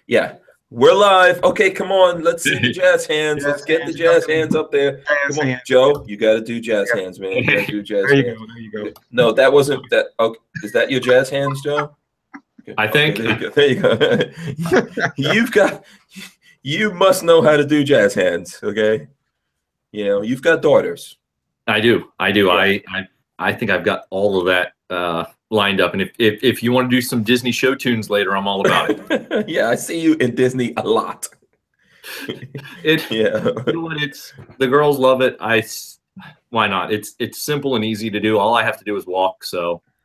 Yeah. We're live. Okay, come on. Let's see the jazz hands. Let's get the jazz hands up there. Come on, Joe. You got to do jazz hands, man. You got to do jazz hands. There you go. No, that wasn't that. Okay, is that your jazz hands, Joe? Okay. I think. Okay, there you go. You must know how to do jazz hands. Okay. You know, you've got daughters. I do. Yeah. I think I've got all of that lined up. And if you want to do some Disney show tunes later, I'm all about it. Yeah, I see you in Disney a lot. You know what, the girls love it. Why not? It's simple and easy to do. All I have to do is walk.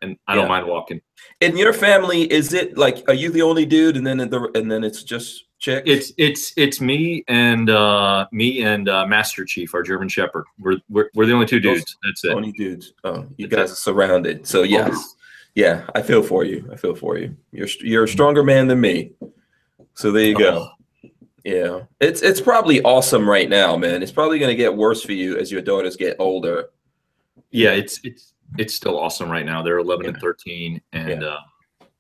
And I don't mind walking. In your family, is it like, are you the only dude, and then it's just chicks? It's me and Master Chief, our German Shepherd. We're the only two dudes. That's it. Only dudes. Oh, you guys are surrounded. So yes, yeah, I feel for you. You're a stronger man than me. So there you go. Yeah, it's probably awesome right now, man. It's probably going to get worse for you as your daughters get older. Yeah, it's still awesome right now. They're 11 and 13, and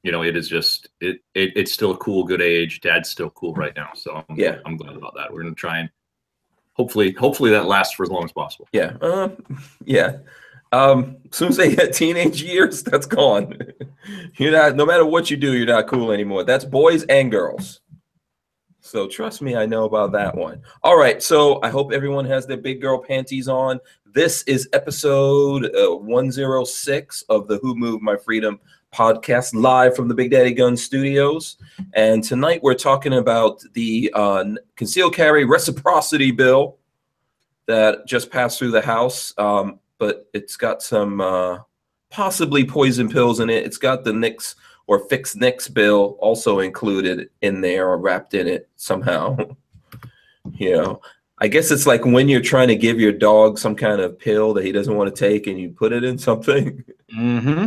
you know, it is just it's still a cool, good age. Dad's still cool right now, so I'm glad about that. We're gonna try and hopefully that lasts for as long as possible. Yeah, as soon as they hit teenage years, that's gone. You're not, no matter what you do, you're not cool anymore. That's boys and girls. So trust me, I know about that one. All right, so I hope everyone has their big girl panties on. This is episode 106 of the Who Moved My Freedom podcast, live from the Big Daddy Gun Studios. And tonight we're talking about the concealed carry reciprocity bill that just passed through the House, but it's got some possibly poison pills in it. It's got the NICS or fixed NICS bill also included in there or wrapped in it somehow. You know, I guess it's like when you're trying to give your dog some kind of pill that he doesn't want to take and you put it in something. Mm-hmm.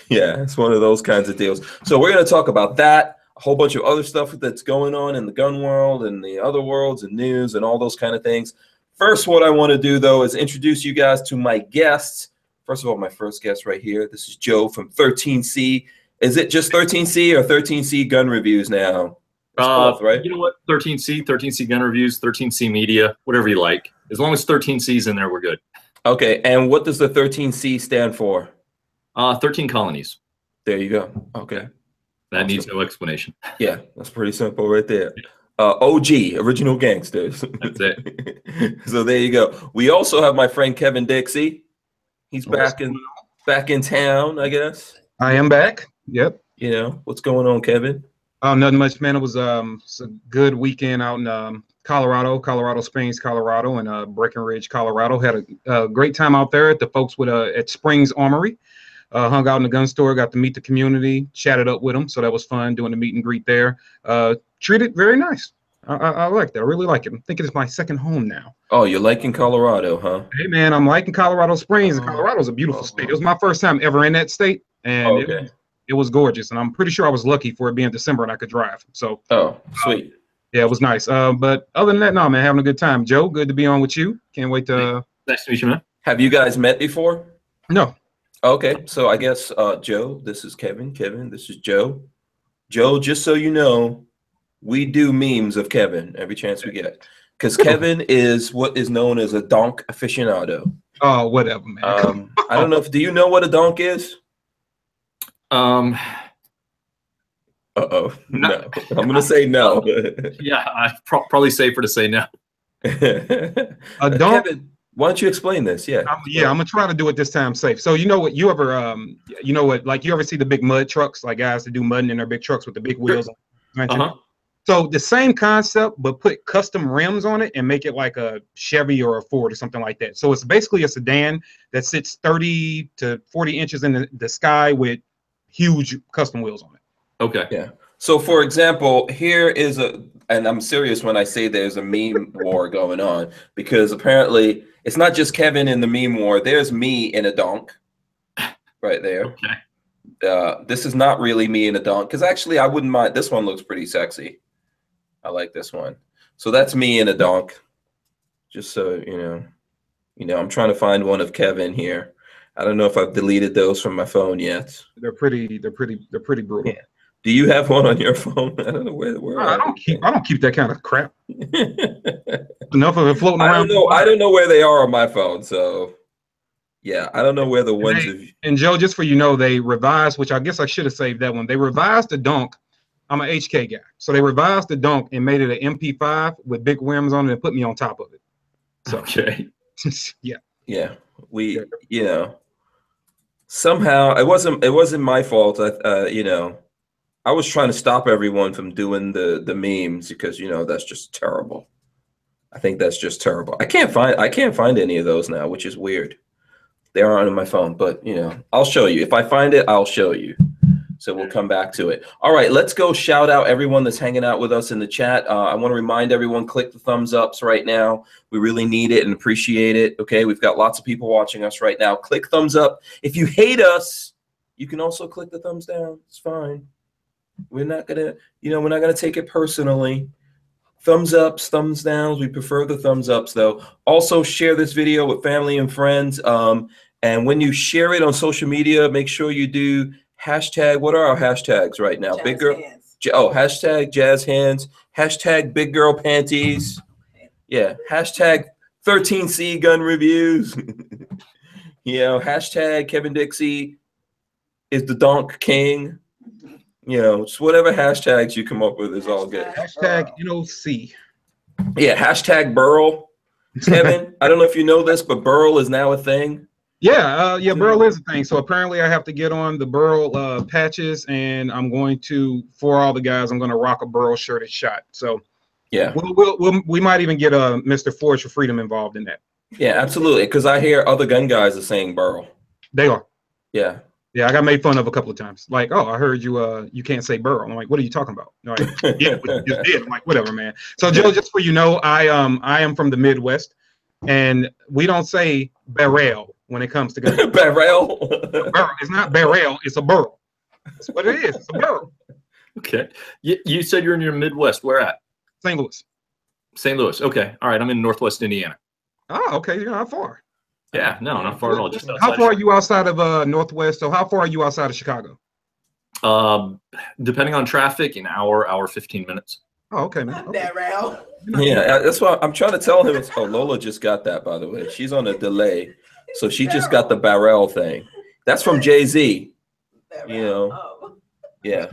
Yeah, it's one of those kinds of deals. So we're going to talk about that, a whole bunch of other stuff that's going on in the gun world and the other worlds and news and all those kind of things. First, what I want to do, though, is introduce you guys to my guests. First of all, my first guest right here. This is Joe from 13C. Is it just 13C or 13C Gun Reviews now? Both, right? You know what? 13C Gun Reviews, 13C Media, whatever you like. As long as 13C's in there, we're good. Okay, and what does the 13C stand for? 13 colonies. There you go. Okay. That needs no explanation. Yeah, that's pretty simple right there. OG, Original Gangsters. That's it. So there you go. We also have my friend Kevin Dixie. He's back in town, I guess. I am back. Yep. You know, what's going on, Kevin? Nothing much, man. It was a good weekend out in Colorado Springs, Colorado, and Breckenridge, Colorado. Had a great time out there at the folks at Springs Armory. Hung out in the gun store, got to meet the community, chatted up with them. So that was fun doing the meet and greet there. Treated very nice. I like that. I really like it. I'm thinking it's my second home now. Oh, you're liking Colorado, huh? Hey, man, I'm liking Colorado Springs. And Colorado's a beautiful state. It was my first time ever in that state. And it was gorgeous. And I'm pretty sure I was lucky for it being December and I could drive. So. Oh, sweet. Yeah, it was nice. But other than that, no, man, having a good time. Joe, good to be on with you. Can't wait to. Nice to meet you, man. Have you guys met before? No. Okay, so I guess Joe, this is Kevin. Kevin, this is Joe. Joe, just so you know, we do memes of Kevin every chance we get, because Kevin is what is known as a donk aficionado. Oh, whatever, man. I don't know do you know what a donk is? No. No. I'm gonna say no. Yeah, I probably safer to say no. A donk. Kevin, why don't you explain this? Yeah. I'm gonna try to do it this time safe. So you know what? You ever like you ever see the big mud trucks, like guys that do mudding in their big trucks with the big wheels? So the same concept, but put custom rims on it and make it like a Chevy or a Ford or something like that. So it's basically a sedan that sits 30 to 40 inches in the sky with huge custom wheels on it. Okay. Yeah. So for example, here is and I'm serious when I say there's a meme war going on, because apparently it's not just Kevin in the meme war. There's me in a donk right there. Okay. This is not really me in a donk, because actually I wouldn't mind. This one looks pretty sexy. I like this one. So that's me in a donk. Just so you know, I'm trying to find one of Kevin here. I don't know if I've deleted those from my phone yet. They're pretty brutal. Yeah. Do you have one on your phone? I don't know where I don't keep that kind of crap. Enough of it floating around. I don't know where they are on my phone, so yeah, I don't know where the ones and Joe, just for you know, they revised, which I guess I should have saved that one. They revised the donk. I'm an HK guy, so they revised the donk and made it an MP5 with big rims on it and put me on top of it. So, okay. yeah. We you know, somehow it wasn't my fault. You know, I was trying to stop everyone from doing the memes because, you know, that's just terrible. I think that's just terrible. I can't find any of those now, which is weird. They aren't on my phone, but you know, I'll show you. If I find it, I'll show you. So we'll come back to it. All right, let's go shout out everyone that's hanging out with us in the chat. I want to remind everyone, click the thumbs ups right now. We really need it and appreciate it. Okay, we've got lots of people watching us right now. Click thumbs up. If you hate us, you can also click the thumbs down. It's fine. We're not gonna, you know, we're not gonna take it personally. Thumbs ups, thumbs downs. We prefer the thumbs ups though. Also share this video with family and friends. And when you share it on social media, make sure you do hashtag. What are our hashtags right now? Jazz Big girl. hands. Hashtag jazz hands. Hashtag big girl panties. Yeah. Hashtag 13C gun reviews. You know, hashtag Kevin Dixie is the donk king. You know, just whatever hashtags you come up with is all good. Hashtag NOC. Yeah, hashtag Burl. Kevin, I don't know if you know this, but Burl is now a thing. Yeah, Burl is a thing. So apparently I have to get on the Burl patches, and I'm going to, for all the guys, I'm going to rock a Burl shirted shot. So yeah, we might even get Mr. Forge for Freedom involved in that. Yeah, absolutely. Because I hear other gun guys are saying Burl. They are. Yeah. Yeah, I got made fun of a couple of times. Like, oh, I heard you can't say Burl. I'm like, what are you talking about? Like, yeah, you just did. I'm like, whatever, man. So Joe, just so you know, I am from the Midwest, and we don't say barrel when it comes to guns. Barrel? It's not barrel, it's a burl. That's what it is. It's a burl. Okay. You said you're in your Midwest. Where at? St. Louis. St. Louis. Okay. All right. I'm in Northwest Indiana. Oh, okay. You're not far. Yeah, no, not far at all. Just how far are you outside of Northwest? So how far are you outside of Chicago? Depending on traffic, an hour 15 minutes. Oh, okay, man. Not that round. Yeah, that's why I'm trying to tell him. Oh, Lola just got that, by the way. She's on a delay, so she just got the barrel thing. That's from Jay-Z. You know, yeah.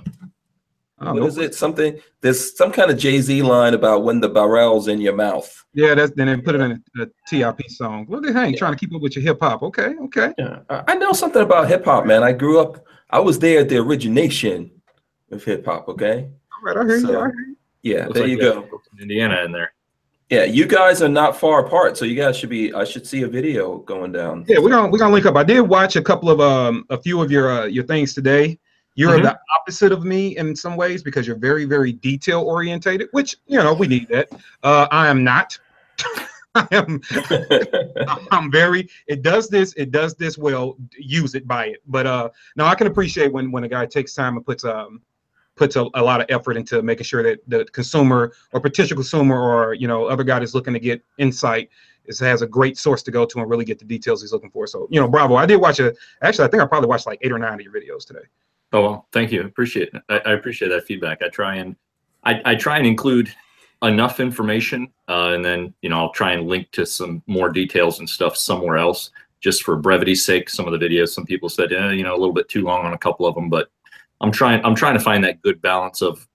Oh, what is it? Something. There's some kind of Jay-Z line about when the barrel's in your mouth. Yeah, then they put it in a TIP song. Look at Hank trying to keep up with your hip hop. Okay. Yeah, I know something about hip hop, man. I grew up. I was there at the origination of hip hop. Okay. All right, I hear you. Yeah, Looks there like you go. Indiana in there. Yeah, you guys are not far apart, so you guys should be. I should see a video going down. Yeah, we're gonna link up. I did watch a couple of a few of your things today. You're the opposite of me in some ways because you're very, very detail orientated, which, you know, we need that. I am not. I'm very, it does this well, use it, buy it. But no, I can appreciate when a guy takes time and puts a lot of effort into making sure that the consumer or potential consumer or, you know, other guy that's looking to get insight has a great source to go to and really get the details he's looking for. So, you know, bravo. I did watch actually, I think I probably watched like 8 or 9 of your videos today. Oh, well, thank you. Appreciate it. I appreciate that feedback. I try and include enough information, and then, you know, I'll try and link to some more details and stuff somewhere else, just for brevity's sake. Some of the videos, some people said, you know, a little bit too long on a couple of them, but I'm trying to find that good balance of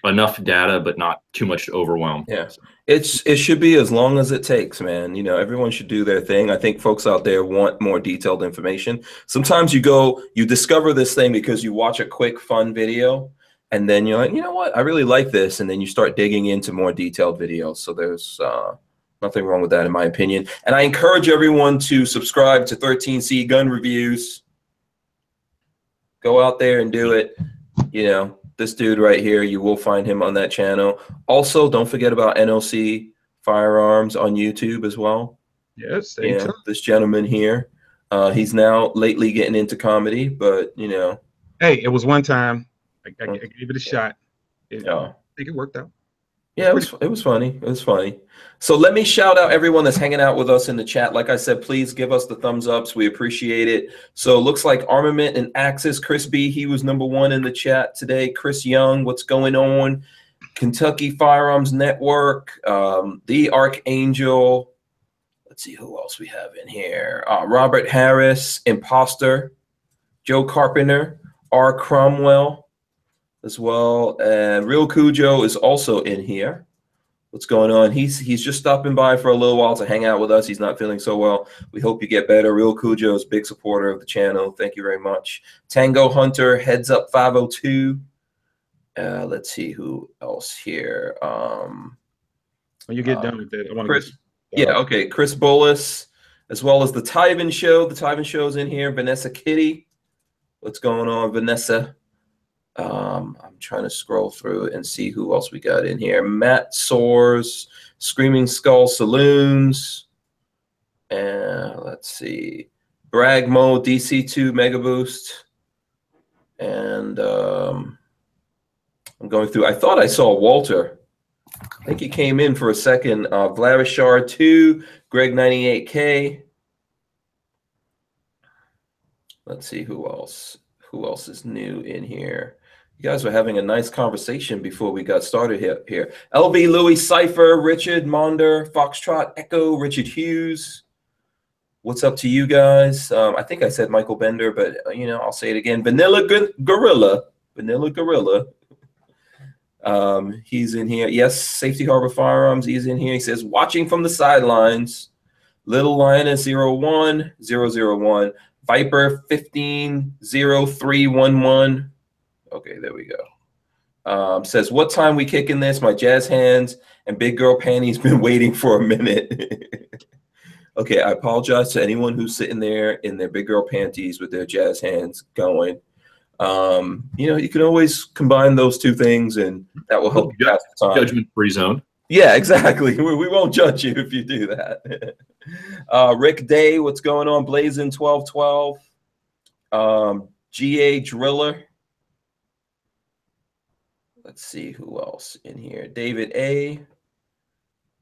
enough data, but not too much to overwhelm. Yeah, it should be as long as it takes, man. You know, everyone should do their thing. I think folks out there want more detailed information. Sometimes you discover this thing because you watch a quick, fun video, and then you're like, you know what, I really like this, and then you start digging into more detailed videos. So there's nothing wrong with that, in my opinion. And I encourage everyone to subscribe to 13C Gun Reviews. Go out there and do it. You know, this dude right here, you will find him on that channel. Also, don't forget about NOC Firearms on YouTube as well. Yes, this gentleman here, he's now lately getting into comedy, but you know, hey, it was one time. I gave it a shot. I think it worked out. Yeah, it was funny. It was funny. So let me shout out everyone that's hanging out with us in the chat. Like I said, please give us the thumbs ups. We appreciate it. So it looks like Armament and Axis, Chris B, he was #1 in the chat today. Chris Young, what's going on? Kentucky Firearms Network, The Archangel. Let's see who else we have in here. Robert Harris, Imposter, Joe Carpenter, R. Cromwell as well. And Real Cujo is also in here. What's going on? He's just stopping by for a little while to hang out with us. He's not feeling so well. We hope you get better. Real Cujo is a big supporter of the channel. Thank you very much. Tango Hunter, Heads Up 502. Let's see who else here. When you get done with it, I want to. Yeah, okay. Chris Bullis, as well as the Tyven Show. The Tyven Show's in here. Vanessa Kitty. What's going on, Vanessa? I'm trying to scroll through and see who else we got in here. Matt Soares, Screaming Skull Saloons. And let's see. Bragmo, DC2 Mega Boost. And I'm going through. I thought I saw Walter. I think he came in for a second. Vladishar 2, Greg 98K. Let's see who else. Who else is new in here? You guys were having a nice conversation before we got started here. LV Louis Cypher, Richard Monder, Foxtrot Echo, Richard Hughes. What's up to you guys? I think I said Michael Bender, but you know, I'll say it again. Vanilla Gorilla. Vanilla Gorilla. He's in here. Yes, Safety Harbor Firearms. He's in here. He says, watching from the sidelines. Little Lioness 01001. Viper 150311. Okay, there we go. Says, what time we kicking this? My jazz hands and big girl panties been waiting for a minute. Okay, I apologize to anyone who's sitting there in their big girl panties with their jazz hands going. You know, you can always combine those two things, and that will help you pass the time. Judgment-free zone. Yeah, exactly. We won't judge you if you do that. Rick Day, what's going on? Blazing 1212. GA Driller. Let's see who else in here. David A.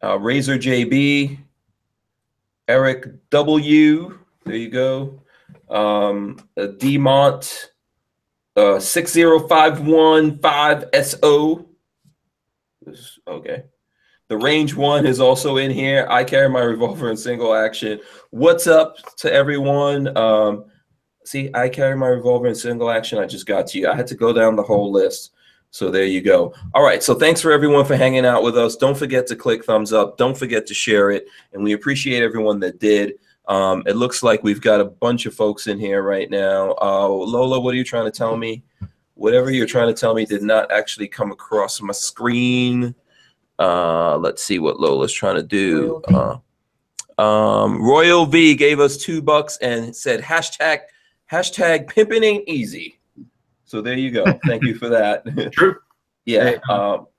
Razor JB. Eric W. There you go. Demont. 60515SO. Okay. The Range 1 is also in here. I carry my revolver in single action. What's up to everyone? See, I carry my revolver in single action. I just got to you. I had to go down the whole list. So there you go. All right. So thanks for everyone for hanging out with us. Don't forget to click thumbs up. Don't forget to share it. And we appreciate everyone that did. It looks like we've got a bunch of folks in here right now. Lola, what are you trying to tell me? Whatever you're trying to tell me did not actually come across my screen. Let's see what Lola's trying to do. Royal V gave us $2 and said hashtag pimping ain't easy. So there you go. Thank you for that. True. Yeah.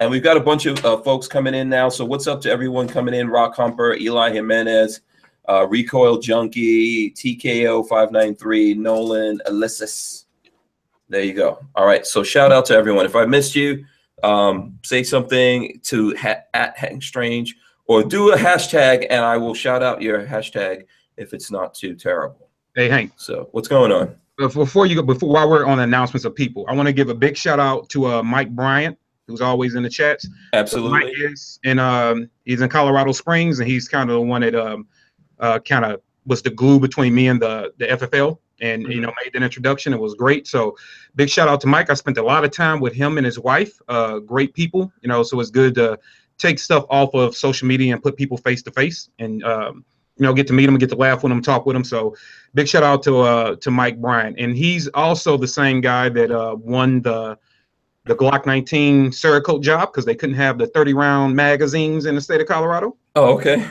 And we've got a bunch of folks coming in now. So what's up to everyone coming in? Rock Humper, Eli Jimenez, Recoil Junkie, TKO 593, Nolan, Alyssus. There you go. All right. So shout out to everyone. If I missed you, say something to at Hang Strange or do a hashtag and I will shout out your hashtag if it's not too terrible. Hey, Hank. So what's going on? While we're on announcements of people, I want to give a big shout out to Mike Bryant, who's always in the chats. Absolutely. Mike is, and he's in Colorado Springs, and he's kind of the one that kind of was the glue between me and the FFL, and you know, made that introduction. It was great. So big shout out to Mike. I spent a lot of time with him and his wife. Great people, you know. So it's good to take stuff off of social media and put people face to face, and you know, get to meet them, get to laugh with them, talk with them. So big shout out to Mike Bryant. And he's also the same guy that won the Glock 19 Cerakote job because they couldn't have the 30-round magazines in the state of Colorado. Oh, okay.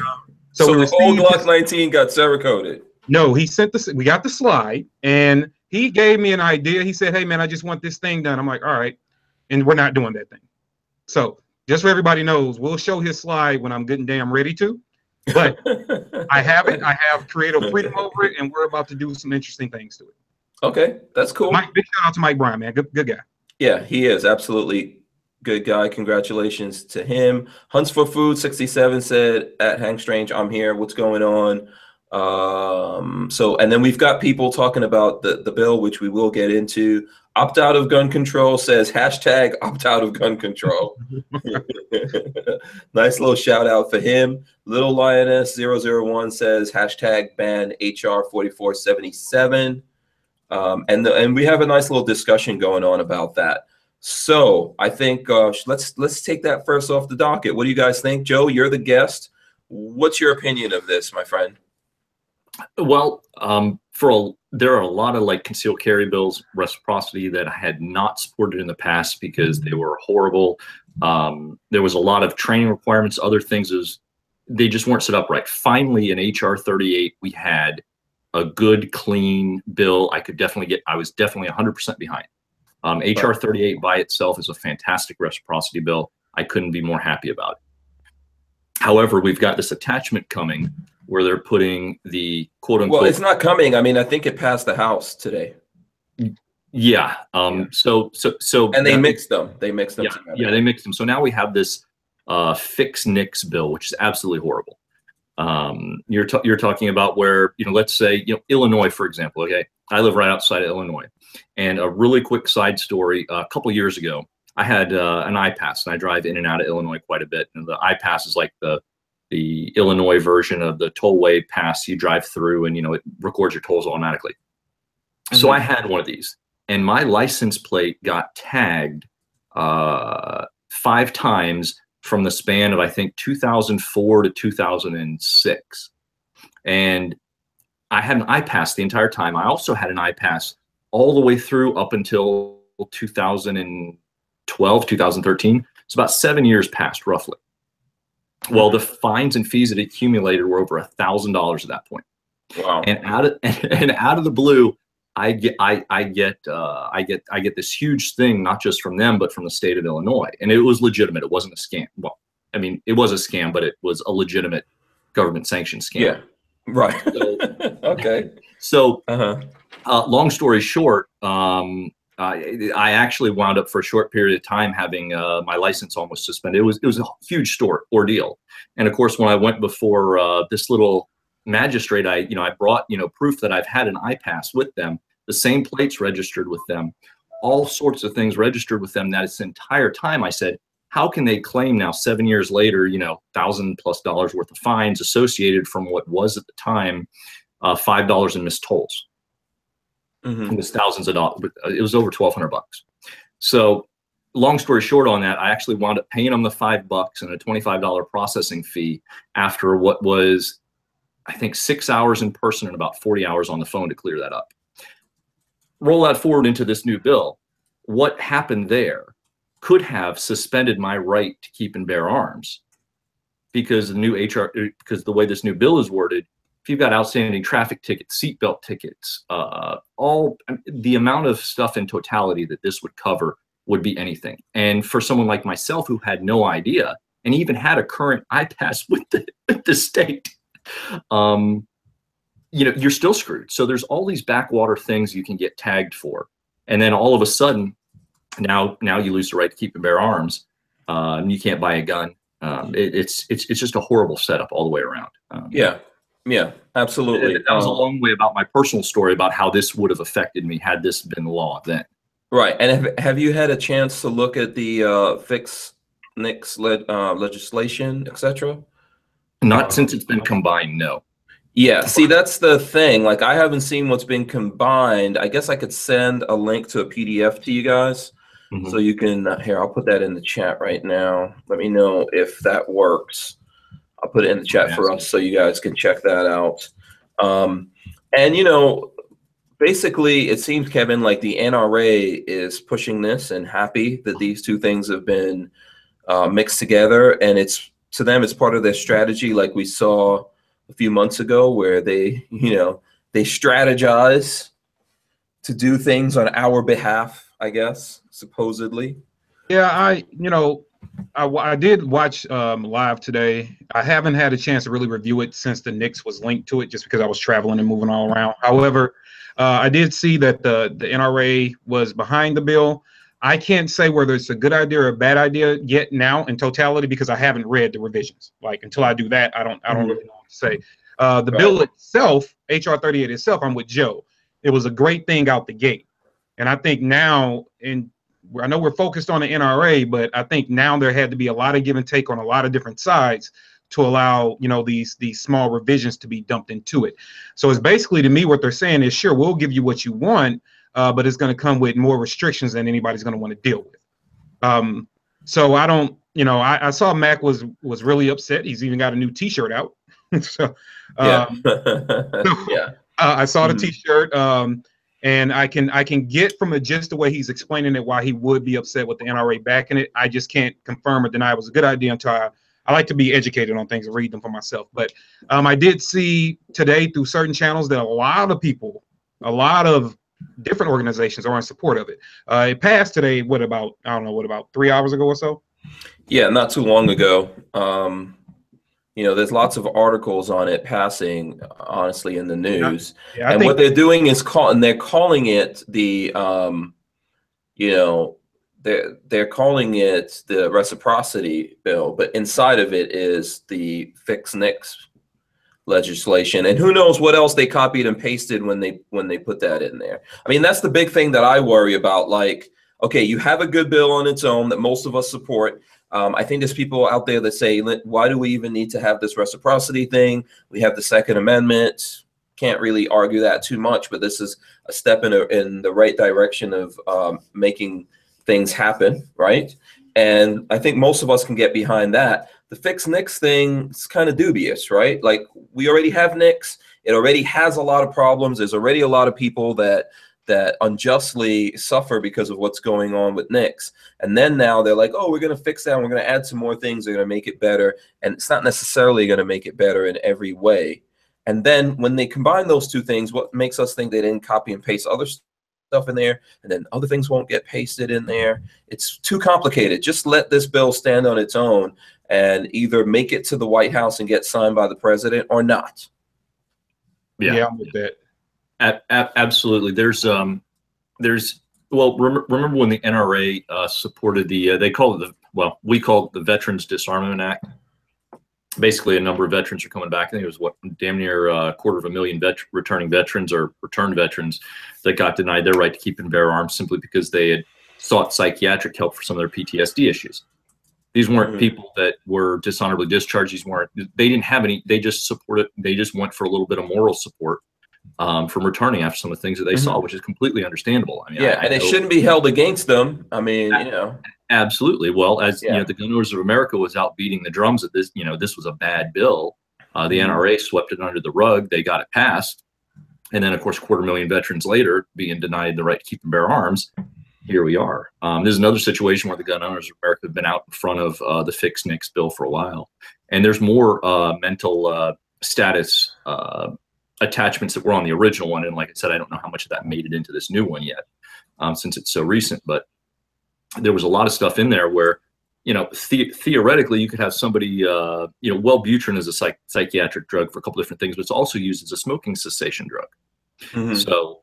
So the whole Glock 19 got Cerakoted. No, he sent we got the slide, and he gave me an idea. He said, hey, man, I just want this thing done. I'm like, all right. And we're not doing that thing. So just so everybody knows, we'll show his slide when I'm good and damn ready to. But I have it. I have creative freedom over it, and we're about to do some interesting things to it. Okay, that's cool. Big shout out to Mike Bryant, man. Good guy. Yeah, he is absolutely Good guy. Congratulations to him. Hunts for Food 67 said, at Hang Strange, I'm here. What's going on? So, and then we've got people talking about the bill, which we will get into. Opt out of gun control says hashtag opt out of gun control. Nice little shout out for him. Little Lioness 001 says hashtag ban HR 4477. And we have a nice little discussion going on about that. So I think let's take that first off the docket. What do you guys think? Joe, you're the guest. What's your opinion of this, my friend? Well, there are a lot of like concealed carry bills, reciprocity, that I had not supported in the past because they were horrible. There was a lot of training requirements, other things they just weren't set up right. Finally, in HR 38, we had a good, clean bill. I was definitely 100% behind. HR 38 by itself is a fantastic reciprocity bill. I couldn't be more happy about it. However, we've got this attachment coming where they're putting the quote unquote. Well, it's not coming. I mean, I think it passed the House today. Yeah. So and they mixed them. They mixed them. Yeah, they mixed them. So now we have this fix NICS bill, which is absolutely horrible. You're talking about where, let's say, Illinois, for example. Okay, I live right outside of Illinois, and a really quick side story. A couple years ago, I had an iPass, and I drive in and out of Illinois quite a bit. And the iPass is like the Illinois version of the tollway pass. You drive through, and it records your tolls automatically. So I had one of these, and my license plate got tagged 5 times from the span of, I think, 2004 to 2006. And I had an iPass the entire time. I also had an iPass all the way through up until 2012, 2013. It's about 7 years passed, roughly. Well, the fines and fees that accumulated were over $1,000 at that point. Wow! And out of the blue, I get this huge thing, not just from them, but from the state of Illinois, and it was legitimate. It wasn't a scam. Well, I mean, it was a scam, but it was a legitimate government-sanctioned scam. Yeah, right. So, okay. So, long story short, I actually wound up for a short period of time having my license almost suspended. It was a huge ordeal, and of course, when I went before this little magistrate, I brought proof that I've had an iPass with them, the same plates registered with them, all sorts of things registered with them. That this entire time, I said, how can they claim now 7 years later, $1,000+ worth of fines associated from what was at the time $5 in missed tolls? It was thousands of dollars. It was over $1,200. So, long story short on that, I actually wound up paying them the $5 and a $25 processing fee after what was, I think, 6 hours in person and about 40 hours on the phone to clear that up. Roll that forward into this new bill. What happened there could have suspended my right to keep and bear arms, because the way this new bill is worded, if you've got outstanding traffic tickets, seatbelt tickets, the amount of stuff in totality that this would cover would be anything. And for someone like myself who had no idea and even had a current iPass with the state, you're still screwed. So there's all these backwater things you can get tagged for, and then all of a sudden, now you lose the right to keep and bear arms. You can't buy a gun. It's just a horrible setup all the way around. Yeah, absolutely. That was a long way about my personal story about how this would have affected me had this been law then. Right. And have you had a chance to look at the fix NICS legislation, etc.? Not since it's been combined, no. Yeah, see, that's the thing. Like, I haven't seen what's been combined. I guess I could send a link to a PDF to you guys. So you can, here, I'll put that in the chat right now. Let me know if that works. I'll put it in the chat for us so you guys can check that out. And, basically, it seems, Kevin, like the NRA is pushing this and happy that these two things have been mixed together. And to them, it's part of their strategy, like we saw a few months ago, where they strategize to do things on our behalf, I guess, supposedly. Yeah, I did watch live today. I haven't had a chance to really review it since the NICS was linked to it, just because I was traveling and moving all around. However, I did see that the NRA was behind the bill. I can't say whether it's a good idea or a bad idea yet now in totality, because I haven't read the revisions. Like, until I do that, I don't really know what to say. The bill itself, HR 38 itself, I'm with Joe. It was a great thing out the gate. And I think now, I know we're focused on the NRA, but I think now there had to be a lot of give and take on a lot of different sides to allow, you know, these small revisions to be dumped into it. So it's basically, to me, what they're saying is, sure, we'll give you what you want, but it's going to come with more restrictions than anybody's going to want to deal with. So I don't, you know, I saw Mac was really upset. He's even got a new T-shirt out. So yeah, I saw the T-shirt, and I can get from the gist the way he's explaining it why he would be upset with the NRA backing it. I just can't confirm or deny it was a good idea until I like to be educated on things and read them for myself. But I did see today through certain channels that a lot of people, a lot of different organizations are in support of it. It passed today, about 3 hours ago or so? Yeah, not too long ago. You know, there's lots of articles on it passing, honestly, in the news. Yeah, and what they're doing is they're calling it the, you know, they're calling it the Reciprocity bill, but inside of it is the Fix NICS legislation, and who knows what else they copied and pasted when they put that in there. I mean, that's the big thing that I worry about. Like, okay, you have a good bill on its own that most of us support. I think there's people out there that say, why do we even need to have this reciprocity thing? We have the Second Amendment. Can't really argue that too much, but this is a step in the right direction of making things happen, right? And I think most of us can get behind that. The Fix NICS thing is kind of dubious, right? Like, we already have NICS. It already has a lot of problems. There's already a lot of people that unjustly suffer because of what's going on with NICS. And then now they're like, oh, we're going to fix that. And we're going to add some more things. They're going to make it better. And it's not necessarily going to make it better in every way. And then when they combine those two things, what makes us think they didn't copy and paste other stuff in there, and then other things won't get pasted in there? It's too complicated. Just let this bill stand on its own and either make it to the White House and get signed by the president or not. Yeah, I'm with that. Absolutely. There's well, remember when the NRA supported the we call it the Veterans Disarmament Act. Basically, a number of veterans are coming back. I think it was damn near 250,000 returning veterans or returned veterans that got denied their right to keep and bear arms simply because they had sought psychiatric help for some of their PTSD issues. These weren't people that were dishonorably discharged. They didn't have any. They just supported. They just went for a little bit of moral support from returning after some of the things that they saw, which is completely understandable. I mean, yeah, and it shouldn't be held against them. I mean, you know, absolutely. Well, as you know, the Gun Owners of America was out beating the drums that this, you know, this was a bad bill. The NRA swept it under the rug. They got it passed, and then, of course, 250,000 veterans later, being denied the right to keep and bear arms. Here we are. There's another situation where the Gun Owners of America have been out in front of the Fix NICS bill for a while, and there's more mental status attachments that were on the original one. And like I said, I don't know how much of that made it into this new one yet, since it's so recent. But there was a lot of stuff in there where, you know, theoretically you could have somebody, you know, Wellbutrin is a psychiatric drug for a couple different things, but it's also used as a smoking cessation drug. So,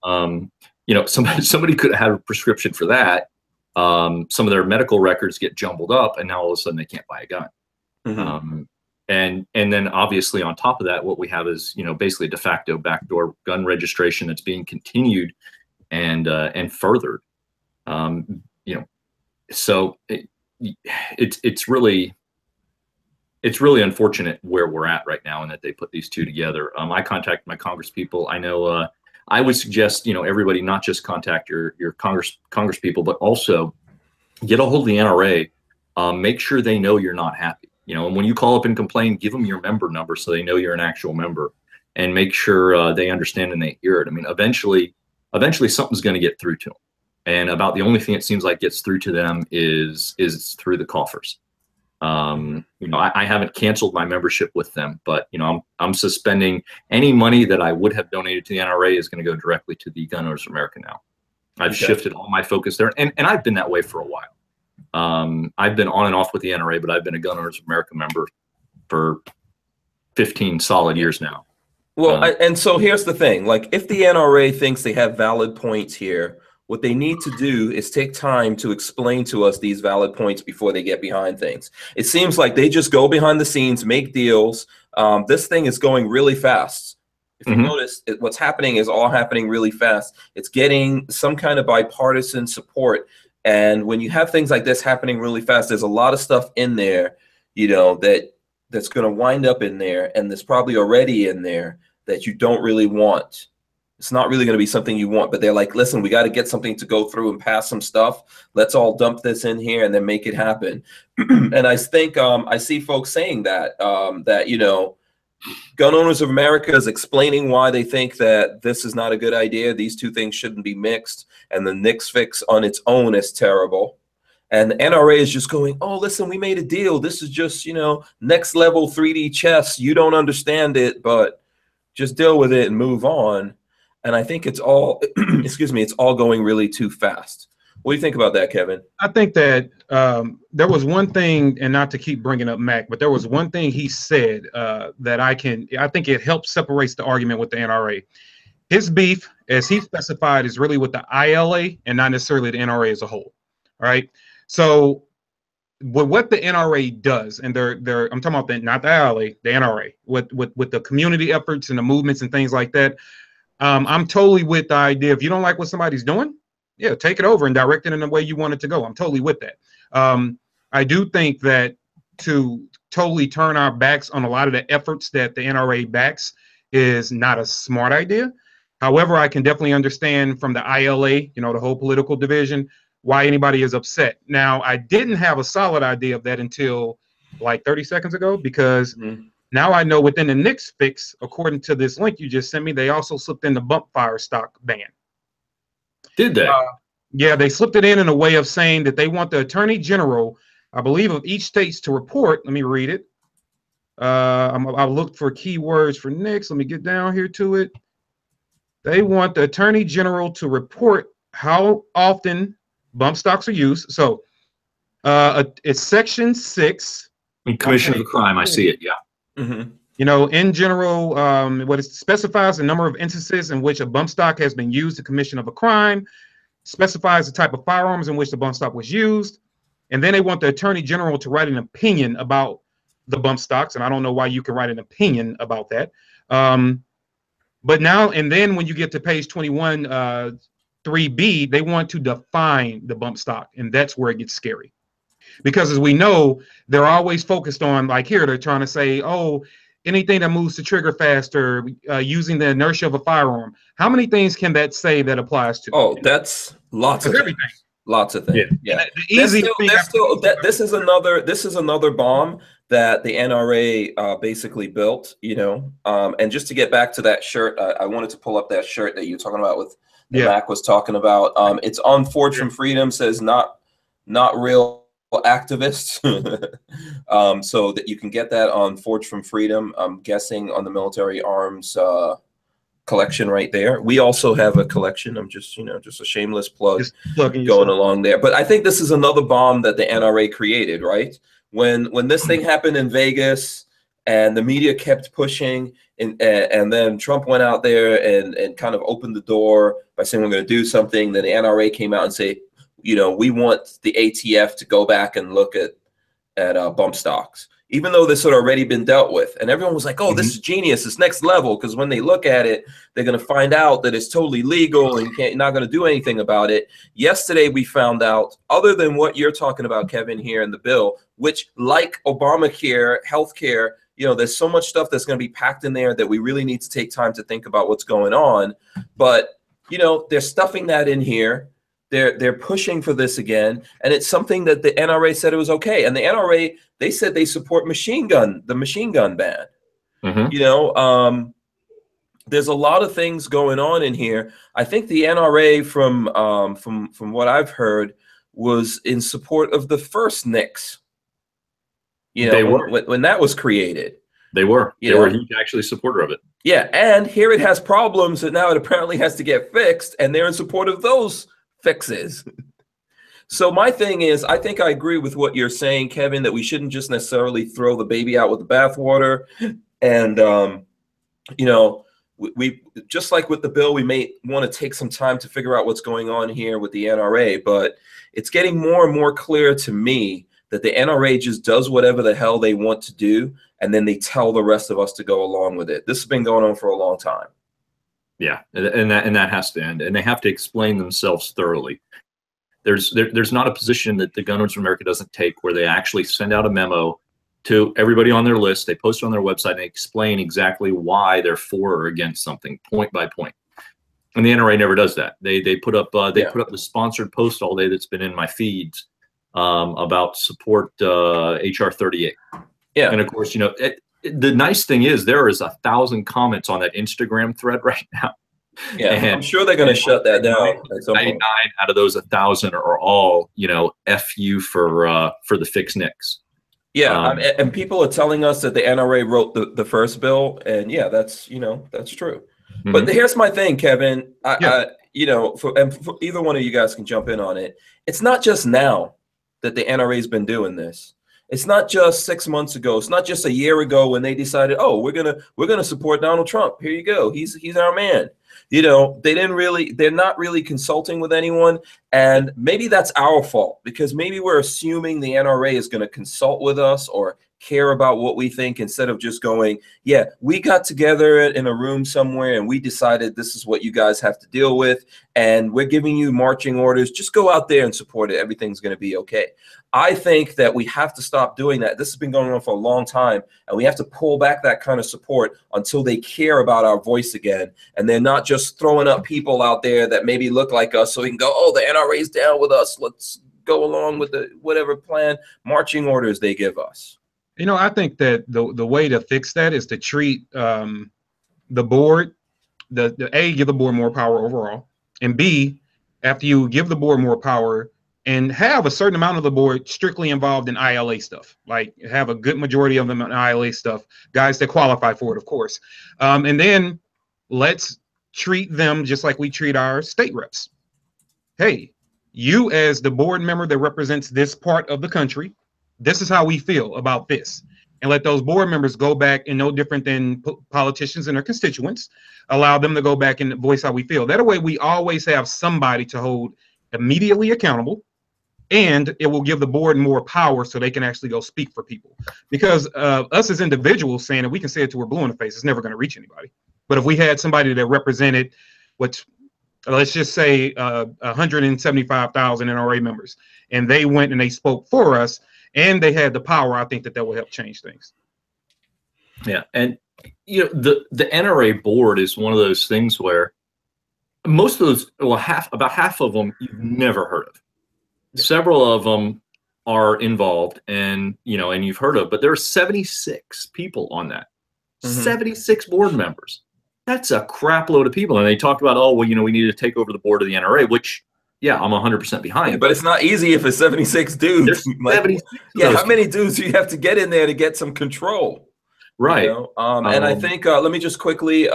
you know, somebody could have had a prescription for that. Some of their medical records get jumbled up, and now all of a sudden they can't buy a gun. And then obviously on top of that, what we have is, you know, basically a de facto backdoor gun registration that's being continued and furthered. You know, so it's really unfortunate where we're at right now, and that they put these two together. I contacted my Congress people. I know I would suggest, you know, everybody not just contact your Congress people, but also get a hold of the NRA. Make sure they know you're not happy. You know, and when you call up and complain, give them your member number so they know you're an actual member, and make sure they understand and they hear it. I mean, eventually something's going to get through to them, and about the only thing it seems like gets through to them is through the coffers. You know, I haven't canceled my membership with them, but, you know, I'm suspending any money that I would have donated to the NRA is going to go directly to the Gun Owners of America now. I've shifted all my focus there, and I've been that way for a while. I've been on and off with the NRA, but I've been a Gun Owners of America member for 15 solid years now. Well, and so here's the thing. Like, if the NRA thinks they have valid points here, what they need to do is take time to explain to us these valid points before they get behind things. It seems like they just go behind the scenes, make deals. This thing is going really fast. If you notice, what's happening is all happening really fast. It's getting some kind of bipartisan support. And when you have things like this happening really fast, there's a lot of stuff in there, you know, that's going to wind up in there, and there's probably already in there that you don't really want. It's not really going to be something you want, but they're like, listen, we got to get something to go through and pass some stuff. Let's all dump this in here and then make it happen. And I think I see folks saying that, that, you know, Gun Owners of America is explaining why they think that this is not a good idea. These two things shouldn't be mixed. And the NICS fix on its own is terrible. And the NRA is just going, oh, listen, we made a deal. This is just, you know, next level 3D chess. You don't understand it, but just deal with it and move on. And I think it's all, excuse me, it's all going really too fast. What do you think about that, Kevin? I think that there was one thing, and not to keep bringing up Mac, but there was one thing he said that I think it helps separates the argument with the NRA. His beef, as he specified, is really with the ILA and not necessarily the NRA as a whole. All right. So what the NRA does, and I'm talking about not the ILA, the NRA, with the community efforts and the movements and things like that. I'm totally with the idea, if you don't like what somebody's doing, yeah, take it over and direct it in the way you want it to go. I'm totally with that. I do think that to totally turn our backs on a lot of the efforts that the NRA backs is not a smart idea. However, I can definitely understand from the ILA, you know, the whole political division, why anybody is upset. Now, I didn't have a solid idea of that until like 30 seconds ago, because now I know within the NICS fix, according to this link you just sent me, they also slipped in the bump fire stock ban. Did they? Yeah, they slipped it in a way of saying that they want the Attorney General, I believe, of each states to report. Let me read it. I'll look for keywords for NICS. Let me get down here to it. They want the Attorney General to report how often bump stocks are used. So it's Section 6. Commission of a crime. I see it. Yeah. You know, in general, what it specifies the number of instances in which a bump stock has been used to commission of a crime, specifies the type of firearms in which the bump stock was used, and then they want the Attorney General to write an opinion about the bump stocks, and I don't know why you can write an opinion about that. But now, and then when you get to page 21, 3B, they want to define the bump stock, and that's where it gets scary. Because as we know, they're always focused on, like here, they're trying to say, oh, anything that moves the trigger faster, using the inertia of a firearm. How many things can that say that applies to? Oh, that's lots of everything. Lots of things. Yeah. This is another bomb that the NRA basically built, you know. And just to get back to that shirt, I wanted to pull up that shirt that you were talking about with Mac was talking about. It's on Forge from Freedom, says not real activists. So that you can get that on Forge from Freedom. I'm guessing on the military arms collection right there. We also have a collection. I'm just, you know, just a shameless plug going along there. But I think this is another bomb that the NRA created, right? When this thing happened in Vegas and the media kept pushing, and then Trump went out there and kind of opened the door by saying we're going to do something, then the NRA came out and say, you know, we want the ATF to go back and look at bump stocks, even though this had already been dealt with. And everyone was like, oh, this is genius. It's next level. Because when they look at it, they're going to find out that it's totally legal and you're not going to do anything about it. Yesterday, we found out, other than what you're talking about, Kevin, here in the bill, which like Obamacare, healthcare, you know, there's so much stuff that's going to be packed in there that we really need to take time to think about what's going on. But, you know, they're stuffing that in here. They're pushing for this again, and it's something that the NRA said it was okay. And the NRA, they said they support the machine gun ban. You know, there's a lot of things going on in here. I think the NRA, from what I've heard, was in support of the first NICS. You know, when that was created. They were. They were a huge, actually, supporter of it. Yeah, and here it has problems that now it apparently has to get fixed, and they're in support of those fixes. So my thing is, I think I agree with what you're saying, Kevin, that we shouldn't just necessarily throw the baby out with the bathwater. And, you know, we just like with the bill, we may want to take some time to figure out what's going on here with the NRA, but it's getting more and more clear to me that the NRA just does whatever the hell they want to do, and then they tell the rest of us to go along with it. This has been going on for a long time. Yeah, and that has to end, and they have to explain themselves thoroughly. There's not a position that the Gun Owners of America doesn't take where they actually send out a memo to everybody on their list. They post it on their website and explain exactly why they're for or against something, point by point. And the NRA never does that. They put up put up the sponsored post all day that's been in my feeds about support HR 38. Yeah, and of course, you know, the nice thing is there is 1,000 comments on that Instagram thread right now. Yeah, and I'm sure they're going to shut that down. 99 out of those 1,000 are all, you know, F you for the fix NICS. Yeah, and people are telling us that the NRA wrote the first bill, and yeah, that's, you know, that's true. Mm-hmm. But here's my thing, Kevin. I you know, for either one of you guys can jump in on it. It's not just now that the NRA's been doing this. It's not just 6 months ago. It's not just a year ago when they decided, oh, we're gonna support Donald Trump. Here you go. He's our man. You know, they're not really consulting with anyone. And maybe that's our fault, because maybe we're assuming the NRA is going to consult with us or care about what we think, instead of just going, yeah, we got together in a room somewhere and we decided this is what you guys have to deal with, and we're giving you marching orders. Just go out there and support it. Everything's going to be okay. I think that we have to stop doing that. This has been going on for a long time, and we have to pull back that kind of support until they care about our voice again, and they're not just throwing up people out there that maybe look like us so we can go, oh, the NRA's down with us, let's go along with the whatever plan, marching orders they give us. You know, I think that the way to fix that is to treat the board, the A, give the board more power overall, and B, after you give the board more power, and have a certain amount of the board strictly involved in ILA stuff, like have a good majority of them in ILA stuff, guys that qualify for it, of course. And then let's treat them just like we treat our state reps. Hey, you as the board member that represents this part of the country, this is how we feel about this. And let those board members go back, and no different than politicians and their constituents, allow them to go back and voice how we feel. That way we always have somebody to hold immediately accountable, and it will give the board more power so they can actually go speak for people. Because us as individuals saying it, we can say it till we're blue in the face, it's never going to reach anybody. But if we had somebody that represented, let's just say 175,000 NRA members, and they went and they spoke for us, and they had the power, I think that will help change things. Yeah, and you know, the NRA board is one of those things where most of those, well, about half of them you've never heard of. Several of them are involved, and you know, and you've heard of, but there are 76 people on that. 76 board members. That's a crap load of people. And they talked about, oh, well, you know, we need to take over the board of the NRA, which, yeah, I'm 100% behind. Yeah, but it's not easy if it's 76 dudes. Like, 76 yeah, how many dudes do you have to get in there to get some control? Right. You know? And I think, let me just quickly,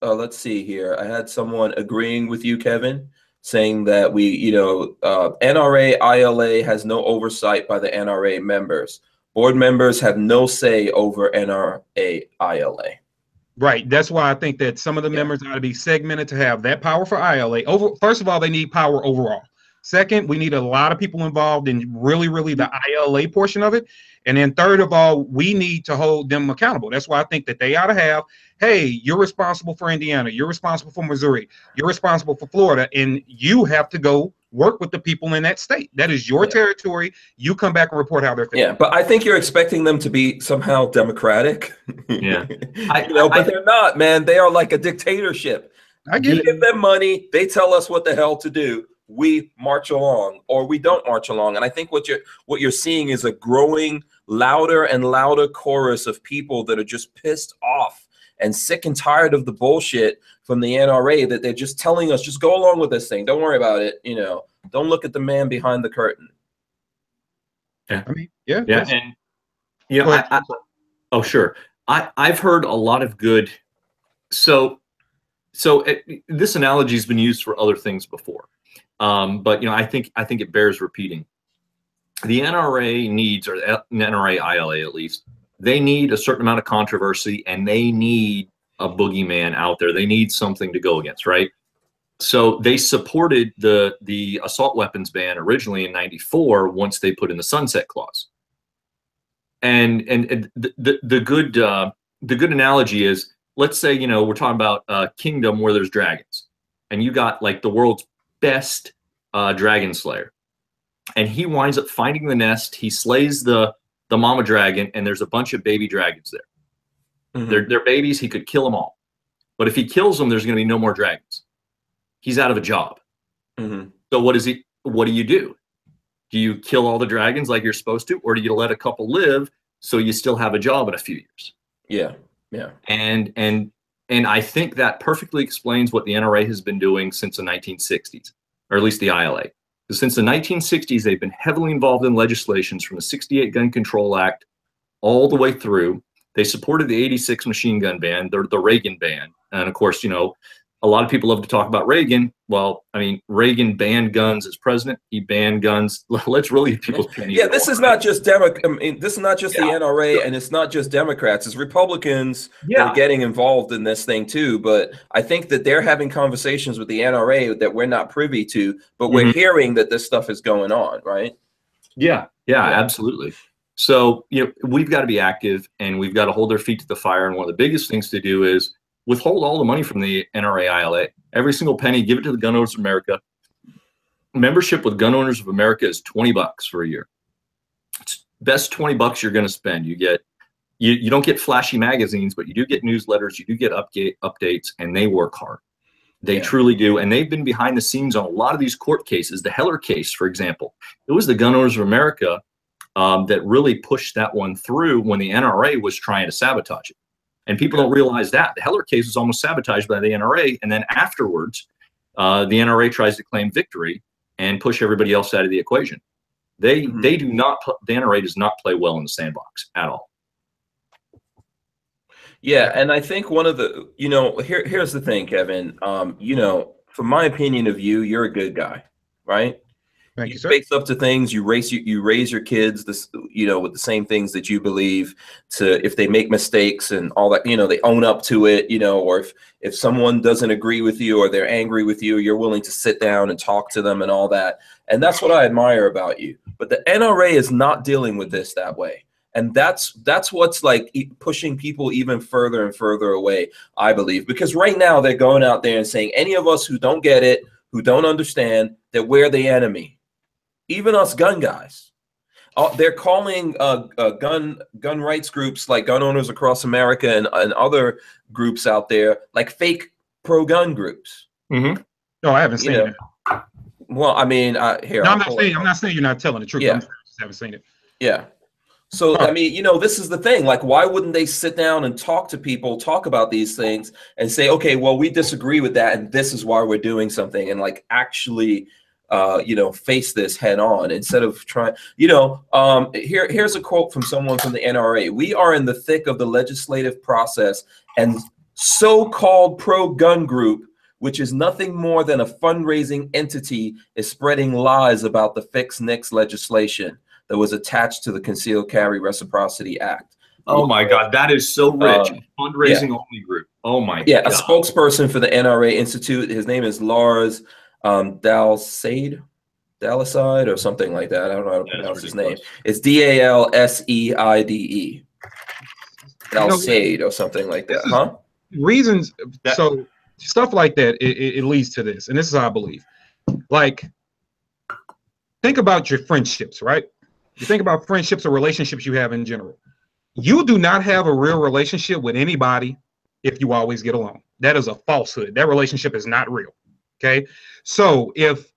let's see here. I had someone agreeing with you, Kevin, saying that we, you know, NRA ILA has no oversight by the NRA members. Board members have no say over NRA ILA. Right. That's why I think that some of the members ought to be segmented to have that power for ILA. First of all, they need power overall. Second, we need a lot of people involved in really the ILA portion of it. And then third of all, we need to hold them accountable. That's why I think that they ought to have, hey, you're responsible for Indiana, you're responsible for Missouri, you're responsible for Florida, and you have to go work with the people in that state. That is your territory. You come back and report how they're feeling. Yeah, but I think you're expecting them to be somehow democratic. Yeah. But they're not, man. They are like a dictatorship. I get it. Give them money. They tell us what the hell to do. We march along, or we don't march along. And I think what you're seeing is a growing louder and louder chorus of people that are just pissed off and sick and tired of the bullshit from the NRA, that they're just telling us, just go along with this thing. Don't worry about it. You know, don't look at the man behind the curtain. Yeah. I mean, yeah. And you know, oh, sure. I've heard a lot of good. So this analogy has been used for other things before. But you know, I think it bears repeating. The NRA needs, or the NRA ILA at least, they need a certain amount of controversy, and they need a boogeyman out there. They need something to go against, right? So they supported the assault weapons ban originally in '94 once they put in the sunset clause. And the good analogy is, let's say, you know, we're talking about a kingdom where there's dragons, and you got like the world's best dragon slayer, and he winds up finding the nest. He slays the mama dragon, and there's a bunch of baby dragons there. Mm-hmm. They're babies. He could kill them all, but if he kills them, there's going to be no more dragons. He's out of a job. Mm-hmm. So what do you do? Do you kill all the dragons like you're supposed to, or do you let a couple live so you still have a job in a few years? Yeah, yeah. And I think that perfectly explains what the NRA has been doing since the 1960s, or at least the ILA. Because since the 1960s, they've been heavily involved in legislations from the '68 Gun Control Act all the way through. They supported the '86 machine gun ban, the Reagan ban, and of course, you know, a lot of people love to talk about Reagan. Well, I mean, Reagan banned guns as president. He banned guns. Let's really get people's pennies. Yeah, this is not just this is not just the NRA, and it's not just Democrats. It's Republicans that are getting involved in this thing too. But I think that they're having conversations with the NRA that we're not privy to, but we're hearing that this stuff is going on, right? Yeah, absolutely. So, you know, we've got to be active, and we've got to hold our feet to the fire. And one of the biggest things to do is withhold all the money from the NRA ILA. Every single penny, give it to the Gun Owners of America. Membership with Gun Owners of America is $20 for a year. It's best $20 you're going to spend. You get, you don't get flashy magazines, but you do get newsletters, you do get updates, and they work hard. They truly do. And they've been behind the scenes on a lot of these court cases. The Heller case, for example, it was the Gun Owners of America that really pushed that one through when the NRA was trying to sabotage it. And people don't realize that. The Heller case was almost sabotaged by the NRA. And then afterwards, the NRA tries to claim victory and push everybody else out of the equation. They do not, the NRA does not play well in the sandbox at all. Yeah, and I think one of the, you know, here's the thing, Kevin. You know, from my opinion of you, you're a good guy, right? Thank you, sir. Face up to things. You raise your kids, this, you know, with the same things that you believe. To if they make mistakes and all that, you know, they own up to it. You know, or if someone doesn't agree with you or they're angry with you, you're willing to sit down and talk to them and all that. And that's what I admire about you. But the NRA is not dealing with this that way. And that's what's like pushing people even further and further away, I believe, because right now they're going out there and saying any of us who don't get it, who don't understand, that we're the enemy. Even us gun guys, they're calling gun rights groups like Gun Owners Across America and other groups out there like fake pro-gun groups. No, I haven't seen it. Well, I mean, here. No, I'm not saying you're not telling the truth. Yeah. I just haven't seen it. Yeah. So, I mean, you know, this is the thing. Like, why wouldn't they sit down and talk to people, talk about these things and say, okay, well, we disagree with that, and this is why we're doing something, and like actually you know, face this head on instead of trying, you know, here's a quote from someone from the NRA. We are in the thick of the legislative process, and so-called pro-gun group, which is nothing more than a fundraising entity, is spreading lies about the fixed NICS legislation that was attached to the Concealed Carry Reciprocity Act. Oh my God, that is so rich. Fundraising only group. Oh my God. Yeah, a spokesperson for the NRA Institute. His name is Lars Dalseide or something like that. I don't know how to pronounce his name. It's Dalseide. Dalseide or something like that, huh? Reasons. So stuff like that, it leads to this, and this is how I believe. Like, think about your friendships, right? You think about friendships or relationships you have in general. You do not have a real relationship with anybody if you always get along. That is a falsehood. That relationship is not real. Okay, so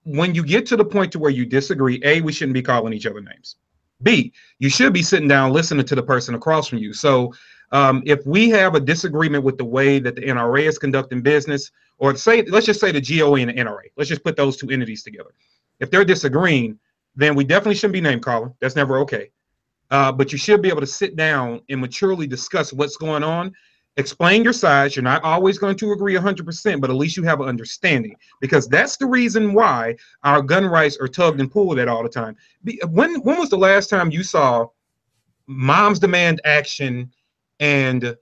when you get to the point to where you disagree, A, we shouldn't be calling each other names. B, you should be sitting down listening to the person across from you. So if we have a disagreement with the way that the NRA is conducting business, or let's just say the GOE and the NRA, let's just put those two entities together. If they're disagreeing, then we definitely shouldn't be name calling. That's never okay. But you should be able to sit down and maturely discuss what's going on. Explain your sides. You're not always going to agree 100%, but at least you have an understanding, because that's the reason why our gun rights are tugged and pulled at all the time. When was the last time you saw Moms Demand Action and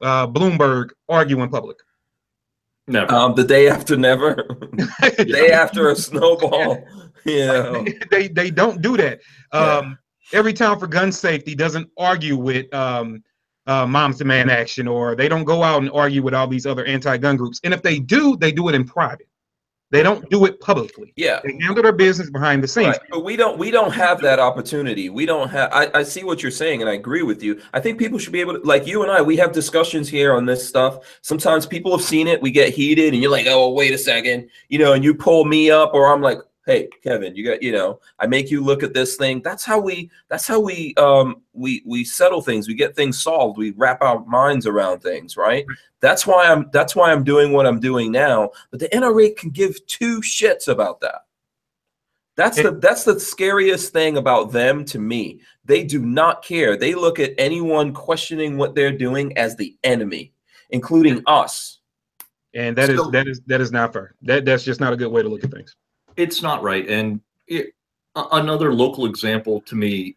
Bloomberg argue in public? Never. The day after never. Day after a snowball. Yeah. They don't do that. Every Town for Gun Safety doesn't argue with Moms Demand Action, or they don't go out and argue with all these other anti-gun groups. And if they do it in private. They don't do it publicly. Yeah, they handle their business behind the scenes. Right. But we don't have that opportunity. We don't have. I see what you're saying, and I agree with you. I think people should be able to, like you and I. We have discussions here on this stuff. Sometimes people have seen it. We get heated, and you're like, "Oh, wait a second," and you pull me up, or I'm like, "Hey, Kevin, I make you look at this thing." That's how we settle things. We get things solved. We wrap our minds around things, right? That's why I'm doing what I'm doing now. But the NRA can give two shits about that. That's the scariest thing about them to me. They do not care. They look at anyone questioning what they're doing as the enemy, including us. And that is not fair. That's just not a good way to look at things. It's not right. And another local example to me,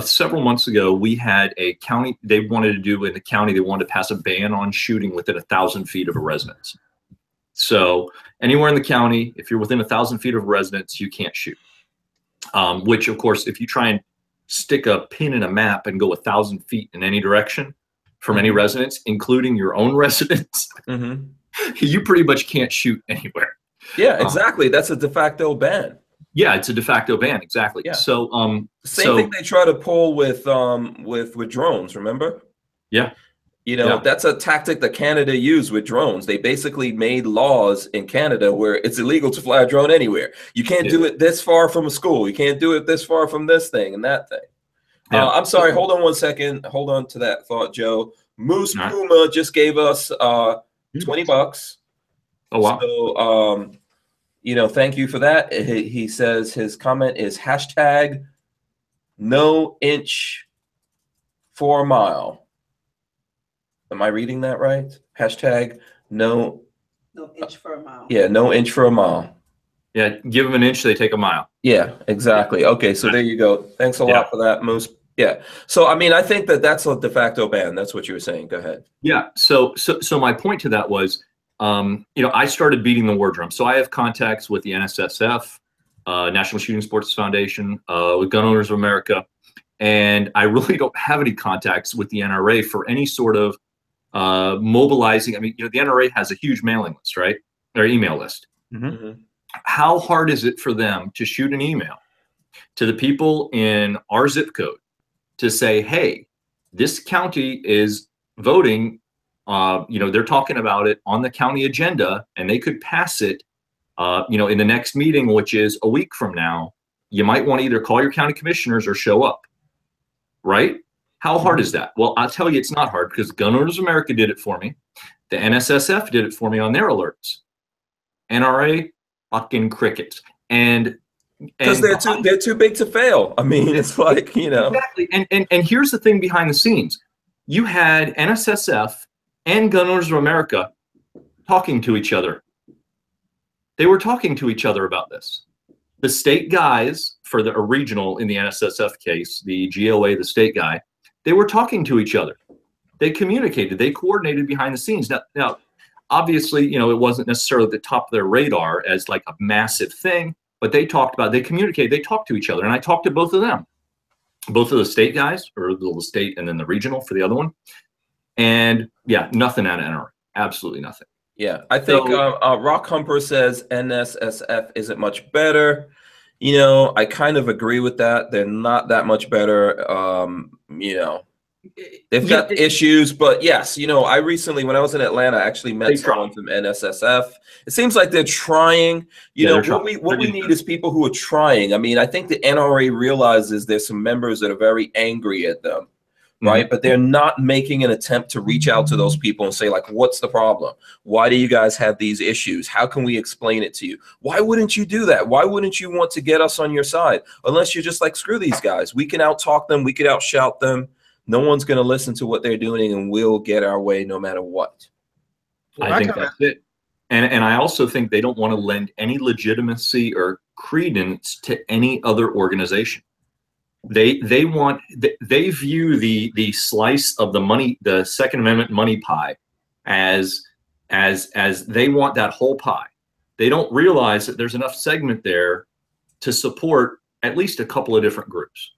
several months ago, we had a county, they wanted to pass a ban on shooting within 1,000 feet of a residence. So anywhere in the county, if you're within 1,000 feet of a residence, you can't shoot. Which, of course, if you try and stick a pin in a map and go 1,000 feet in any direction from any residence, including your own residence, you pretty much can't shoot anywhere. Yeah, exactly. That's a de facto ban. Yeah, it's a de facto ban. Exactly. Yeah. So same thing they try to pull with drones. Remember? Yeah. That's a tactic that Canada used with drones. They basically made laws in Canada where it's illegal to fly a drone anywhere. You can't do it this far from a school. You can't do it this far from this thing and that thing. Yeah. I'm sorry. Hold on 1 second. Hold on to that thought, Joe. Moose Puma just gave us $20. Oh, wow. So, thank you for that. He says his comment is hashtag no inch for a mile. Am I reading that right? Hashtag no inch for a mile. Yeah, no inch for a mile. Yeah, give them an inch, they take a mile. Yeah, exactly. Okay, so there you go. Thanks a lot for that, Moose. Yeah. So, I mean, I think that's a de facto ban. That's what you were saying. Go ahead. Yeah. So my point to that was, I started beating the war drum. So I have contacts with the NSSF, National Shooting Sports Foundation, with Gun Owners of America, and I really don't have any contacts with the NRA for any sort of mobilizing. I mean, the NRA has a huge mailing list, right? Or email list. How hard is it for them to shoot an email to the people in our zip code to say, hey, this county is voting, they're talking about it on the county agenda, and they could pass it, in the next meeting, which is a week from now. You might want to either call your county commissioners or show up, right? How hard is that? Well, I'll tell you, it's not hard, because Gun Owners of America did it for me. The NSSF did it for me on their alerts. NRA, fucking crickets. And because they're too big to fail. I mean, it's like, Exactly. And here's the thing behind the scenes. You had NSSF and Gun Owners of America talking to each other. They were talking to each other about this. The state guys for the regional in the NSSF case, the GOA, the state guy, they were talking to each other. They communicated. They coordinated behind the scenes. Now, obviously, it wasn't necessarily at the top of their radar as like a massive thing, but they communicated. They talked to each other, and I talked to both of them, both of the state guys, or the state and then the regional for the other one. And yeah, nothing out of NRA. Absolutely nothing. Yeah, I think Rock Humper says NSSF isn't much better. I kind of agree with that. They're not that much better. They've got issues, but yes, I recently, when I was in Atlanta, I actually met someone from NSSF. It seems like they're trying. What we need is people who are trying. I mean, I think the NRA realizes there's some members that are very angry at them. Right. But they're not making an attempt to reach out to those people and say, like, what's the problem? Why do you guys have these issues? How can we explain it to you? Why wouldn't you do that? Why wouldn't you want to get us on your side? Unless you're just like, screw these guys. We can out-talk them. We could out-shout them. No one's going to listen to what they're doing, and we'll get our way no matter what. I think that's it. And I also think they don't want to lend any legitimacy or credence to any other organization. They view the slice of the money, the Second Amendment money pie, as they want that whole pie. They don't realize that there's enough segment there to support at least a couple of different groups.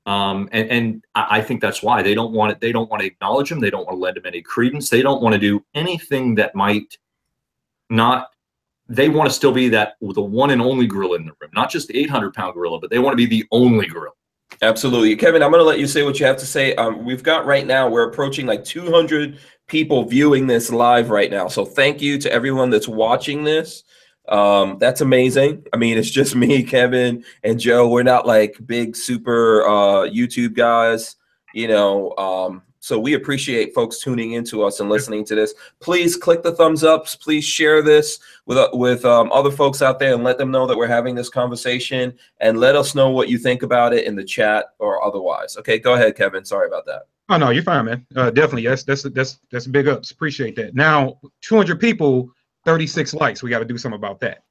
And I think that's why they don't want it. They don't want to acknowledge them. They don't want to lend them any credence. They don't want to do anything that might not. They want to still be the one and only gorilla in the room, not just the 800-pound gorilla, but they want to be the only gorilla. Absolutely. Kevin, I'm going to let you say what you have to say. We've got right now, we're approaching like 200 people viewing this live right now. So thank you to everyone that's watching this. That's amazing. I mean, it's just me, Kevin, and Joe. We're not like big super YouTube guys, you know. So we appreciate folks tuning into us and listening to this. Please click the thumbs ups. Please share this with other folks out there and let them know that we're having this conversation, and let us know what you think about it in the chat or otherwise. Okay, go ahead, Kevin. Sorry about that. Oh no, you're fine, man. Definitely, that's big ups. Appreciate that. Now, 200 people, 36 likes. We got to do something about that.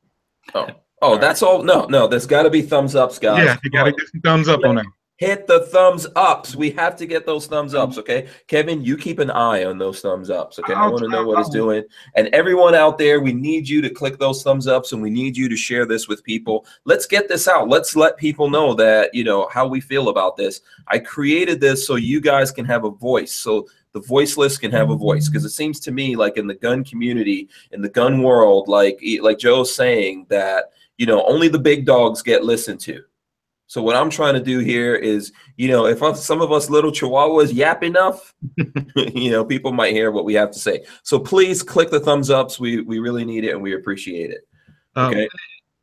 Oh, that's all. No, there's got to be thumbs ups, guys. Yeah, you got to get some thumbs up on that. Hit the thumbs ups. We have to get those thumbs ups, okay? Kevin, you keep an eye on those thumbs ups, okay? I want to know what it's doing. And everyone out there, we need you to click those thumbs ups, and we need you to share this with people. Let's get this out. Let's let people know that, you know, how we feel about this. I created this so you guys can have a voice, so the voiceless can have a voice, because it seems to me like in the gun community, in the gun world, like Joe's saying, that, you know, only the big dogs get listened to. So what I'm trying to do here is, you know, if some of us little chihuahuas yap enough, you know, people might hear what we have to say. So please click the thumbs ups. We really need it, and we appreciate it. Okay.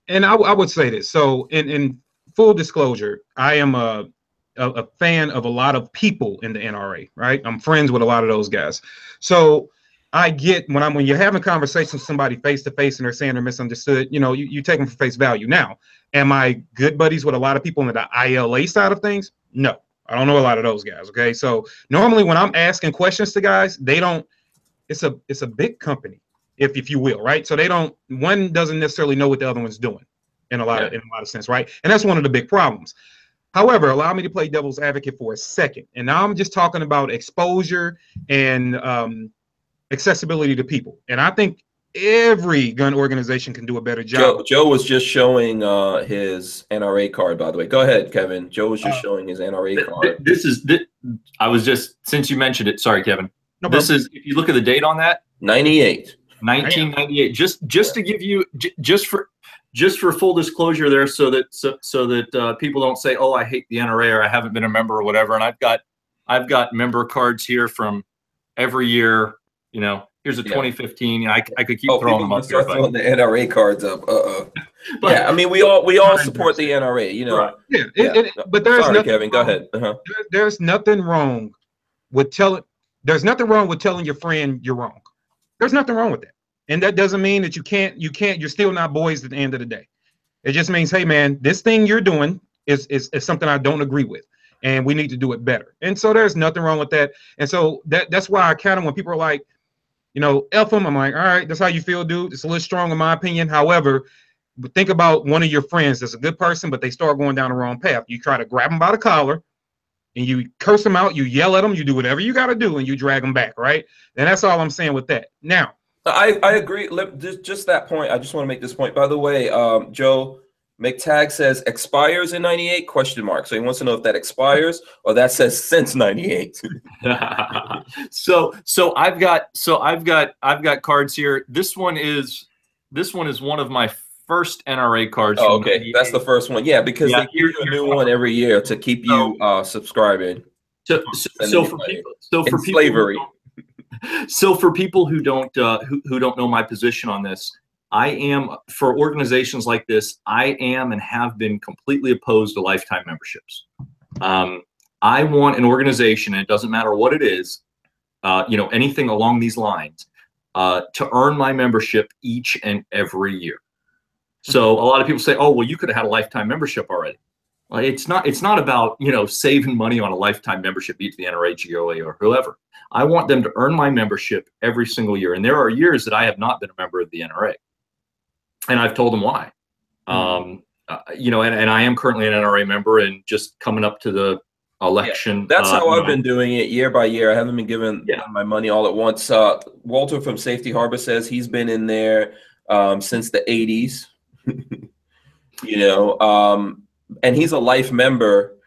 And I would say this. So in full disclosure, I am a fan of a lot of people in the NRA, right? I'm friends with a lot of those guys. So I get when you're having conversations with somebody face to face and they're saying they're misunderstood, you know, you take them for face value. Now, am I good buddies with a lot of people in the ILA side of things? No, I don't know a lot of those guys. Okay. So normally when I'm asking questions to guys, they don't, it's a big company, if you will, right? So one doesn't necessarily know what the other one's doing in a lot of sense, right? And that's one of the big problems. However, allow me to play devil's advocate for a second. And now I'm just talking about exposure and accessibility to people. And I think every gun organization can do a better job. Joe was just showing his NRA card, by the way. Go ahead, Kevin. Joe was just showing his NRA card. I was just, since you mentioned it, sorry, Kevin. No, this is, if you look at the date on that, 98. 1998. Just to give you, just for full disclosure there, so that people don't say, oh, I hate the NRA, or I haven't been a member or whatever. And I've got member cards here from every year. You know, here's a 2015. I could keep throwing them up there. Throwing the NRA cards up. Yeah, I mean, we all support the NRA. You know. Right. But there's sorry, Kevin. Go ahead. There's nothing wrong with telling. There's nothing wrong with telling your friend you're wrong. There's nothing wrong with that, and that doesn't mean that you can't. You're still not boys at the end of the day. It just means, hey, man, this thing you're doing is something I don't agree with, and we need to do it better. And so there's nothing wrong with that. And so that's why I kind of, when people are like, you know, F them, I'm like, all right, that's how you feel, dude. It's a little strong in my opinion. However, think about one of your friends that's a good person, but they start going down the wrong path. You try to grab them by the collar and you curse them out, you yell at them, you do whatever you got to do, and you drag them back, right? And that's all I'm saying with that. Now, I agree. Just that point. I just want to make this point. By the way, Joe McTag says expires in 98 ? So he wants to know if that expires or that says since 98. So I've got cards here. This one is one of my first NRA cards. Oh, okay, that's the first one. Yeah, because they give you a new one every year to keep you subscribing. So for people who don't know my position on this, I am, for organizations like this, I am and have been completely opposed to lifetime memberships. I want an organization, and it doesn't matter what it is, you know, anything along these lines, to earn my membership each and every year. So a lot of people say, oh, well, you could have had a lifetime membership already. Well, it's not about, you know, saving money on a lifetime membership, be it the NRA, GOA, or whoever. I want them to earn my membership every single year. And there are years that I have not been a member of the NRA. And I've told them why. you know, and I am currently an NRA member, and just coming up to the election. Yeah, that's how I've been doing it year by year. I haven't been giving my money all at once. Walter from Safety Harbor says he's been in there since the 80s, you know, and he's a life member,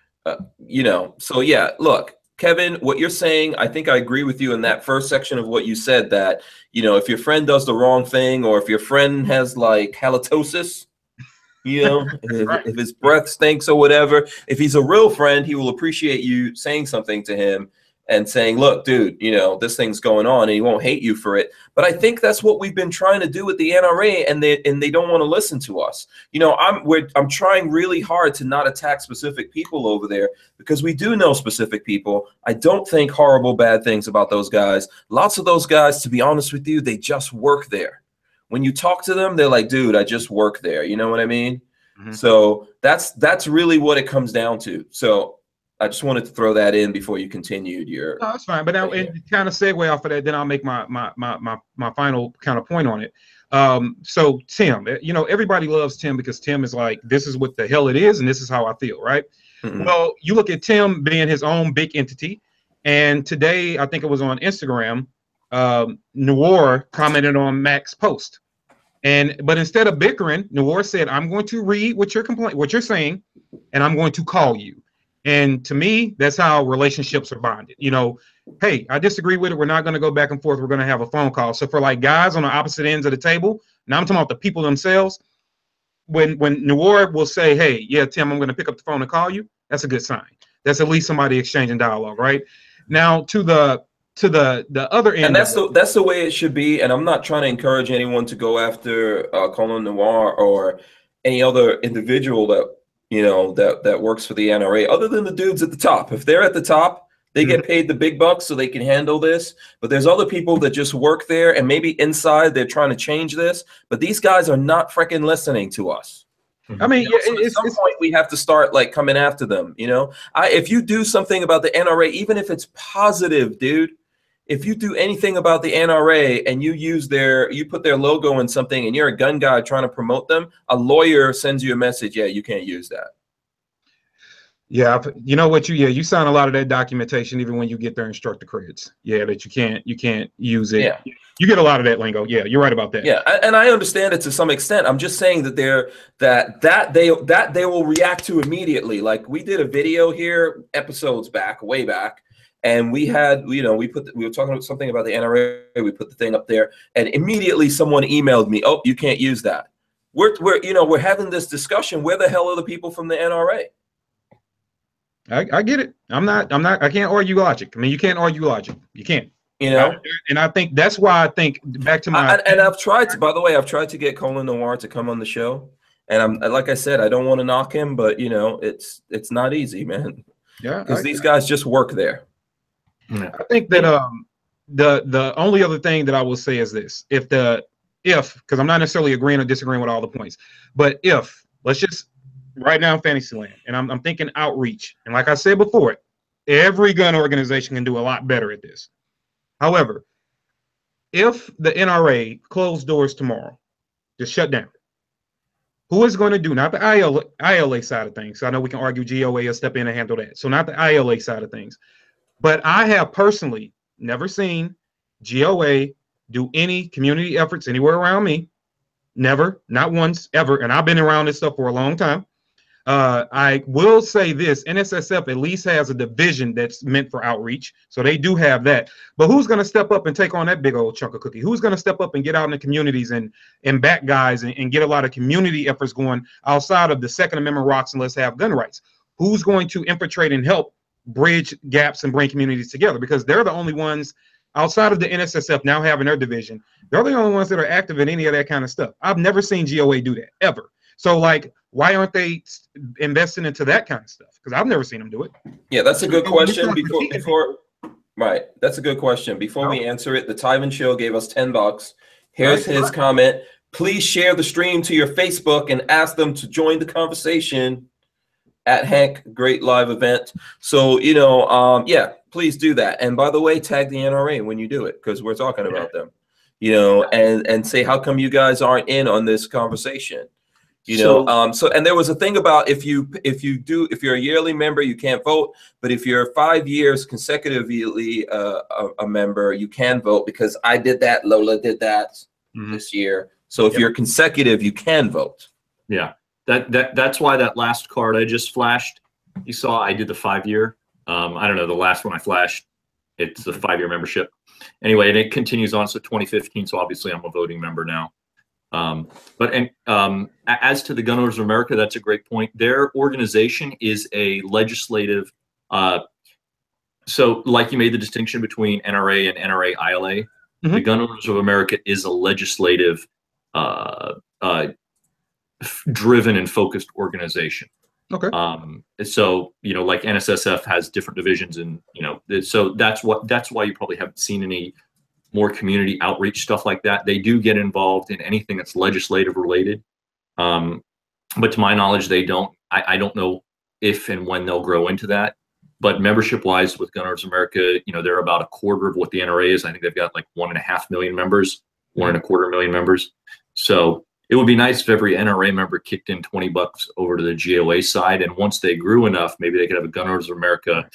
you know. So, yeah, look, Kevin, what you're saying, I think I agree with you in that first section of what you said, that, you know, if your friend does the wrong thing, or if your friend has like halitosis, you know, if his breath stinks or whatever, if he's a real friend, he will appreciate you saying something to him and saying, look, dude, you know, this thing's going on, and he won't hate you for it. But I think that's what we've been trying to do with the NRA, and they don't want to listen to us. You know, I'm trying really hard to not attack specific people over there, because we do know specific people. I don't think horrible, bad things about those guys. Lots of those guys, to be honest with you, they just work there. When you talk to them, they're like, dude, I just work there. You know what I mean? Mm-hmm. So that's really what it comes down to. So I just wanted to throw that in before you continued your. No, that's fine. But now, and kind of segue off of that, then I'll make my final kind of point on it. So Tim, you know, everybody loves Tim because Tim is like, this is what the hell it is, and this is how I feel, right? Mm-hmm. Well, you look at Tim being his own big entity, and today I think it was on Instagram. Noir commented on Mac's post, but instead of bickering, Noir said, I'm going to read what you're saying, and I'm going to call you. And to me, that's how relationships are bonded. You know, hey, I disagree with it, we're not going to go back and forth, we're going to have a phone call. So for like guys on the opposite ends of the table, now I'm talking about the people themselves, when Noir will say, hey, yeah, Tim, I'm going to pick up the phone and call you, that's a good sign. That's at least somebody exchanging dialogue, right? Now to the other end, and that's the way it should be. And I'm not trying to encourage anyone to go after Colin Noir or any other individual that, you know, that works for the NRA, other than the dudes at the top. If they're at the top, they get paid the big bucks so they can handle this. But there's other people that just work there, and maybe inside they're trying to change this. But these guys are not freaking listening to us. I mean, you know, so at some point we have to start like coming after them. You know, if you do something about the NRA, even if it's positive, dude. If you do anything about the NRA and you put their logo in something, and you're a gun guy trying to promote them, a lawyer sends you a message. Yeah, you can't use that. Yeah, you know what? You sign a lot of that documentation even when you get there and instruct the creds. Yeah, that you can't use it. Yeah. You get a lot of that lingo. Yeah, you're right about that. Yeah, and I understand it to some extent. I'm just saying that they will react to immediately. Like we did a video here episodes back, way back. And we had, you know, we were talking about something about the NRA. We put the thing up there, and immediately someone emailed me, "Oh, you can't use that." We're having this discussion. Where the hell are the people from the NRA? I get it. I can't argue logic. I mean, you can't argue logic. You can't. You know. And I think that's why I think back to my. And I've tried to. By the way, I've tried to get Colin Noir to come on the show, and like I said, I don't want to knock him, but you know, it's not easy, man. Yeah, because these guys just work there. I think that the only other thing that I will say is this: because I'm not necessarily agreeing or disagreeing with all the points, but let's just right now in Fantasyland, and I'm thinking outreach, and like I said before, every gun organization can do a lot better at this. However, if the NRA closed doors tomorrow, just shut down, who is going to do, not the ILA side of things? So I know we can argue GOA will step in and handle that. So not the ILA side of things. But I have personally never seen GOA do any community efforts anywhere around me. Never, not once, ever. And I've been around this stuff for a long time. I will say this, NSSF at least has a division that's meant for outreach. So they do have that. But who's going to step up and take on that big old chunk of cookie? Who's going to step up and get out in the communities and back guys and get a lot of community efforts going outside of the Second Amendment rocks and let's have gun rights? Who's going to infiltrate and help bridge gaps and bring communities together? Because they're the only ones outside of the NSSF now having their division. They're the only ones that are active in any of that kind of stuff. I've never seen GOA do that ever. So like, why aren't they investing into that kind of stuff? Because I've never seen them do it. Yeah, that's a good question. Right, that's a good question. Before we answer it, the Tyven Show gave us $10. Here's his comment. Please share the stream to your Facebook and ask them to join the conversation. At Hank, great live event. So, you know, yeah, please do that. And by the way, tag the NRA when you do it, because we're talking about them, you know, and say, how come you guys aren't in on this conversation? You know, so and there was a thing about if you're a yearly member, you can't vote, but if you're 5 years consecutively a member, you can vote, because I did that, Lola did that this year. So if you're consecutive, you can vote. Yeah, that's why that last card I just flashed, you saw I did the 5 year. I don't know, the last one I flashed, it's a 5 year membership. Anyway, and it continues on. So 2015. So obviously I'm a voting member now. As to the Gun Owners of America, that's a great point. Their organization is a legislative. So like you made the distinction between NRA and NRA ILA, the Gun Owners of America is a legislative driven and focused organization. Okay. So, you know, like NSSF has different divisions, and, you know, so that's why you probably haven't seen any more community outreach stuff like that. They do get involved in anything that's legislative related. But to my knowledge, they don't. I don't know if and when they'll grow into that. But membership wise with Gun Owners of America, you know, they're about a quarter of what the NRA is. I think they've got like 1.5 million members, 1.25 million members. So it would be nice if every NRA member kicked in $20 over to the GOA side. And once they grew enough, maybe they could have a Gun Owners of America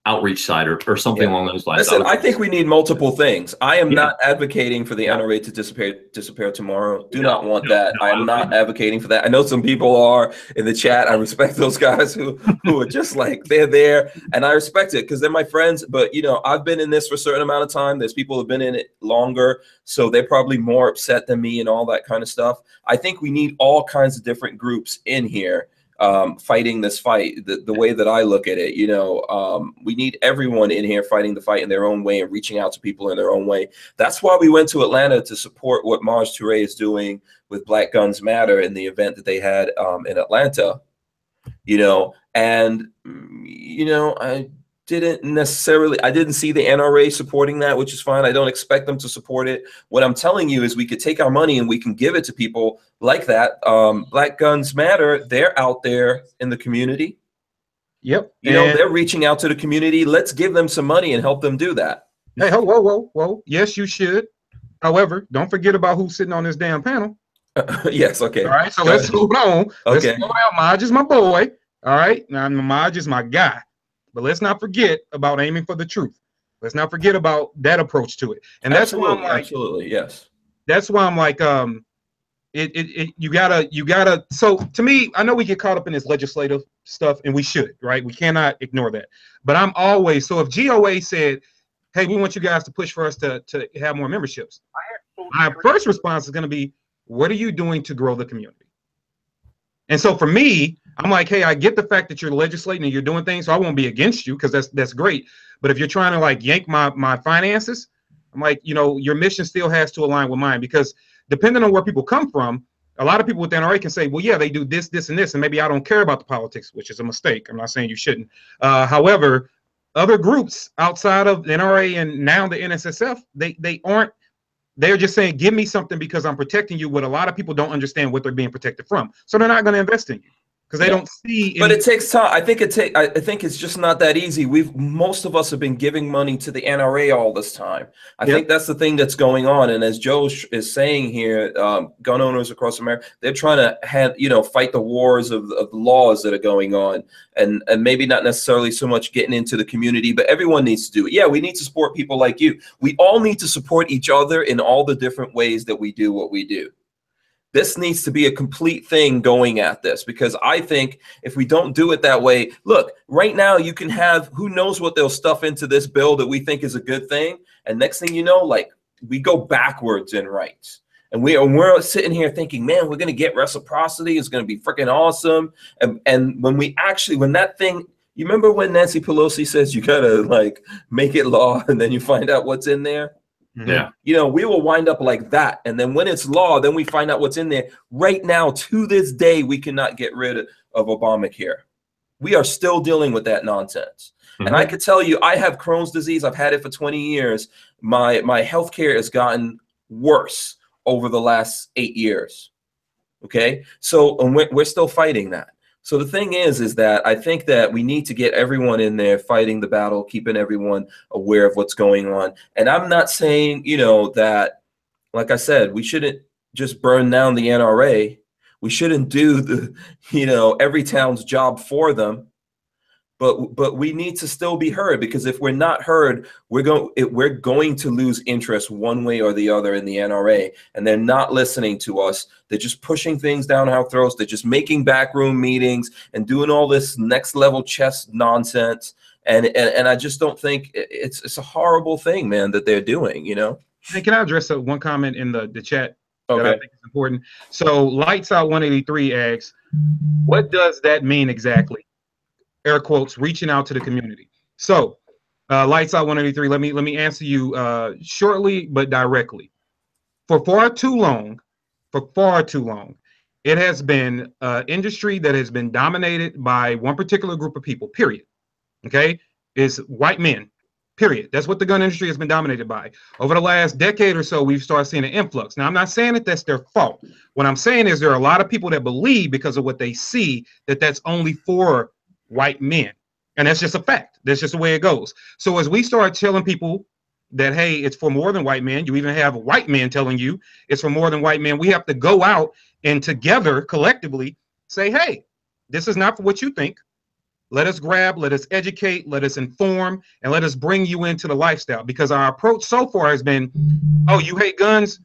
outreach side or something along those lines. Listen, I think we need multiple things. I am not advocating for the NRA to disappear tomorrow. Do not want that. I am not advocating for that. I know some people are in the chat. I respect those guys who are just like, they're there, and I respect it because they're my friends. But, you know, I've been in this for a certain amount of time. There's people who've been in it longer, so they're probably more upset than me and all that kind of stuff. I think we need all kinds of different groups in here fighting this fight. The way that I look at it, you know, we need everyone in here fighting the fight in their own way and reaching out to people in their own way. That's why we went to Atlanta to support what Maj Touré is doing with Black Guns Matter in the event that they had in Atlanta, you know. And, you know, I didn't see the NRA supporting that, which is fine. I don't expect them to support it. What I'm telling you is we could take our money and we can give it to people like that. Black Guns Matter, they're out there in the community. Yep. You know, they're reaching out to the community. Let's give them some money and help them do that. Hey, whoa. Yes, you should. However, don't forget about who's sitting on this damn panel. Yes, okay. All right, so let's move on. Let's slow down. Maj is my boy. All right, now Maj is my guy. But let's not forget about aiming for the truth. Let's not forget about that approach to it. And that's why I'm like, absolutely, yes. That's why I'm like, you gotta. So to me, I know we get caught up in this legislative stuff, and we should, right? We cannot ignore that. But I'm always, so if GOA said, hey, we want you guys to push for us to have more memberships, my first response is going to be, what are you doing to grow the community? And so for me, I'm like, hey, I get the fact that you're legislating and you're doing things, so I won't be against you because that's great. But if you're trying to like yank my finances, I'm like, you know, your mission still has to align with mine, because depending on where people come from, a lot of people with the NRA can say, well, yeah, they do this, this, and this, and maybe I don't care about the politics, which is a mistake. I'm not saying you shouldn't. However, other groups outside of the NRA and now the NSSF, they aren't. They're just saying, give me something because I'm protecting you. What a lot of people don't understand what they're being protected from. So they're not going to invest in you because they don't see. But it takes time. I think it's just not that easy. Most of us have been giving money to the NRA all this time. I think that's the thing that's going on. And as Joe is saying here, gun owners across America, they're trying to fight the wars of the laws that are going on, and maybe not necessarily so much getting into the community, but everyone needs to do it. Yeah, we need to support people like you. We all need to support each other in all the different ways that we do what we do. This needs to be a complete thing going at this, because I think if we don't do it that way, look, right now you can have, who knows what they'll stuff into this bill that we think is a good thing. And next thing you know, like, we go backwards in rights. And we're sitting here thinking, man, we're going to get reciprocity. It's going to be freaking awesome. And when that thing, you remember when Nancy Pelosi says you got to like make it law and then you find out what's in there? Yeah. You know, we will wind up like that. And then when it's law, then we find out what's in there. Right now, to this day, we cannot get rid of Obamacare. We are still dealing with that nonsense. And I could tell you, I have Crohn's disease. I've had it for 20 years. My health care has gotten worse over the last 8 years. Okay. So and we're still fighting that. So the thing is that I think that we need to get everyone in there fighting the battle, keeping everyone aware of what's going on. And I'm not saying, you know, that, like I said, we shouldn't just burn down the NRA. We shouldn't do the, every town's job for them. But we need to still be heard, because if we're not heard, we're going to lose interest one way or the other in the NRA, and they're not listening to us. They're just pushing things down our throats. They're just making backroom meetings and doing all this next level chess nonsense. And I just don't think it's a horrible thing, man, that they're doing. Hey, can I address one comment in the chat that Okay. I think is important? So Lights Out 183 asks, what does that mean exactly? Air quotes, reaching out to the community. So Lights Out 183, let me answer you shortly but directly. For far too long, it has been an industry that has been dominated by one particular group of people, period. Okay, is white men, period. That's what the gun industry has been dominated by. Over the last decade or so, we've started seeing an influx. Now, I'm not saying that that's their fault. What I'm saying is there are a lot of people that believe, because of what they see, that that's only for white men. And that's just a fact. That's just the way it goes. So as we start telling people that, hey, it's for more than white men, you even have white men telling you it's for more than white men, we have to go out and together, collectively, say, hey, this is not for what you think. Let us grab, let us educate, let us inform, and let us bring you into the lifestyle. Because our approach so far has been, oh, you hate guns?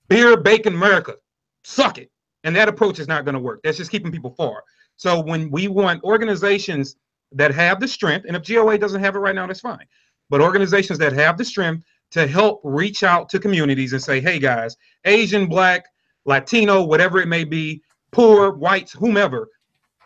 Beer, bacon, America. Suck it. And that approach is not going to work. That's just keeping people far. So when we want organizations that have the strength, and if GOA doesn't have it right now, that's fine. But organizations that have the strength to help reach out to communities and say, hey, guys, Asian, Black, Latino, whatever it may be, poor, whites, whomever,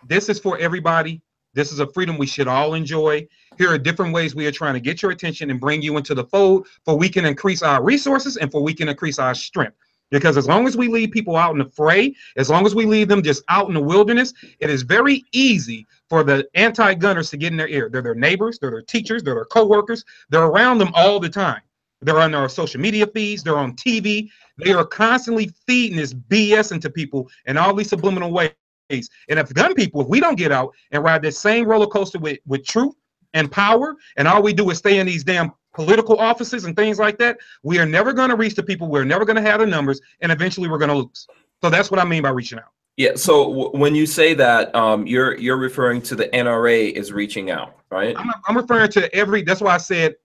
this is for everybody. This is a freedom we should all enjoy. Here are different ways we are trying to get your attention and bring you into the fold, for we can increase our resources and for we can increase our strength. Because as long as we leave people out in the fray, as long as we leave them just out in the wilderness, it is very easy for the anti-gunners to get in their ear. They're their neighbors, they're their teachers, they're their co-workers. They're around them all the time. They're on their social media feeds, they're on TV. They are constantly feeding this BS into people in all these subliminal ways. And if gun people, if we don't get out and ride this same roller coaster with truth and power, and all we do is stay in these damn political offices and things like that, we are never going to reach the people. We're never going to have the numbers, and eventually we're going to lose. So that's what I mean by reaching out. Yeah. So when you say that, you're referring to the NRA is reaching out, right? I'm referring to every. That's why I said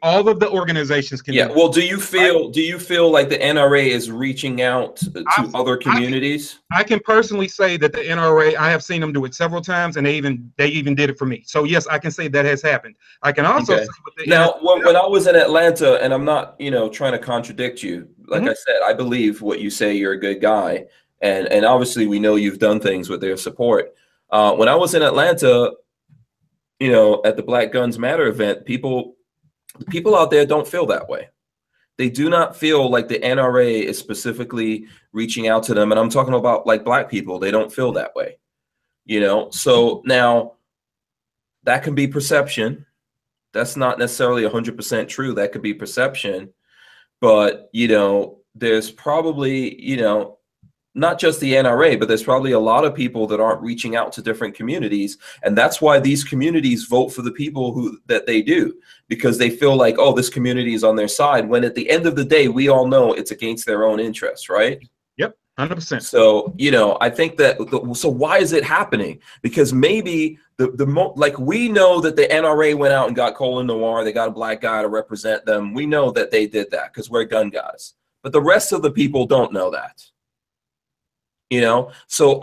all of the organizations can. Yeah. Well, do you feel like the NRA is reaching out to other communities? I can personally say that the NRA, I have seen them do it several times, and they even did it for me. So yes, I can say that has happened. I can also say now when I was in Atlanta, and I'm not trying to contradict you. Like I said, I believe what you say. You're a good guy. And obviously we know you've done things with their support. When I was in Atlanta, at the Black Guns Matter event, the people out there don't feel that way. They do not feel like the NRA is specifically reaching out to them. And I'm talking about like Black people. They don't feel that way, So now that can be perception. That's not necessarily 100% true. That could be perception. But, there's probably, not just the NRA, but there's probably a lot of people that aren't reaching out to different communities. And that's why these communities vote for the people that they do, because they feel like, oh, this community is on their side, when at the end of the day, we all know it's against their own interests, right? Yep, 100%. So, I think that, so why is it happening? Because maybe like we know that the NRA went out and got Colin Noir, they got a Black guy to represent them. We know that they did that because we're gun guys. But the rest of the people don't know that. So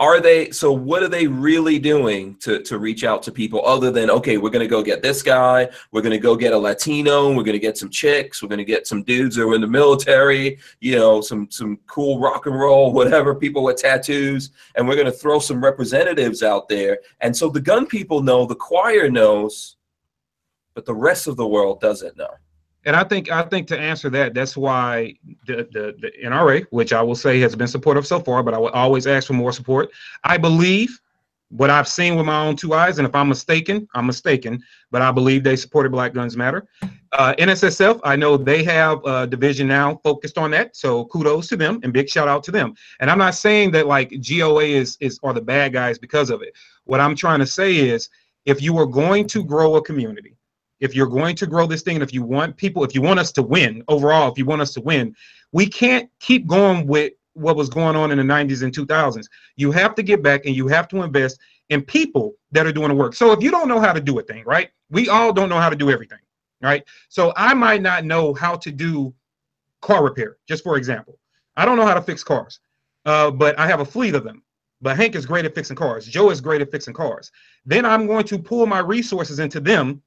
what are they really doing to reach out to people other than, okay, we're going to go get this guy, we're going to go get a Latino, we're going to get some chicks, we're going to get some dudes that are in the military, some cool rock and roll, whatever, people with tattoos, and we're going to throw some representatives out there. And so the gun people know, the choir knows, but the rest of the world doesn't know. And I think to answer that, that's why the NRA, which I will say has been supportive so far, but I will always ask for more support. I believe what I've seen with my own two eyes, and if I'm mistaken, I'm mistaken, but I believe they supported Black Guns Matter. NSSF, I know they have a division now focused on that, so kudos to them and big shout out to them. And I'm not saying that like GOA are the bad guys because of it. What I'm trying to say is, if you are going to grow a community, if you're going to grow this thing, and if you want us to win overall, if you want us to win, we can't keep going with what was going on in the 90s and 2000s. You have to get back and you have to invest in people that are doing the work. So if you don't know how to do a thing, right? We all don't know how to do everything, right? So I might not know how to do car repair, just for example. I don't know how to fix cars, but I have a fleet of them. But Hank is great at fixing cars. Joe is great at fixing cars. Then I'm going to pull my resources into them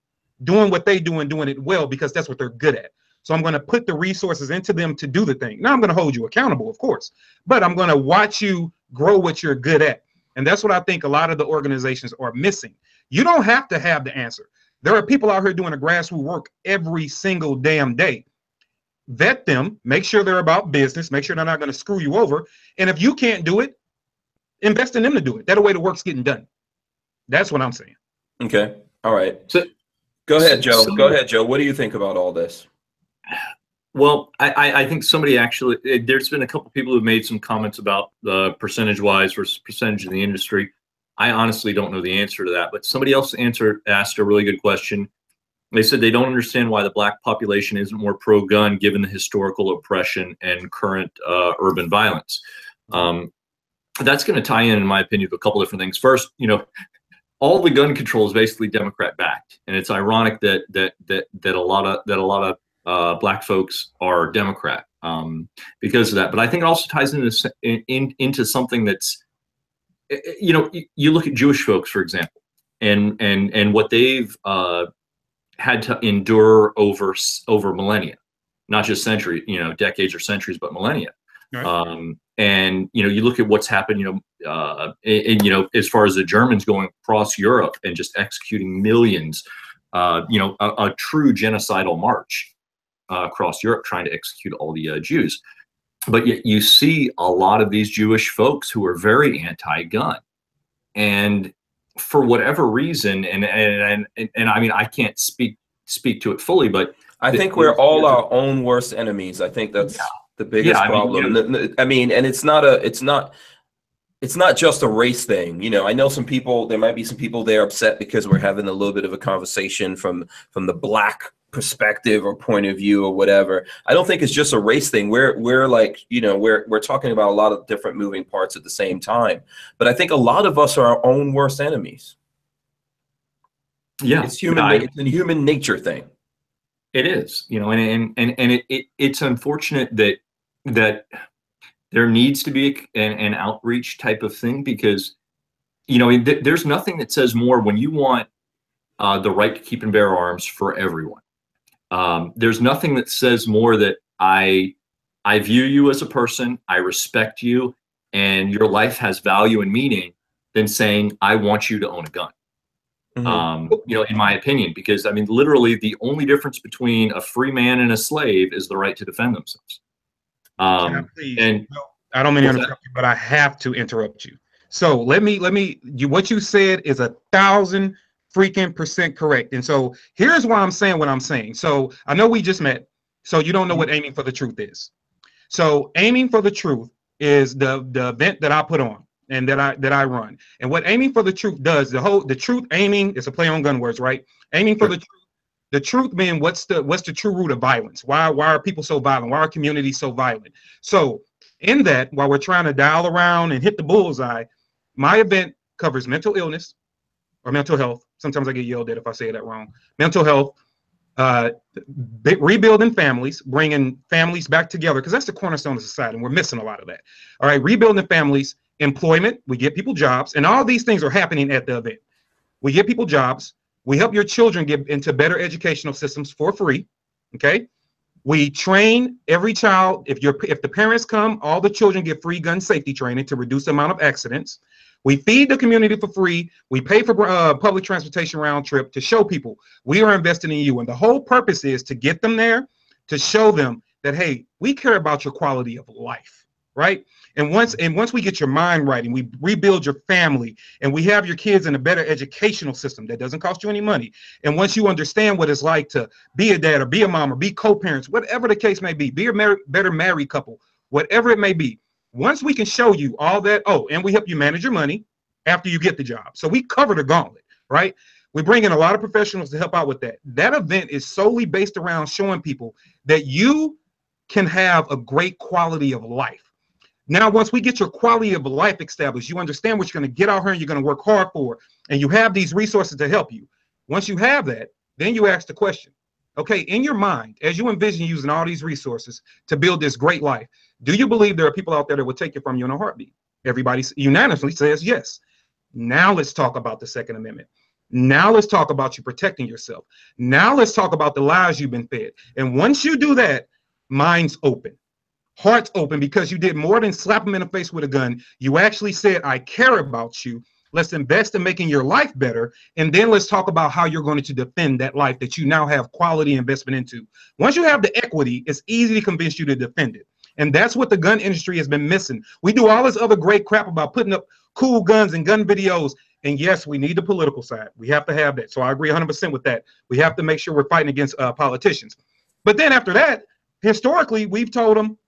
doing what they do and doing it well, because that's what they're good at. So I'm going to put the resources into them to do the thing. Now I'm going to hold you accountable, of course, but I'm going to watch you grow what you're good at. And that's what I think a lot of the organizations are missing. You don't have to have the answer. There are people out here doing the grassroots work every single damn day. Vet them, make sure they're about business, make sure they're not going to screw you over. And if you can't do it, invest in them to do it. That way the work's getting done. That's what I'm saying. Okay. All right. So, go ahead, Joe. Go ahead, Joe. What do you think about all this? Well, I think somebody actually, there's been a couple people who've made some comments about the percentage-wise versus percentage of the industry. I honestly don't know the answer to that, but somebody else asked a really good question. They said they don't understand why the black population isn't more pro-gun given the historical oppression and current urban violence. That's going to tie in my opinion, to a couple different things. First, you know, all the gun control is basically Democrat-backed, and it's ironic that a lot of black folks are Democrat because of that. But I think it also ties into something that's, you know, you look at Jewish folks, for example, and what they've had to endure over millennia, not just centuries, you know, decades or centuries, but millennia. Right. And you know, you look at what's happened, you know, as far as the Germans going across Europe and just executing millions, you know, a true genocidal march across Europe, trying to execute all the Jews. But yet you see a lot of these Jewish folks who are very anti-gun, and for whatever reason, and I mean, I can't speak to it fully, but I think we're all our own worst enemies. I think that's the biggest problem. I mean, and it's not just a race thing. You know, I know some people, there might be some people there upset because we're having a little bit of a conversation from the black perspective or point of view or whatever. I don't think it's just a race thing. We're like, you know, we're talking about a lot of different moving parts at the same time. But I think a lot of us are our own worst enemies. Yeah, it's it's a human nature thing. It is, you know, and it's unfortunate that there needs to be an outreach type of thing, because, you know, there's nothing that says more when you want the right to keep and bear arms for everyone. There's nothing that says more that I view you as a person, I respect you, and your life has value and meaning, than saying I want you to own a gun. Mm-hmm. You know, in my opinion, because I mean, literally the only difference between a free man and a slave is the right to defend themselves. And I don't mean to interrupt you, but I have to interrupt you. So let me what you said is 1,000% correct. And so here's why I'm saying what I'm saying. So I know we just met, so you don't know what Aiming for the Truth is. So Aiming for the Truth is the event that I put on and that I run. And what Aiming for the Truth does, the truth aiming is a play on gun words, right? Aiming for the truth being what's the true root of violence? Why are people so violent? Why are communities so violent? So in that, while we're trying to dial around and hit the bullseye, my event covers mental illness or mental health. Sometimes I get yelled at if I say that wrong. Mental health, rebuilding families, bringing families back together, because that's the cornerstone of society, and we're missing a lot of that. All right, rebuilding families, employment, we get people jobs, and all these things are happening at the event. We get people jobs. We help your children get into better educational systems for free. Okay. We train every child. If the parents come, all the children get free gun safety training to reduce the amount of accidents. We feed the community for free. We pay for public transportation round trip to show people we are investing in you. And the whole purpose is to get them there, to show them that, hey, we care about your quality of life, right? And once we get your mind right and we rebuild your family and we have your kids in a better educational system that doesn't cost you any money. And once you understand what it's like to be a dad or be a mom or be co-parents, whatever the case may be a better married couple, whatever it may be. Once we can show you all that, and we help you manage your money after you get the job. So we cover the gauntlet, right? We bring in a lot of professionals to help out with that. That event is solely based around showing people that you can have a great quality of life. Now, once we get your quality of life established, you understand what you're going to get out here and you're going to work hard for, and you have these resources to help you. Once you have that, then you ask the question, okay, in your mind, as you envision using all these resources to build this great life, do you believe there are people out there that will take it from you in a heartbeat? Everybody unanimously says yes. Now let's talk about the Second Amendment. Now let's talk about you protecting yourself. Now let's talk about the lies you've been fed. And once you do that, minds open. Hearts open, because you did more than slap them in the face with a gun. You actually said, I care about you. Let's invest in making your life better. And then let's talk about how you're going to defend that life that you now have quality investment into. Once you have the equity, it's easy to convince you to defend it. And that's what the gun industry has been missing. We do all this other great crap about putting up cool guns and gun videos. And yes, we need the political side. We have to have that. So I agree 100% with that. We have to make sure we're fighting against politicians. But then after that, historically, we've told them,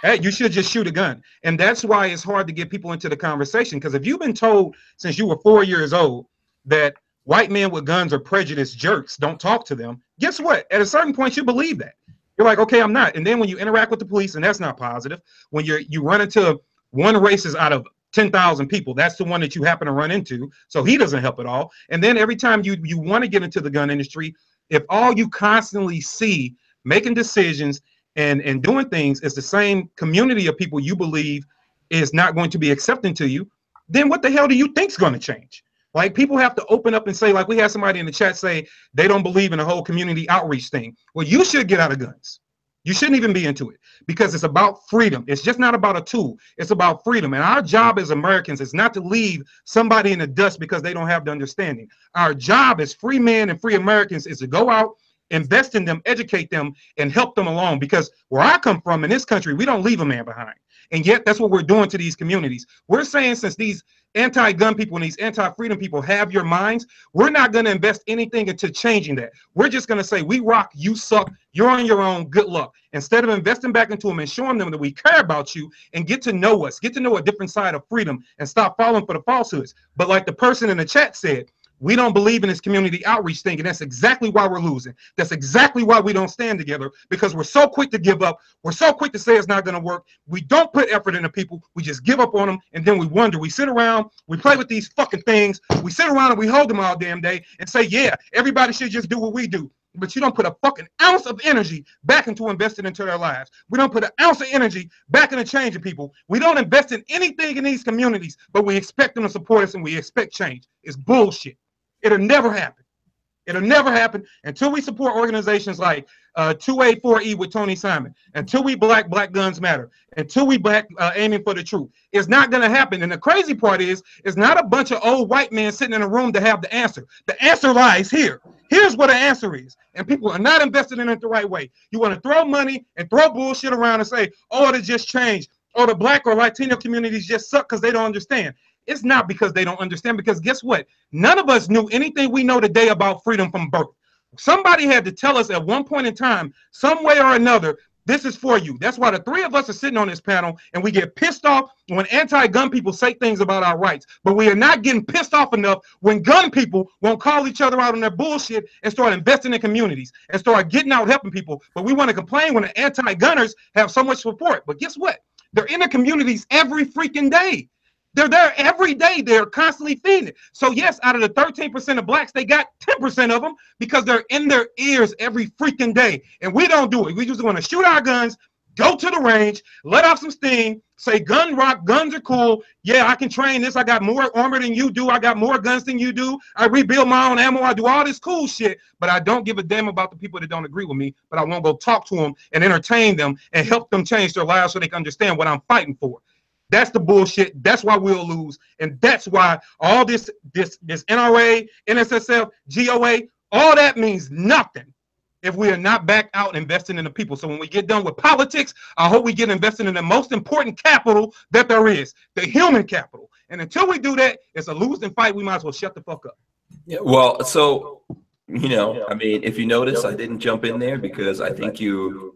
hey, you should just shoot a gun. And that's why it's hard to get people into the conversation. Because if you've been told since you were 4 years old that white men with guns are prejudiced jerks, don't talk to them, guess what? At a certain point, you believe that. You're like, okay, I'm not. And then when you interact with the police, and that's not positive, when you run into one racist out of 10,000 people, that's the one that you happen to run into. So he doesn't help at all. And then every time you want to get into the gun industry, if all you constantly see making decisions and doing things is the same community of people you believe is not going to be accepting to you, then what the hell do you think's going to change? Like, people have to open up and say, like we had somebody in the chat say they don't believe in the whole community outreach thing. Well, you should get out of guns. You shouldn't even be into it, because it's about freedom. It's just not about a tool. It's about freedom. And our job as Americans is not to leave somebody in the dust because they don't have the understanding. Our job as free men and free Americans is to go out, invest in them, educate them, and help them along. Because where I come from in this country, we don't leave a man behind. And yet that's what we're doing to these communities. We're saying, since these anti-gun people and these anti-freedom people have your minds, we're not going to invest anything into changing that. We're just going to say, we rock, you suck, you're on your own, good luck. Instead of investing back into them and showing them that we care about you and get to know us, get to know a different side of freedom, and stop falling for the falsehoods. But like the person in the chat said, we don't believe in this community outreach thing, and that's exactly why we're losing. That's exactly why we don't stand together, because we're so quick to give up. We're so quick to say it's not going to work. We don't put effort into people. We just give up on them, and then we wonder. We sit around, we play with these fucking things. We sit around and we hold them all damn day and say, yeah, everybody should just do what we do. But you don't put a fucking ounce of energy back into investing into their lives. We don't put an ounce of energy back into changing people. We don't invest in anything in these communities, but we expect them to support us and we expect change. It's bullshit. It'll never happen. It'll never happen until we support organizations like 2A4E with Tony Simon, until we Black Guns Matter, until we aiming for the truth. It's not going to happen. And the crazy part is, it's not a bunch of old white men sitting in a room to have the answer. The answer lies here. Here's what the answer is. And people are not invested in it the right way. You want to throw money and throw bullshit around and say, oh, it just changed. Oh, the Black or Latino communities just suck because they don't understand. It's not because they don't understand, because guess what? None of us knew anything we know today about freedom from birth. Somebody had to tell us at one point in time, some way or another, this is for you. That's why the three of us are sitting on this panel, and we get pissed off when anti-gun people say things about our rights. But we are not getting pissed off enough when gun people won't call each other out on their bullshit and start investing in communities and start getting out helping people. But we want to complain when the anti-gunners have so much support. But guess what? They're in the communities every freaking day. They're there every day. They're constantly feeding it. So yes, out of the 13% of blacks, they got 10% of them because they're in their ears every freaking day. And we don't do it. We just want to shoot our guns, go to the range, let off some steam, say gun rock, guns are cool. Yeah, I can train this. I got more armor than you do. I got more guns than you do. I rebuild my own ammo. I do all this cool shit, but I don't give a damn about the people that don't agree with me, but I won't go talk to them and entertain them and help them change their lives so they can understand what I'm fighting for. That's the bullshit. That's why we'll lose. And that's why all this NRA, NSSF, GOA, all that means nothing if we are not back out investing in the people. So when we get done with politics, I hope we get invested in the most important capital that there is, the human capital. And until we do that, it's a losing fight. We might as well shut the fuck up. Yeah, well, so, you know, I mean, if you notice, I didn't jump in there because I think you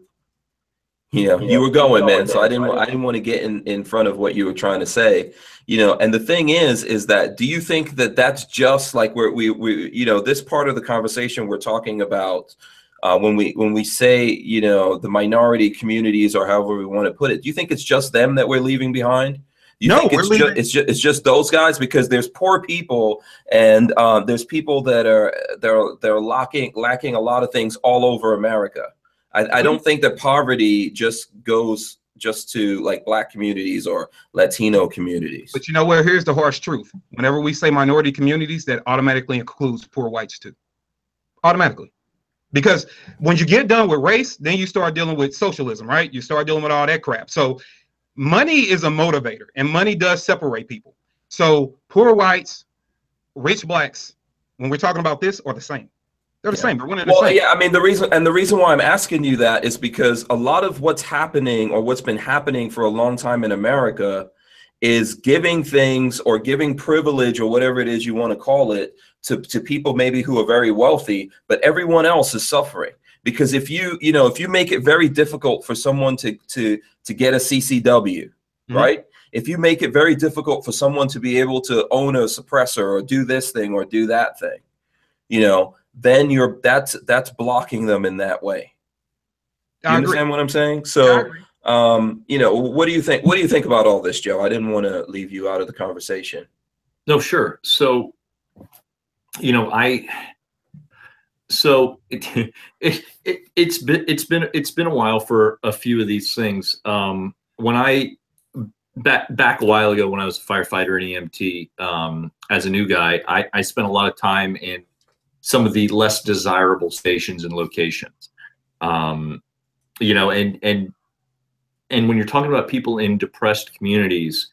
were going, man. So I didn't want to get in front of what you were trying to say, you know. And the thing is that, do you think that that's just like where we this part of the conversation we're talking about when we say, you know, the minority communities, or however we want to put it, do you think it's just them that we're leaving behind? Do you think it's just those guys? Because there's poor people, and there's people that are lacking a lot of things all over America. I don't think that poverty just goes just to like Black communities or Latino communities. But you know where? Here's the harsh truth. Whenever we say minority communities, that automatically includes poor whites too. Automatically. Because when you get done with race, then you start dealing with socialism, right? You start dealing with all that crap. So money is a motivator, and money does separate people. So poor whites, rich Blacks, when we're talking about this, are the same. They're the same. They're one and the same. Yeah, I mean, the reason why I'm asking you that is because a lot of what's happening, or what's been happening for a long time in America, is giving things, or giving privilege, or whatever it is you want to call it, to people maybe who are very wealthy, but everyone else is suffering. Because if you make it very difficult for someone to get a CCW, right? If you make it very difficult for someone to be able to own a suppressor, or do this thing or do that thing, you know, then that's blocking them in that way. You understand what I'm saying? So, you know, what do you think? What do you think about all this, Joe? I didn't want to leave you out of the conversation. No, sure. So, you know, it's been a while for a few of these things. When I back a while ago, when I was a firefighter and EMT, as a new guy, I spent a lot of time in some of the less desirable stations and locations. You know, and when you're talking about people in depressed communities,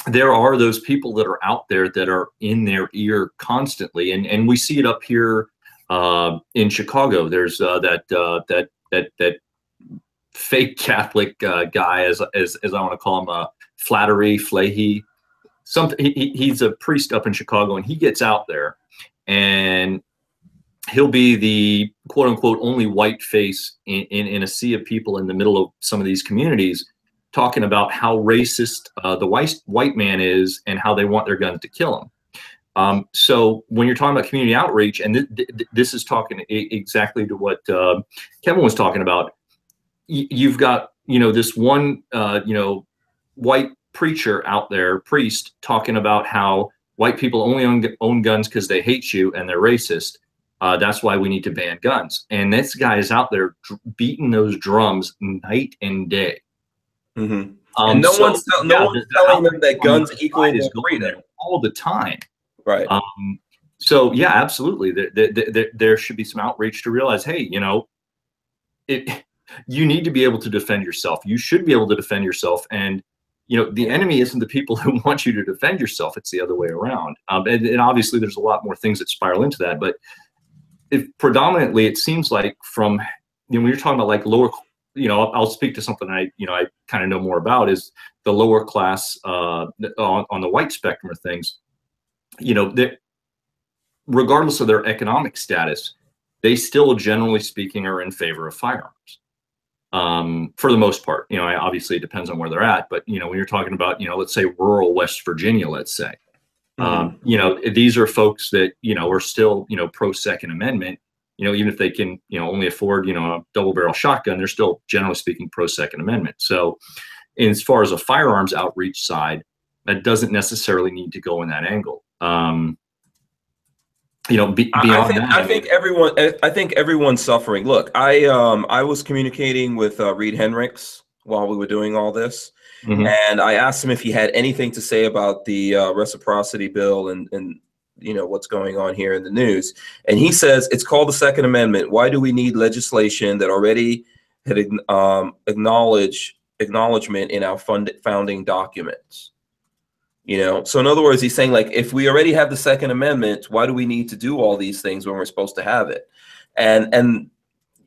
there are those people that are out there that are in their ear constantly, and we see it up here in Chicago. There's that fake Catholic guy, as I want to call him, Flattery Flahy. He's a priest up in Chicago, and he gets out there, and he'll be the quote unquote only white face in a sea of people in the middle of some of these communities, talking about how racist the white man is and how they want their guns to kill him. So when you're talking about community outreach, and this is talking exactly to what Kevin was talking about, you've got, you know, this one, you know, white preacher out there, priest, talking about how white people only own guns because they hate you and they're racist. That's why we need to ban guns. And this guy is out there beating those drums night and day. And no one's telling them that guns equal freedom all the time. Right. So yeah, absolutely. There should be some outreach to realize, hey, you know, you need to be able to defend yourself. You should be able to defend yourself. And, you know, the enemy isn't the people who want you to defend yourself. It's the other way around. And obviously there's a lot more things that spiral into that, but predominantly it seems like from, you know, when you're talking about like lower, you know, I'll speak to something I kind of know more about, is the lower class on the white spectrum of things. You know, regardless of their economic status, they still, generally speaking, are in favor of firearms. For the most part, you know, obviously it depends on where they're at, but, you know, when you're talking about, you know, let's say rural West Virginia, let's say, you know, these are folks that, you know, are still, you know, pro Second Amendment, you know, even if they can, you know, only afford, you know, a double barrel shotgun, they're still, generally speaking, pro Second Amendment. So as far as a firearms outreach side, that doesn't necessarily need to go in that angle. You know, beyond that, I think everyone's suffering. Look, I was communicating with Reed Henricks while we were doing all this, and I asked him if he had anything to say about the reciprocity bill and you know what's going on here in the news. And he says it's called the Second Amendment. Why do we need legislation that already had acknowledgement in our founding documents? You know, so in other words, he's saying, like, if we already have the Second Amendment, why do we need to do all these things when we're supposed to have it? And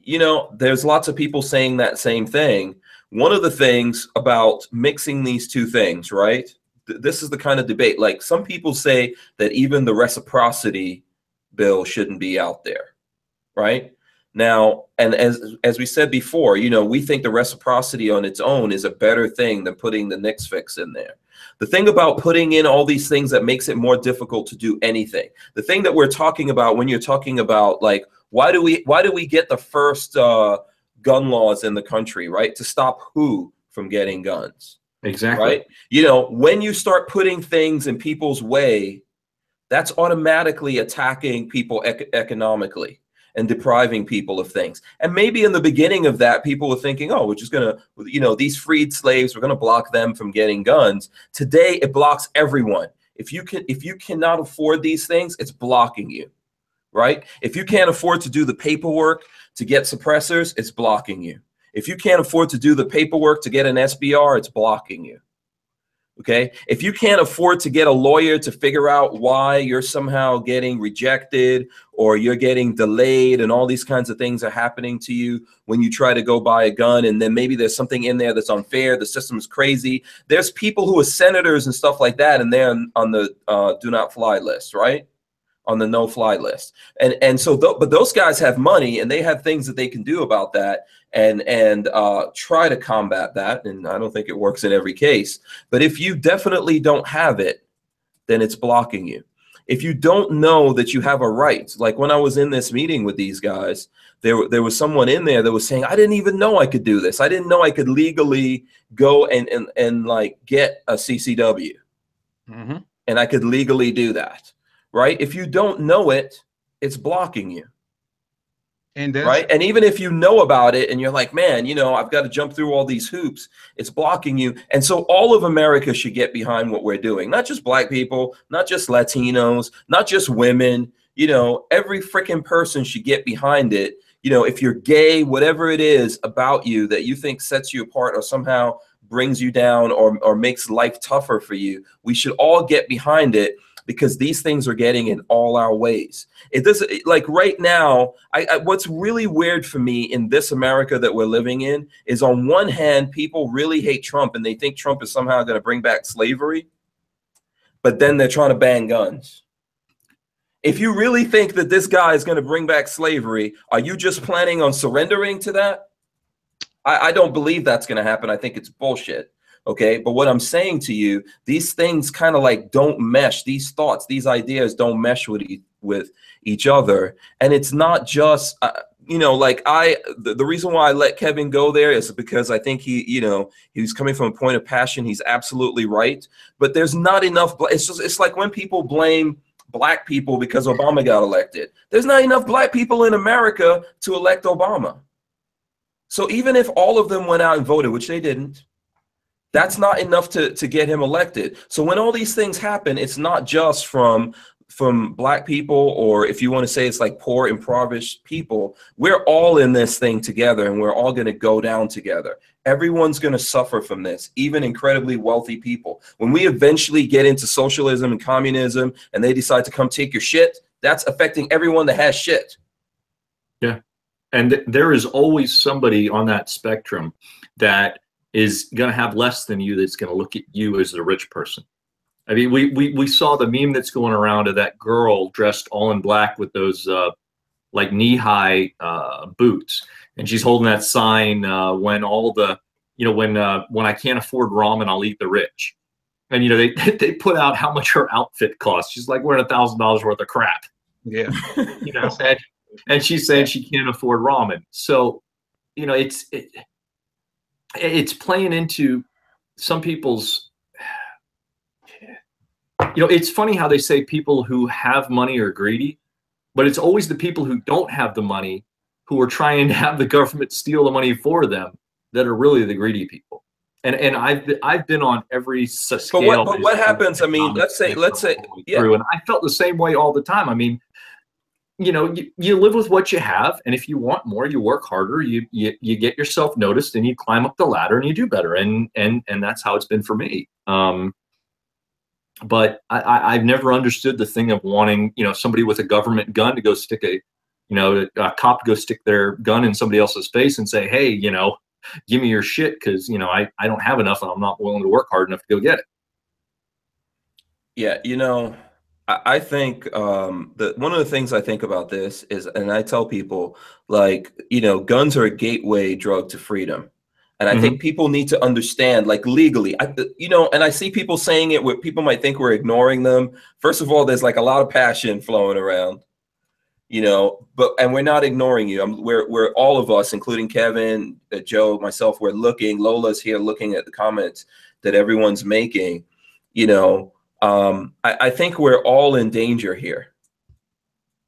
you know, there's lots of people saying that same thing. One of the things about mixing these two things, right? This is the kind of debate. Like, some people say that even the reciprocity bill shouldn't be out there, right? Now, and as we said before, you know, we think the reciprocity on its own is a better thing than putting the NICS fix in there. The thing about putting in all these things that makes it more difficult to do anything, the thing that we're talking about when you're talking about, like, why do we get the first gun laws in the country, right? To stop who from getting guns? Exactly. Right? You know, when you start putting things in people's way, that's automatically attacking people economically and depriving people of things. And maybe in the beginning of that, people were thinking, oh, we're just gonna, you know, these freed slaves, we're gonna block them from getting guns. Today, it blocks everyone. If you cannot afford these things, it's blocking you, right? If you can't afford to do the paperwork to get suppressors, it's blocking you. If you can't afford to do the paperwork to get an SBR, it's blocking you. Okay, if you can't afford to get a lawyer to figure out why you're somehow getting rejected or you're getting delayed and all these kinds of things are happening to you when you try to go buy a gun, and then maybe there's something in there that's unfair, the system is crazy. There's people who are senators and stuff like that, and they're on the do not fly list, right? On the no-fly list, and so but those guys have money and they have things that they can do about that and try to combat that. And I don't think it works in every case, but if you definitely don't have it, then it's blocking you. If you don't know that you have a right, like when I was in this meeting with these guys, there was someone in there that was saying, I didn't even know I could do this. I didn't know I could legally go and like get a CCW, and I could legally do that. Right? If you don't know it, it's blocking you. And right? And even if you know about it and you're like, man, you know, I've got to jump through all these hoops, it's blocking you. And so all of America should get behind what we're doing. Not just black people, not just Latinos, not just women, you know, every freaking person should get behind it. You know, if you're gay, whatever it is about you that you think sets you apart or somehow brings you down or makes life tougher for you, we should all get behind it. Because these things are getting in all our ways. It doesn't, like right now, what's really weird for me in this America that we're living in is, on one hand, people really hate Trump and they think Trump is somehow going to bring back slavery, but then they're trying to ban guns. If you really think that this guy is going to bring back slavery, are you just planning on surrendering to that? I don't believe that's going to happen. I think it's bullshit. Okay, but what I'm saying to you, these things kind of like don't mesh. These thoughts, these ideas don't mesh with each other. And it's not just, you know, like the reason why I let Kevin go there is because I think he was coming from a point of passion. He's absolutely right. But there's not enough. It's like when people blame black people because Obama got elected. There's not enough black people in America to elect Obama. So even if all of them went out and voted, which they didn't, that's not enough to get him elected. So when all these things happen, it's not just from black people, or if you want to say it's like poor, impoverished people. We're all in this thing together, and we're all going to go down together. Everyone's going to suffer from this, even incredibly wealthy people. When we eventually get into socialism and communism and they decide to come take your shit, that's affecting everyone that has shit. Yeah. And there is always somebody on that spectrum that is going to have less than you, that's going to look at you as the rich person. I mean, we saw the meme that's going around of that girl dressed all in black with those like knee-high boots, and she's holding that sign, when all the, you know, when I can't afford ramen, I'll eat the rich. And you know, they put out how much her outfit costs. She's like wearing $1,000 worth of crap. Yeah, you know, and she's saying she can't afford ramen. So, you know, it's playing into some people's, you know, it's funny how they say people who have money are greedy, but it's always the people who don't have the money, who are trying to have the government steal the money for them, that are really the greedy people. And I've been on every scale. But what happens? I mean, let's say, yeah. And I felt the same way all the time. I mean, you know, you live with what you have, and if you want more, you work harder, you get yourself noticed, and you climb up the ladder and you do better. And that's how it's been for me. But I've never understood the thing of wanting, you know, somebody with a government gun to go stick a cop to go stick their gun in somebody else's face and say, hey, you know, give me your shit, because, you know, I don't have enough and I'm not willing to work hard enough to go get it. Yeah, you know, I think that one of the things I think about this is, and I tell people, like, you know, guns are a gateway drug to freedom. And I think people need to understand, like, legally, you know, and I see people saying it where people might think we're ignoring them. First of all, there's like a lot of passion flowing around, you know, and we're not ignoring you. We're all of us, including Kevin, Joe, myself, we're looking, Lola's here looking at the comments that everyone's making, you know. I think we're all in danger here.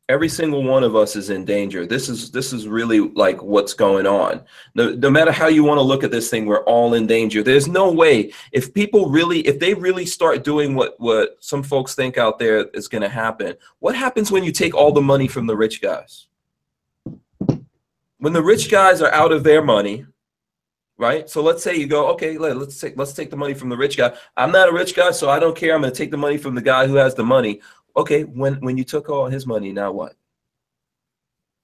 Every single one of us is in danger. This is really like what's going on. No matter how you want to look at this thing, we're all in danger. There's no way, if they really start doing what some folks think out there is going to happen. What happens when you take all the money from the rich guys? When the rich guys are out of their money, right? So let's say you go, okay, let's take the money from the rich guy. I'm not a rich guy, so I don't care. I'm going to take the money from the guy who has the money. Okay, when you took all his money, now what?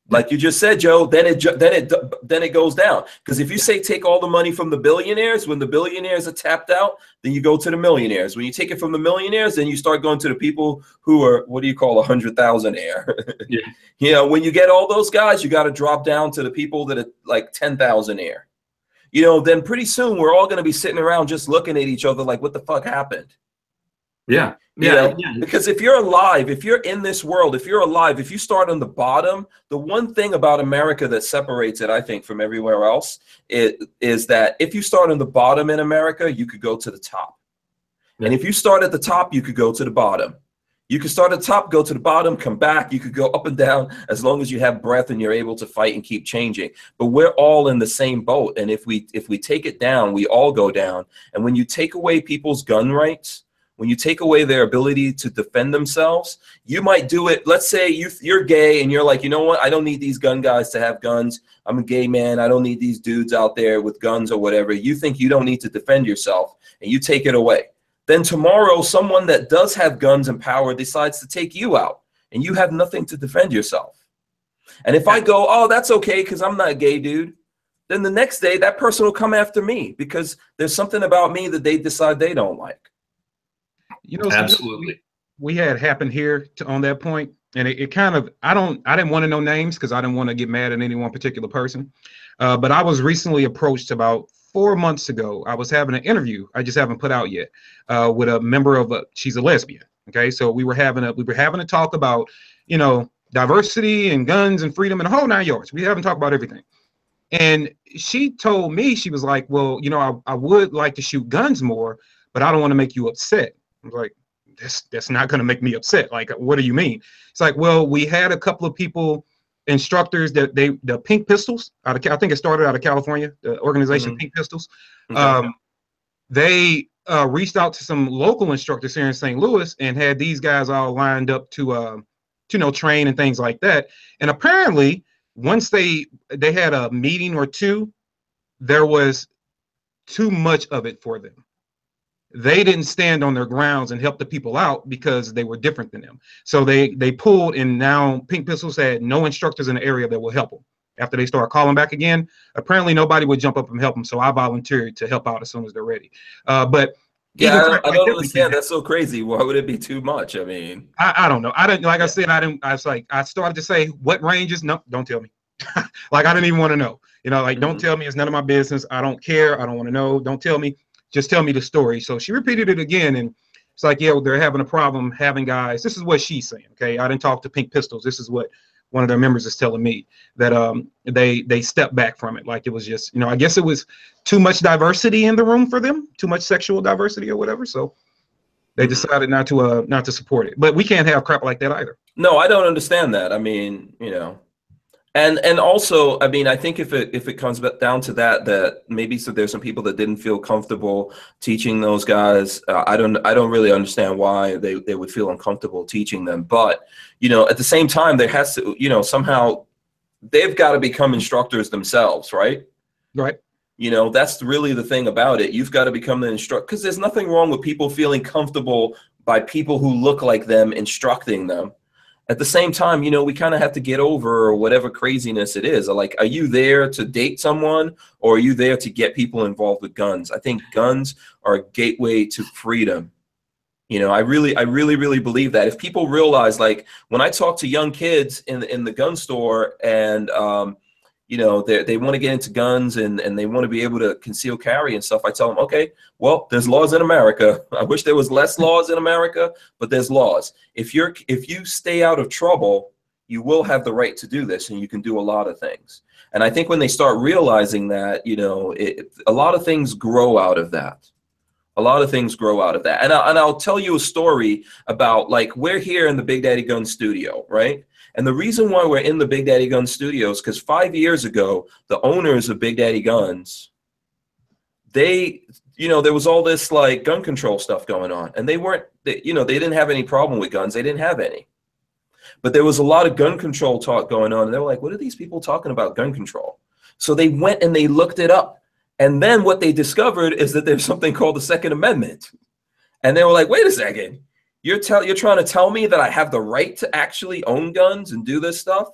Like you just said, Joe, then it goes down. Because if you say take all the money from the billionaires, when the billionaires are tapped out, then you go to the millionaires. When you take it from the millionaires, then you start going to the people who are, what do you call, 100,000-aire? Yeah. You know, when you get all those guys, you got to drop down to the people that are like 10,000-aire. You know, then pretty soon we're all going to be sitting around just looking at each other like, what the fuck happened? Yeah. Yeah. Because if you're alive, if you're in this world, if you're alive, if you start on the bottom, the one thing about America that separates it, I think, from everywhere else is that if you start on the bottom in America, you could go to the top. Yeah. And if you start at the top, you could go to the bottom. You could start at the top, go to the bottom, come back. You could go up and down as long as you have breath and you're able to fight and keep changing. But we're all in the same boat. And if we take it down, we all go down. And when you take away people's gun rights, when you take away their ability to defend themselves, you might do it. Let's say you're gay and you're like, you know what? I don't need these gun guys to have guns. I'm a gay man. I don't need these dudes out there with guns or whatever. You think you don't need to defend yourself and you take it away. Then tomorrow, someone that does have guns and power decides to take you out and you have nothing to defend yourself. And if I go, oh, that's okay because I'm not a gay dude, then the next day that person will come after me because there's something about me that they decide they don't like. You know, absolutely. We had happened here on that point, and it kind of, I didn't want to know names because I didn't want to get mad at any one particular person. But I was recently approached about 4 months ago. I was having an interview, I just haven't put out yet, with a member of she's a lesbian. Okay, so we were having a talk about, you know, diversity and guns and freedom and the whole 9 yards. We haven't talked about everything. And she told me, she was like, well, you know, I would like to shoot guns more, but I don't want to make you upset. I was like, that's not going to make me upset. Like, what do you mean? It's like, well, we had a couple of people, instructors that the Pink Pistols, I think it started out of California, the organization Pink Pistols. Okay. They reached out to some local instructors here in St. Louis and had these guys all lined up to you know, train and things like that. And apparently, once they had a meeting or two, there was too much of it for them. They didn't stand on their grounds and help the people out because they were different than them. So they pulled, and now Pink Pistols had no instructors in the area that will help them. After they start calling back again, apparently nobody would jump up and help them. So I volunteered to help out as soon as they're ready. But yeah, I don't understand. That's so crazy. Why would it be too much? I mean, I don't know. I didn't, like I said, I was like, I started to say what ranges. No, don't tell me. Like, I didn't even want to know. You know, like, don't tell me. It's none of my business. I don't care. I don't want to know. Don't tell me. Just tell me the story. So she repeated it again, and it's like, yeah, well, they're having a problem having guys. This is what she's saying. Okay, I didn't talk to Pink Pistols. This is what one of their members is telling me, that they stepped back from it. Like, it was just, you know, I guess it was too much diversity in the room for them, too much sexual diversity or whatever. So they decided not to support it. But we can't have crap like that either. No, I don't understand that. I mean, you know. And also, I mean, I think if it comes down to that maybe there's some people that didn't feel comfortable teaching those guys. I don't really understand why they would feel uncomfortable teaching them. But, you know, at the same time, there has to, you know, somehow they've got to become instructors themselves, right? Right. You know, that's really the thing about it. You've got to become the instructor, because there's nothing wrong with people feeling comfortable by people who look like them instructing them. At the same time, you know, we kind of have to get over whatever craziness it is. Like, are you there to date someone, or are you there to get people involved with guns? I think guns are a gateway to freedom. You know, I really believe that if people realize, like when I talk to young kids in the gun store and, you know, they want to get into guns and they want to be able to conceal carry and stuff, I tell them, okay, well, there's laws in America. I wish there was less laws in America, but there's laws. If you stay out of trouble, you will have the right to do this, and you can do a lot of things. And I think when they start realizing that, you know, a lot of things grow out of that. A lot of things grow out of that. And I'll tell you a story about, like, we're here in the Big Daddy Gun studio, right? And the reason why we're in the Big Daddy Gun studios, because 5 years ago, the owners of Big Daddy Guns, you know, there was all this like gun control stuff going on, and you know, they didn't have any problem with guns. They didn't have any. But there was a lot of gun control talk going on, and they were like, what are these people talking about gun control? So they went and they looked it up. And then what they discovered is that there's something called the Second Amendment. And they were like, wait a second, you're trying to tell me that I have the right to actually own guns and do this stuff?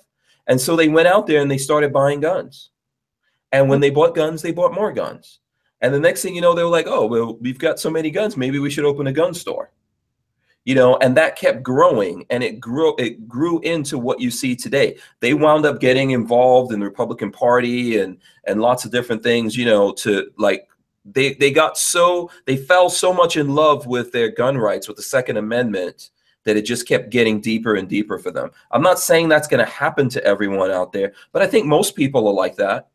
And so they went out there and they started buying guns. And when they bought guns, they bought more guns. And the next thing you know, they were like, oh, well, we've got so many guns, maybe we should open a gun store. You know, and that kept growing, and it grew into what you see today. They wound up getting involved in the Republican Party and lots of different things, you know, to like they fell so much in love with their gun rights, with the Second Amendment, that it just kept getting deeper and deeper for them. I'm not saying that's going to happen to everyone out there, but I think most people are like that.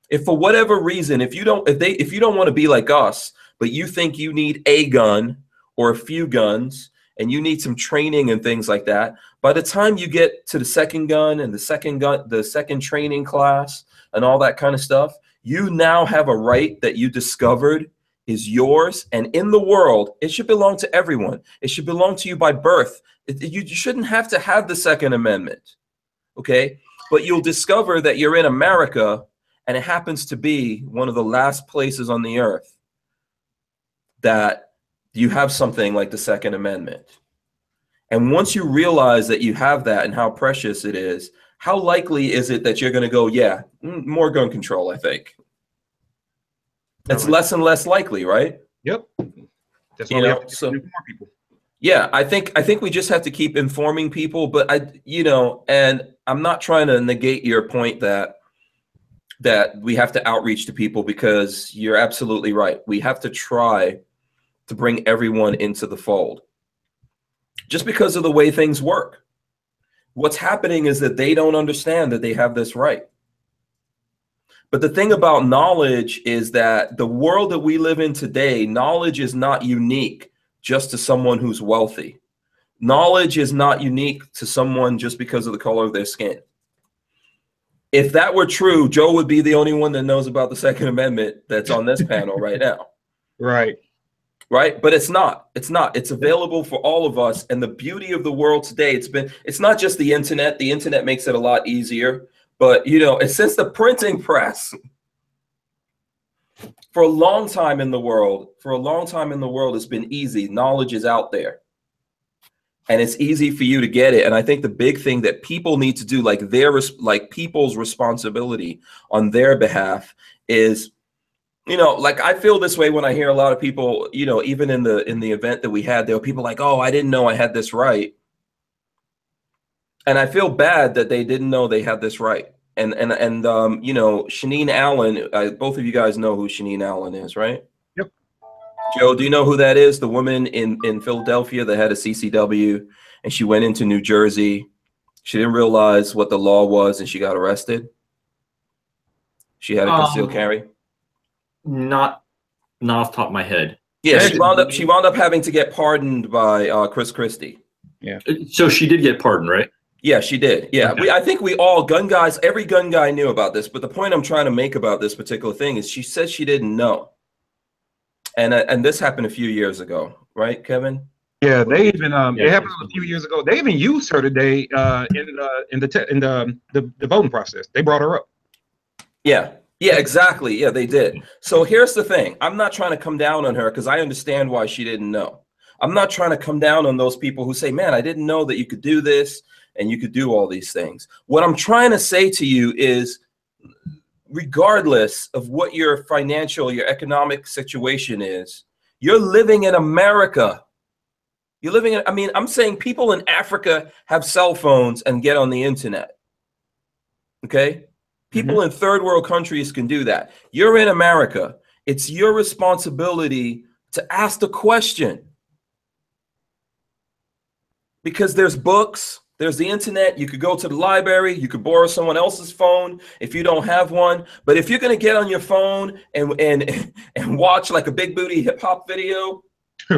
If for whatever reason, if you don't want to be like us, but you think you need a gun or a few guns, and you need some training and things like that, by the time you get to the second gun and the second training class and all that kind of stuff, you now have a right that you discovered is yours. And in the world, it should belong to everyone. It should belong to you by birth. You shouldn't have to have the Second Amendment, okay? But you'll discover that you're in America, and it happens to be one of the last places on the earth that you have something like the Second Amendment. And once you realize that you have that and how precious it is, how likely is it that you're going to go, yeah, more gun control, I think? It's less and less likely, right? Yep. That's why we have to inform people. Yeah, I think we just have to keep informing people, but and I'm not trying to negate your point that we have to outreach to people, because you're absolutely right. We have to try to bring everyone into the fold, just because of the way things work. What's happening is that they don't understand that they have this right. But the thing about knowledge is that the world that we live in today, knowledge is not unique just to someone who's wealthy. Knowledge is not unique to someone just because of the color of their skin. If that were true, Joe would be the only one that knows about the Second Amendment that's on this panel right now. Right. Right. But it's not. It's available for all of us. And the beauty of the world today, it's not just the internet. The internet makes it a lot easier. But, you know, since the printing press, for a long time in the world, it's been easy. Knowledge is out there. And it's easy for you to get it. And I think the big thing that people need to do, like people's responsibility on their behalf, is, you know, like I feel this way when I hear a lot of people, you know, even in the event that we had, there were people like, oh, I didn't know I had this right. And I feel bad that they didn't know they had this right. And you know, Shanine Allen, both of you guys know who Shanine Allen is, right? Yep. Joe, do you know who that is? The woman in Philadelphia that had a CCW, and she went into New Jersey. She didn't realize what the law was, and she got arrested. She had a concealed carry. Not off the top of my head. Yeah, she wound up having to get pardoned by Chris Christie. Yeah. So she did get pardoned, right? Yeah, she did. Yeah, okay. I think we all, gun guys, every gun guy knew about this. But the point I'm trying to make about this particular thing is she said she didn't know. And this happened a few years ago, right, Kevin? Yeah, they even it happened a few years ago. They even used her today in the voting process. They brought her up. Yeah. Yeah, exactly. Yeah, they did. So here's the thing. I'm not trying to come down on her, because I understand why she didn't know. I'm not trying to come down on those people who say, man, I didn't know that you could do this and you could do all these things. What I'm trying to say to you is, regardless of what your financial, your economic situation is, you're living in America. You're living in, I mean, I'm saying people in Africa have cell phones and get on the internet. Okay? People in third world countries can do that. You're in America. It's your responsibility to ask the question. Because there's books, there's the internet, you could go to the library, you could borrow someone else's phone if you don't have one. But if you're gonna get on your phone and watch like a big booty hip hop video,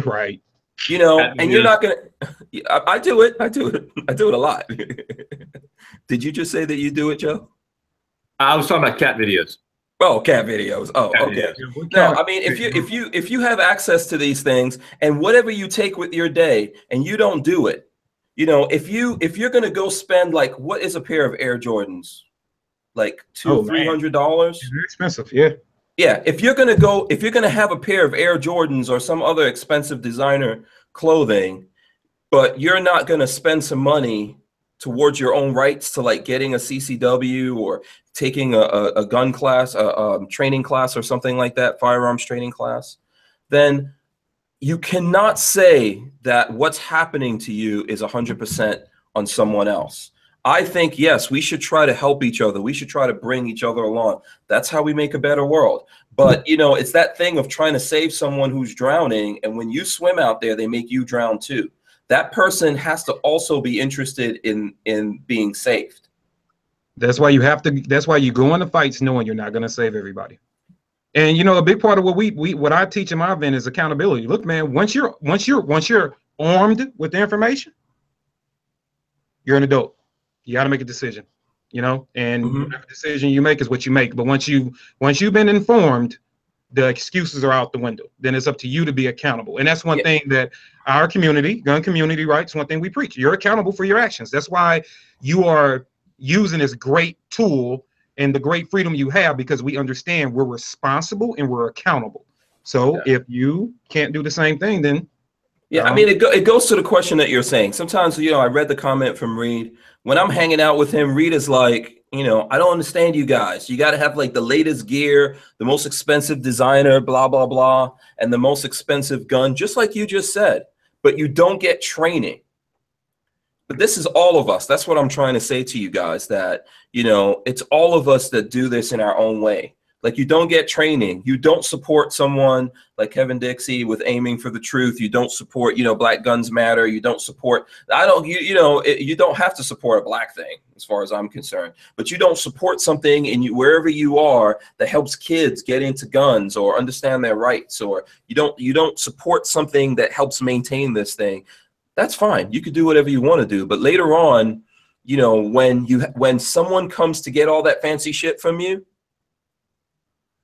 right? You know, and you're not gonna. I do it. I do it a lot. Did you just say that you do it, Joe? I was talking about cat videos. Oh, cat videos. Oh, cat okay. Videos. No, I mean, if you have access to these things and whatever you take with your day and you don't do it, you know, if you're gonna go spend like, what is a pair of Air Jordans? Like $200-300? They're expensive, yeah. Yeah, if you're gonna have a pair of Air Jordans or some other expensive designer clothing, but you're not gonna spend some money towards your own rights to like getting a CCW or taking a gun class, a training class or something like that, firearms training class, then you cannot say that what's happening to you is 100% on someone else. I think, yes, we should try to help each other. We should try to bring each other along. That's how we make a better world. But, you know, it's that thing of trying to save someone who's drowning. And when you swim out there, they make you drown too. That person has to also be interested in being saved. That's why you have to, that's why you go into fights knowing you're not going to save everybody. And, you know, a big part of what what I teach in my event is accountability. Look, man, once you're armed with the information, you're an adult. You got to make a decision, you know, and whatever decision you make is what you make. But once you've been informed, the excuses are out the window. Then it's up to you to be accountable. And that's one thing that our community, gun community, right, it's one thing we preach. You're accountable for your actions. That's why you are using this great tool and the great freedom you have, because we understand we're responsible and we're accountable. So if you can't do the same thing, then I mean, it goes to the question that you're saying. Sometimes, you know, I read the comment from Reed. When I'm hanging out with him, Reed is like, you know, I don't understand you guys. You got to have like the latest gear, the most expensive designer, blah, blah, blah, and the most expensive gun, just like you just said. But you don't get training. But this is all of us. That's what I'm trying to say to you guys, that, you know, it's all of us that do this in our own way. Like, you don't get training. You don't support someone like Kevin Dixie with aiming for the truth. You don't support, you know, Black Guns Matter. You don't support, you don't have to support a black thing as far as I'm concerned, but you don't support something in wherever you are that helps kids get into guns or understand their rights, or you don't support something that helps maintain this thing. That's fine. You could do whatever you want to do. But later on, you know, when someone comes to get all that fancy shit from you,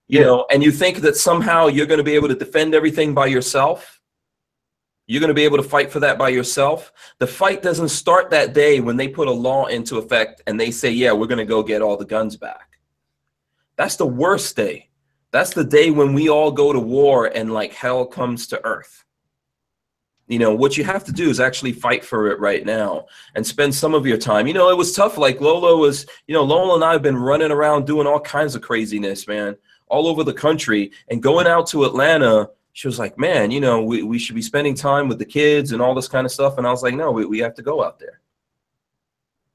you know, and you think that somehow you're going to be able to defend everything by yourself, you're going to be able to fight for that by yourself. The fight doesn't start that day when they put a law into effect and they say, yeah, we're going to go get all the guns back. That's the worst day. That's the day when we all go to war and like hell comes to earth. You know, what you have to do is actually fight for it right now and spend some of your time. You know, it was tough. Like Lola and I have been running around doing all kinds of craziness, man, all over the country, and going out to Atlanta. She was like, man, you know, we should be spending time with the kids and all this kind of stuff. And I was like, no, we have to go out there.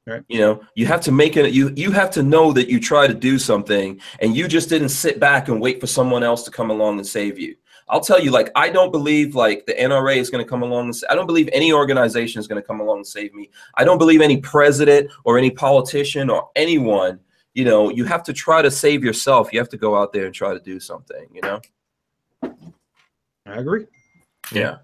Right. You know, you have to make it, you have to know that you try to do something and you just didn't sit back and wait for someone else to come along and save you. I'll tell you, like, I don't believe like the NRA is going to come along. I don't believe any organization is going to come along and save me. I don't believe any president or any politician or anyone. You know, you have to try to save yourself. You have to go out there and try to do something, you know? I agree. Yeah.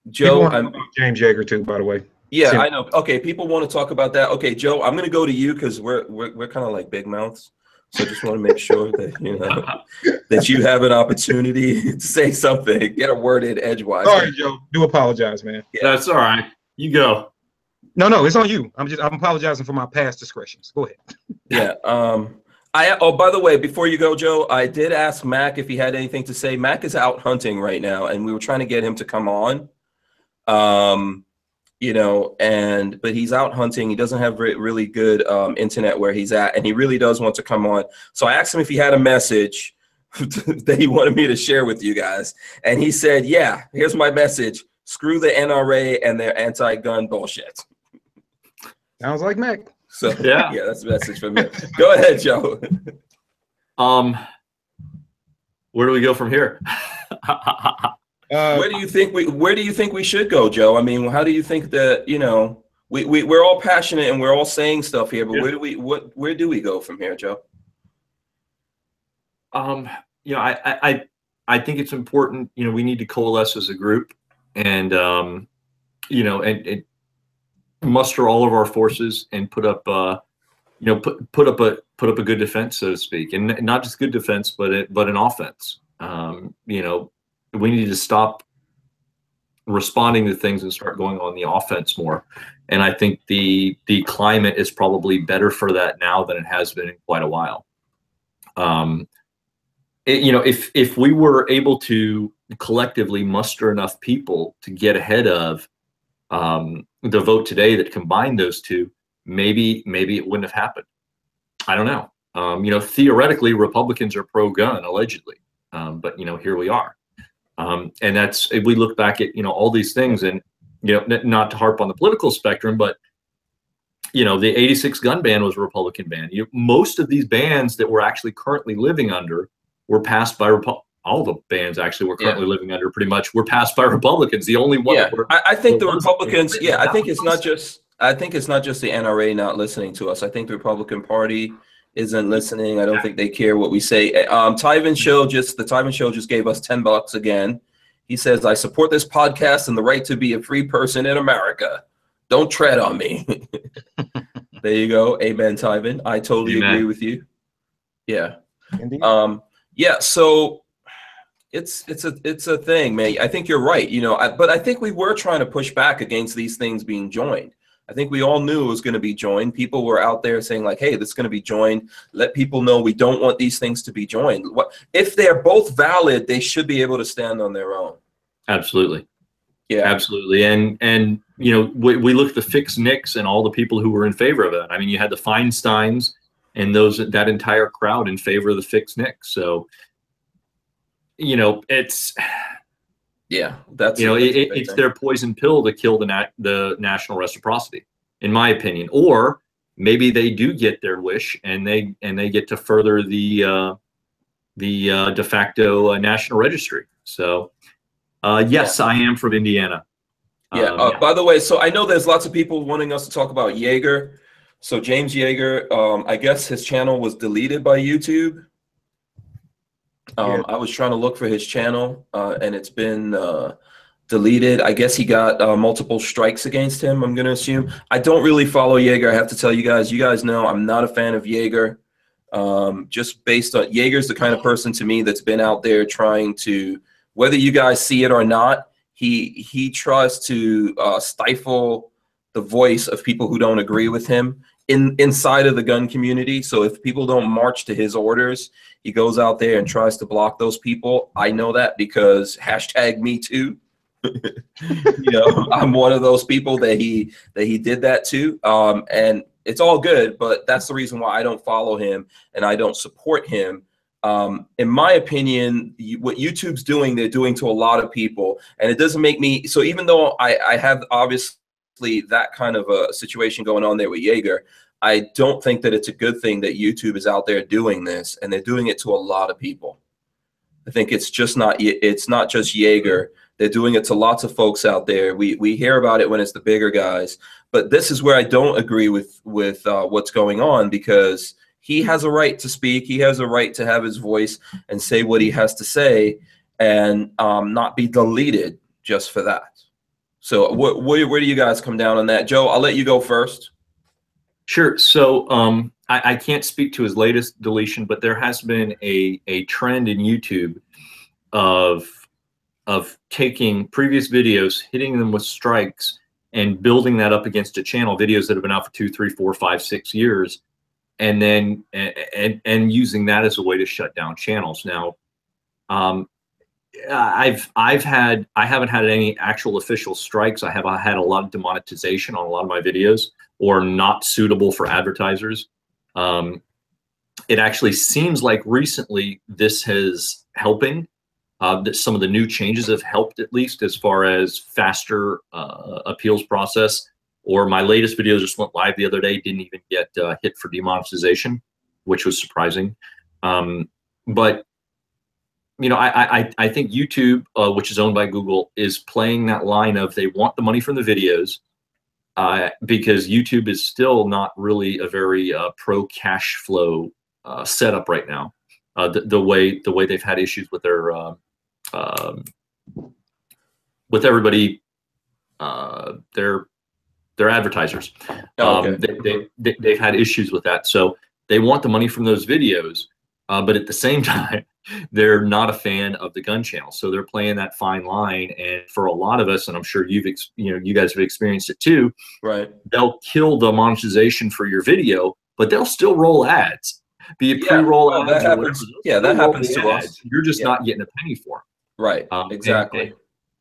Joe, I'm James Yeager too, by the way. Yeah, I know. Okay, people want to talk about that. Okay, Joe, I'm going to go to you because we're kind of like big mouths. So I just want to make sure that, you know, that you have an opportunity to say something, get a word in edgewise. Sorry, Joe. Do apologize, man. Yeah. That's all right. You go. No, it's on you. I'm apologizing for my past discretions. Go ahead. Yeah. By the way, before you go, Joe, I did ask Mac if he had anything to say. Mac is out hunting right now, and we were trying to get him to come on. You know, but he's out hunting. He doesn't have really good internet where he's at, and he really does want to come on. So I asked him if he had a message that he wanted me to share with you guys, and he said, "Yeah, here's my message. Screw the NRA and their anti-gun bullshit. Sounds like Mac. So yeah, that's the message from me. Go ahead, Joe. Where do we go from here? Where do you think we should go, Joe? I mean, how do you think that, you know, we're all passionate and we're all saying stuff here, but where do we go from here, Joe? You know, I think it's important, you know, we need to coalesce as a group and you know, and muster all of our forces and put up you know, put up a good defense, so to speak, and not just good defense, but an offense. You know, we need to stop responding to things and start going on the offense more. And I think the climate is probably better for that now than it has been in quite a while. You know, if we were able to collectively muster enough people to get ahead of the vote today that combined those two, maybe it wouldn't have happened. I don't know. You know, theoretically, Republicans are pro-gun, allegedly, but you know, here we are. And that's, if we look back at, you know, all these things, and you know, not to harp on the political spectrum, but you know, the '86 gun ban was a Republican ban. You know, most of these bans that we're actually currently living under were passed by all the bans actually we're currently living under pretty much were passed by Republicans. The only one. I think the Republicans. Yeah, I think it's not just. I think it's not just the NRA not listening to us. I think the Republican Party isn't listening. I don't think they care what we say. The Tyven Show just gave us $10 again. He says, "I support this podcast and the right to be a free person in America. Don't tread on me." There you go. Amen, Tyven. I totally agree with you. Yeah. Yeah. So it's a thing, man. I think you're right. You know, but I think we were trying to push back against these things being joined. I think we all knew it was going to be joined. People were out there saying like, hey, this is going to be joined. Let people know we don't want these things to be joined. If they're both valid, they should be able to stand on their own. Absolutely. Yeah, absolutely. And you know, we look at the fixed NICS and all the people who were in favor of it. I mean, you had the Feinsteins and that entire crowd in favor of the fixed NICS. So, you know, it's, yeah, that's, you know, it's their poison pill to kill the national reciprocity, in my opinion. Or maybe they do get their wish and they get to further the de facto national registry. So yes, I am from Indiana. Yeah. By the way, so I know there's lots of people wanting us to talk about Yeager. So James Yeager, I guess his channel was deleted by YouTube. I was trying to look for his channel and it's been deleted. I guess he got multiple strikes against him, I'm going to assume. I don't really follow Yeager. I have to tell you guys know I'm not a fan of Yeager. Just based on, Yeager's the kind of person to me that's been out there trying to, whether you guys see it or not, he tries to stifle the voice of people who don't agree with him inside of the gun community. So if people don't march to his orders, he goes out there and tries to block those people. I know that because #MeToo. You know, I'm one of those people that he did that to. And it's all good, but that's the reason why I don't follow him and I don't support him. In my opinion, what YouTube's doing, they're doing to a lot of people, and it doesn't make me, so even though I have obviously that kind of a situation going on there with Yeager, I don't think that it's a good thing that YouTube is out there doing this, and they're doing it to a lot of people. I think it's not just Yeager. They're doing it to lots of folks out there. We hear about it when it's the bigger guys, but this is where I don't agree with what's going on, because he has a right to speak. He has a right to have his voice and say what he has to say, and not be deleted just for that. So where do you guys come down on that? Joe, I'll let you go first. Sure. So I can't speak to his latest deletion, but there has been a trend in YouTube of taking previous videos, hitting them with strikes, and building that up against a channel, videos that have been out for 2, 3, 4, 5, 6 years, and then and using that as a way to shut down channels. Now, I haven't had any actual official strikes. I have had a lot of demonetization on a lot of my videos, or not suitable for advertisers. It actually seems like recently this is helping, that some of the new changes have helped, at least as far as faster appeals process. Or my latest video just went live the other day, didn't even get hit for demonetization, which was surprising. But you know, I think YouTube, which is owned by Google, is playing that line of they want the money from the videos, because YouTube is still not really a very pro cash flow setup right now. The way they've had issues with their with everybody, their advertisers. They've had issues with that, so they want the money from those videos, but at the same time, they're not a fan of the gun channel. So they're playing that fine line, and for a lot of us, and I'm sure you guys have experienced it too. Right? They'll kill the monetization for your video, but they'll still roll ads. Be it pre-roll ads or whatever. Yeah, that happens to us. You're just not getting a penny for them. Right. Exactly.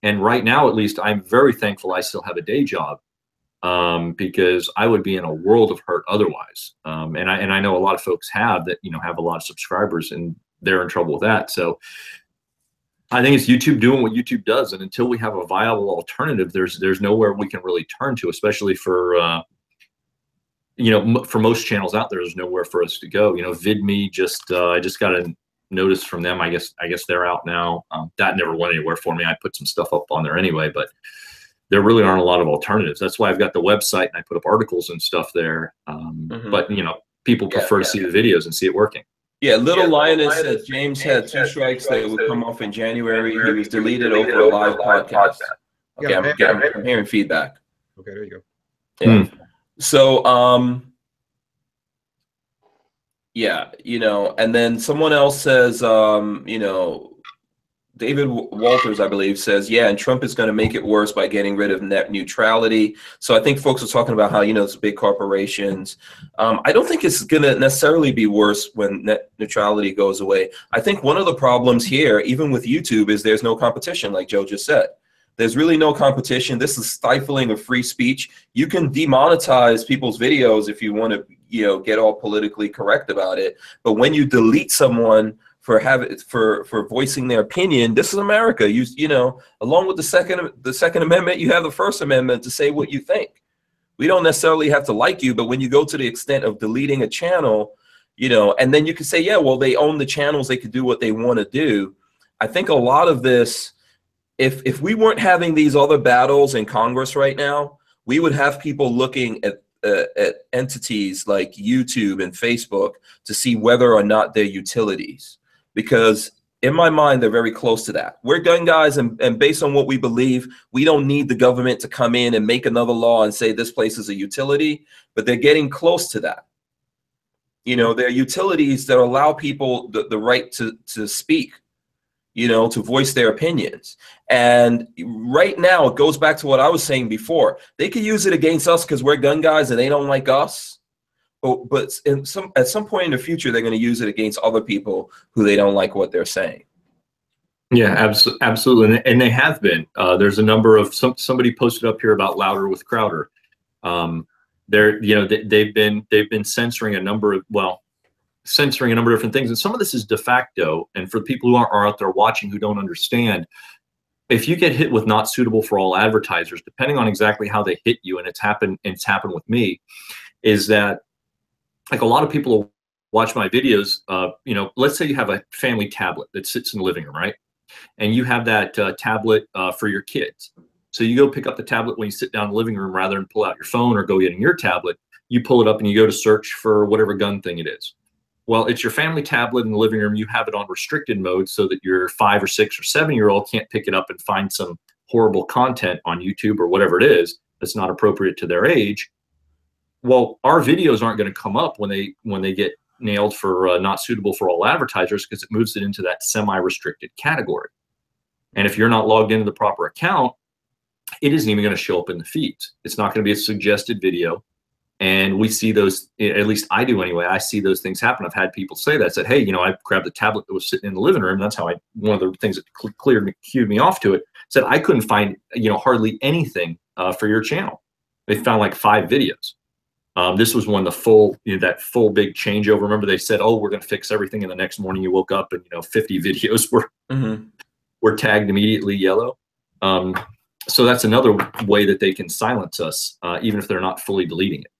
And right now, at least, I'm very thankful I still have a day job, because I would be in a world of hurt otherwise. And I know a lot of folks have have a lot of subscribers, and they're in trouble with that. So I think it's YouTube doing what YouTube does, and until we have a viable alternative, there's nowhere we can really turn to, especially for for most channels out there. There's nowhere for us to go. VidMe I just got a notice from them. I guess they're out now. That never went anywhere for me. I put some stuff up on there anyway, but there really aren't a lot of alternatives. That's why I've got the website and I put up articles and stuff there. But people prefer to see the videos and see it working. Yeah, Little Lioness said James had 2 strikes that would come off in January. He was deleted over a live podcast. Okay, I'm hearing feedback. Okay, there you go. Yeah. So, yeah, and then someone else says, David Walters, I believe, says, yeah, and Trump is going to make it worse by getting rid of net neutrality. So I think folks are talking about how, it's big corporations. I don't think it's going to necessarily be worse when net neutrality goes away. I think one of the problems here, even with YouTube, is there's no competition, like Joe just said. There's really no competition. This is stifling of free speech. You can demonetize people's videos if you want to, get all politically correct about it. But when you delete someone for voicing their opinion, this is America. Along with the Second Amendment, you have the First Amendment to say what you think. We don't necessarily have to like you, but when you go to the extent of deleting a channel, and then you can say, yeah, well, they own the channels, they could do what they want to do. I think a lot of this, if we weren't having these other battles in Congress right now, we would have people looking at entities like YouTube and Facebook to see whether or not they're utilities. Because in my mind, they're very close to that. We're gun guys, and based on what we believe, we don't need the government to come in and make another law and say this place is a utility, but they're getting close to that. They're utilities that allow people the right to speak, to voice their opinions. And right now, it goes back to what I was saying before. They could use it against us because we're gun guys and they don't like us. But at some point in the future, they're going to use it against other people who they don't like what they're saying. Yeah, absolutely, and they have been. There's a number of somebody posted up here about Louder with Crowder. They've been censoring a number of different things, and some of this is de facto. And for people who are out there watching who don't understand, if you get hit with not suitable for all advertisers, depending on exactly how they hit you, and it's happened with me, is that, like, a lot of people will watch my videos. Let's say you have a family tablet that sits in the living room, right? And you have that tablet for your kids. So you go pick up the tablet when you sit down in the living room, rather than pull out your phone or go getting your tablet. You pull it up and you go to search for whatever gun thing it is. Well, it's your family tablet in the living room. You have it on restricted mode so that your 5 or 6 or 7-year-old can't pick it up and find some horrible content on YouTube or whatever it is that's not appropriate to their age. Well, our videos aren't going to come up when they get nailed for not suitable for all advertisers, because it moves it into that semi-restricted category. And if you're not logged into the proper account, it isn't even going to show up in the feeds. It's not going to be a suggested video. And we see those, at least I do anyway, I see those things happen. I've had people say that, said, hey, I grabbed the tablet that was sitting in the living room. That's how one of the things that cued me off to it, said I couldn't find, hardly anything for your channel. They found like 5 videos. This was when the full, that full big changeover. Remember, they said, oh, we're going to fix everything. And the next morning you woke up and, 50 videos were. we're tagged immediately yellow. So that's another way that they can silence us, even if they're not fully deleting it.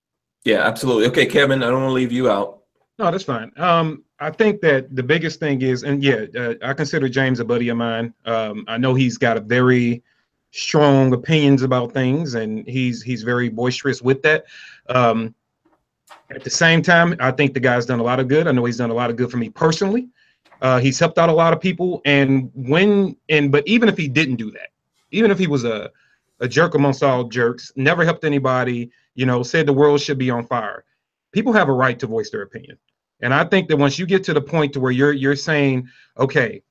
Yeah, absolutely. Okay, Kevin, I don't want to leave you out. No, that's fine. I think that the biggest thing is, and yeah, I consider James a buddy of mine. I know he's got a very strong opinions about things, and he's very boisterous with that. At the same time, I think the guy's done a lot of good. I know he's done a lot of good for me personally. He's helped out a lot of people, but even if he didn't do that, even if he was a jerk amongst all jerks, never helped anybody, you know, said the world should be on fire, people have a right to voice their opinion. And I think that once you get to the point to where you're saying, okay,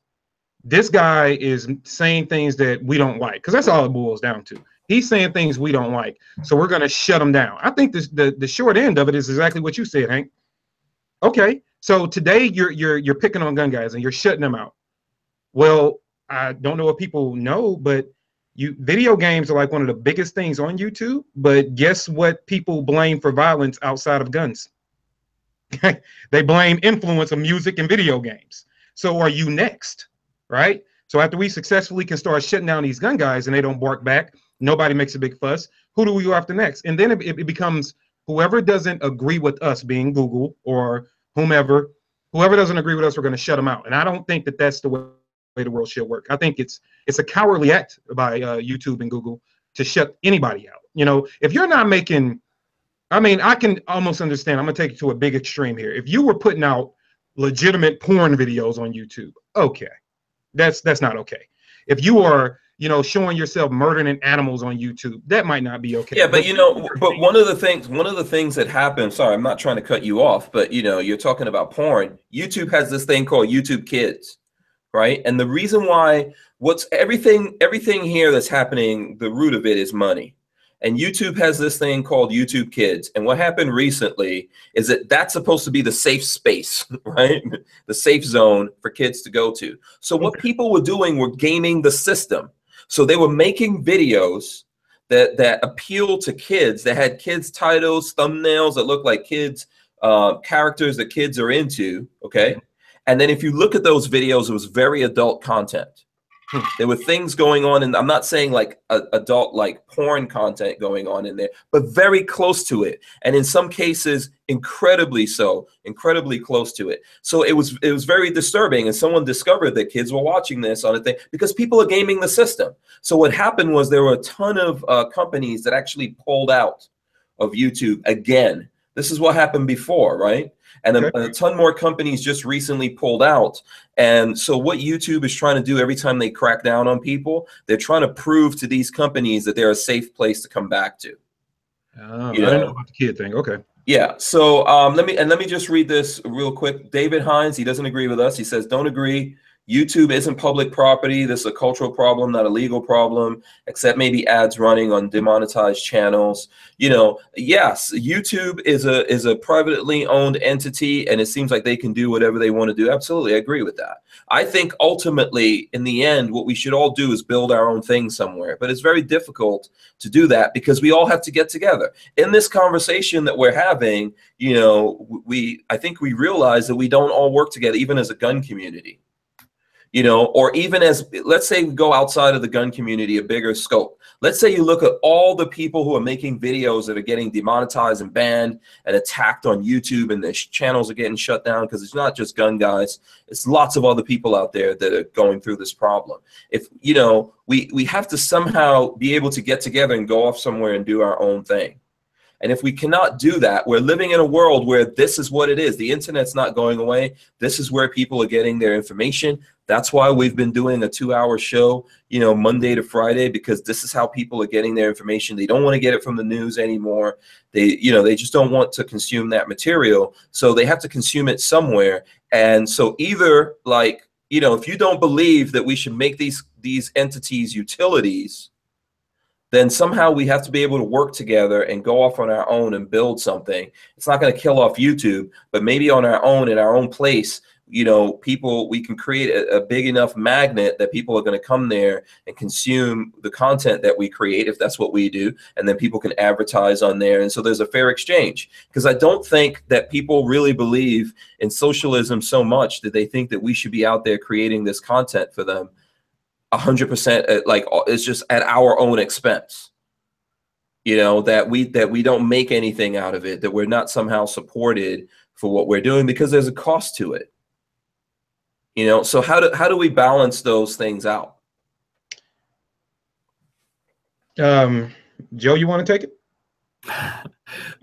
this guy is saying things that we don't like, because that's all it boils down to. He's saying things we don't like, so we're going to shut him down. I think the short end of it is exactly what you said, Hank. Okay, so today you're picking on gun guys and you're shutting them out. Well, I don't know if people know, but video games are like one of the biggest things on YouTube. But guess what people blame for violence outside of guns? They blame influence of music and video games. So are you next? Right? So after we successfully can start shutting down these gun guys and they don't bark back, nobody makes a big fuss, who do we go after next? And then it becomes whoever doesn't agree with us, being Google or whoever doesn't agree with us, we're going to shut them out. And I don't think that that's the way the world should work. I think it's a cowardly act by YouTube and Google to shut anybody out. You know, if you're not making, I mean, I can almost understand. I'm going to take it to a big extreme here. If you were putting out legitimate porn videos on YouTube, okay. That's not okay. If you are, you know, showing yourself murdering animals on YouTube, that might not be okay. Yeah, but you know, but one of the things that happens, sorry, I'm not trying to cut you off, but you know, you're talking about porn. YouTube has this thing called YouTube Kids, right? And the reason why everything here that's happening, the root of it is money. And YouTube has this thing called YouTube Kids. And what happened recently is that that's supposed to be the safe space, right? The safe zone for kids to go to. So what people were doing were gaming the system. So they were making videos that appeal to kids, that had kids titles, thumbnails that look like kids, characters that kids are into, okay? And then if you look at those videos, it was very adult content. There were things going on, and I'm not saying like adult like porn content going on in there, but very close to it, and in some cases incredibly close to it. So it was very disturbing, and someone discovered that kids were watching this on a thing because people are gaming the system. So what happened was there were a ton of companies that actually pulled out of YouTube again. This is what happened before, right? And a ton more companies just recently pulled out. And so what YouTube is trying to do every time they crack down on people, they're trying to prove to these companies that they're a safe place to come back to. Oh, I didn't know about the kid thing. Okay. Yeah. So let me just read this real quick. David Hines, he doesn't agree with us. He says, don't agree. YouTube isn't public property. This is a cultural problem, not a legal problem, except maybe ads running on demonetized channels. You know, yes, YouTube is a privately owned entity, and it seems like they can do whatever they want to do. Absolutely, I agree with that. I think ultimately, in the end, what we should all do is build our own thing somewhere. But it's very difficult to do that because we all have to get together. In this conversation that we're having, you know, I think we realize that we don't all work together, even as a gun community. You know, or even as, let's say we go outside of the gun community, a bigger scope. Let's say you look at all the people who are making videos that are getting demonetized and banned and attacked on YouTube, and the channels are getting shut down because it's not just gun guys. It's lots of other people out there that are going through this problem. If, you know, we have to somehow be able to get together and go off somewhere and do our own thing. And if we cannot do that, we're living in a world where this is what it is. The internet's not going away. This is where people are getting their information. That's why we've been doing a 2-hour show, you know, Monday to Friday, because this is how people are getting their information. They don't want to get it from the news anymore. They just don't want to consume that material. So they have to consume it somewhere. And so either, like, you know, if you don't believe that we should make these entities utilities, then somehow we have to be able to work together and go off on our own and build something. It's not going to kill off YouTube, but maybe on our own, in our own place, you know, we can create a big enough magnet that people are going to come there and consume the content that we create, if that's what we do, and then people can advertise on there. And so there's a fair exchange, because I don't think that people really believe in socialism so much that they think that we should be out there creating this content for them. 100%, like it's just at our own expense. You know, that we don't make anything out of it, that we're not somehow supported for what we're doing because there's a cost to it. You know, so how do we balance those things out? Joe, you want to take it?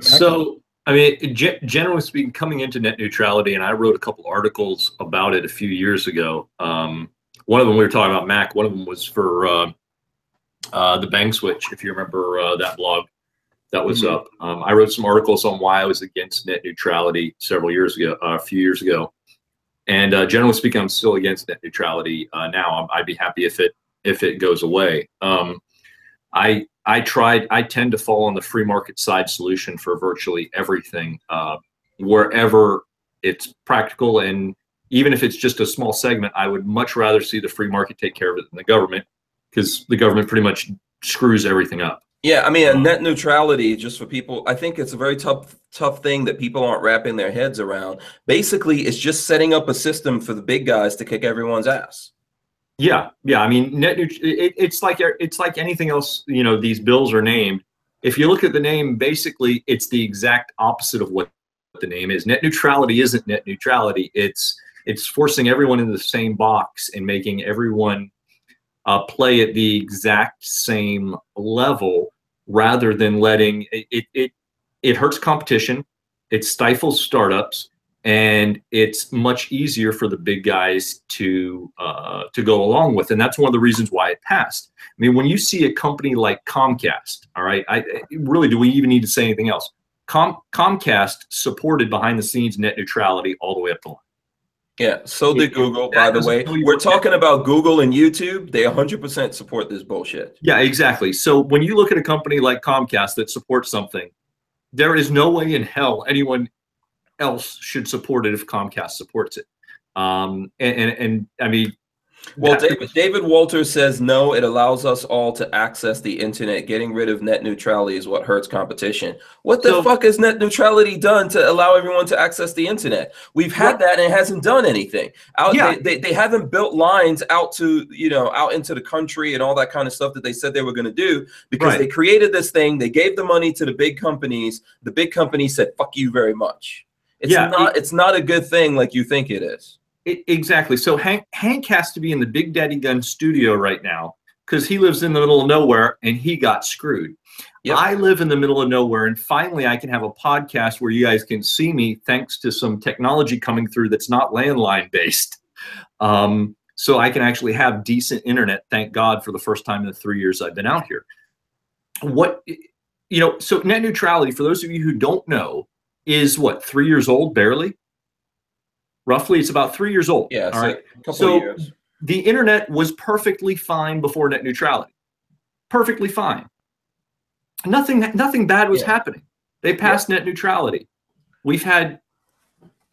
So, I mean, generally speaking, coming into net neutrality, and I wrote a couple articles about it a few years ago. One of them we were talking about Mac. One of them was for the Bang Switch, if you remember that blog that was up. I wrote some articles on why I was against net neutrality several years ago, a few years ago. And generally speaking, I'm still against net neutrality now. I'd be happy if it goes away. I tend to fall on the free market side solution for virtually everything, wherever it's practical. And even if it's just a small segment, I would much rather see the free market take care of it than the government, because the government pretty much screws everything up. Yeah, I mean, net neutrality, just for people, I think it's a very tough thing that people aren't wrapping their heads around. Basically, it's just setting up a system for the big guys to kick everyone's ass. Yeah. I mean, it's like anything else. You know, these bills are named. If you look at the name, basically, it's the exact opposite of what the name is. Net neutrality isn't net neutrality. It's forcing everyone into the same box and making everyone play at the exact same level, rather than letting it hurts competition, it stifles startups, and it's much easier for the big guys to go along with. And that's one of the reasons why it passed. I mean, when you see a company like Comcast, all right, really, do we even need to say anything else? Comcast supported behind the scenes net neutrality all the way up the line. Yeah, so did Google, by the way. We're talking about Google and YouTube. They 100% support this bullshit. Yeah, exactly. So when you look at a company like Comcast that supports something, there is no way in hell anyone else should support it if Comcast supports it. And I mean, well, David Walters says, no, it allows us all to access the internet. Getting rid of net neutrality is what hurts competition. What the fuck has net neutrality done to allow everyone to access the internet? We've had that and it hasn't done anything. They haven't built lines out to, you know, out into the country and all that kind of stuff that they said they were going to do, because they created this thing. They gave the money to the big companies. The big companies said, fuck you very much. It's not a good thing like you think it is. Exactly. So Hank has to be in the Big Daddy Gun studio right now because he lives in the middle of nowhere and he got screwed. Yep. I live in the middle of nowhere, and finally I can have a podcast where you guys can see me thanks to some technology coming through that's not landline based. So I can actually have decent internet, thank God, for the first time in the 3 years I've been out here. So net neutrality, for those of you who don't know, is what, 3 years old, barely? Roughly, it's about 3 years old. Yeah, all right. A couple of years. The internet was perfectly fine before net neutrality. Perfectly fine. Nothing bad was happening. They passed net neutrality. We've had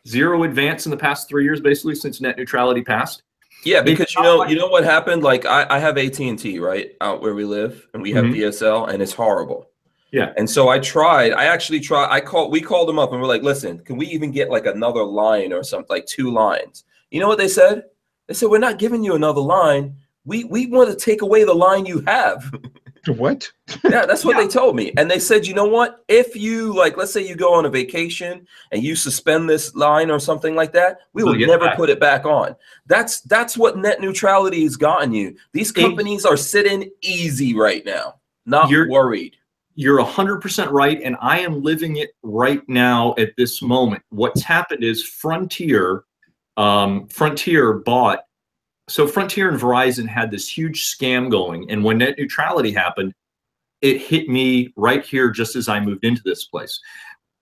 zero advance in the past 3 years, basically, since net neutrality passed. Yeah, because you know what happened? Like I have AT&T right out where we live, and we have DSL, and it's horrible. Yeah. And so we called them up and we're like, listen, can we even get like another line or something, like 2 lines? You know what they said? They said, we're not giving you another line. We want to take away the line you have. What? Yeah, that's what they told me. And they said, you know what? If you, like, let's say you go on a vacation and you suspend this line or something like that, we will never put it back on. That's what net neutrality has gotten you. These companies are sitting easy right now, not worried. You're 100% right, and I am living it right now at this moment. What's happened is Frontier and Verizon had this huge scam going, and when net neutrality happened, it hit me right here just as I moved into this place.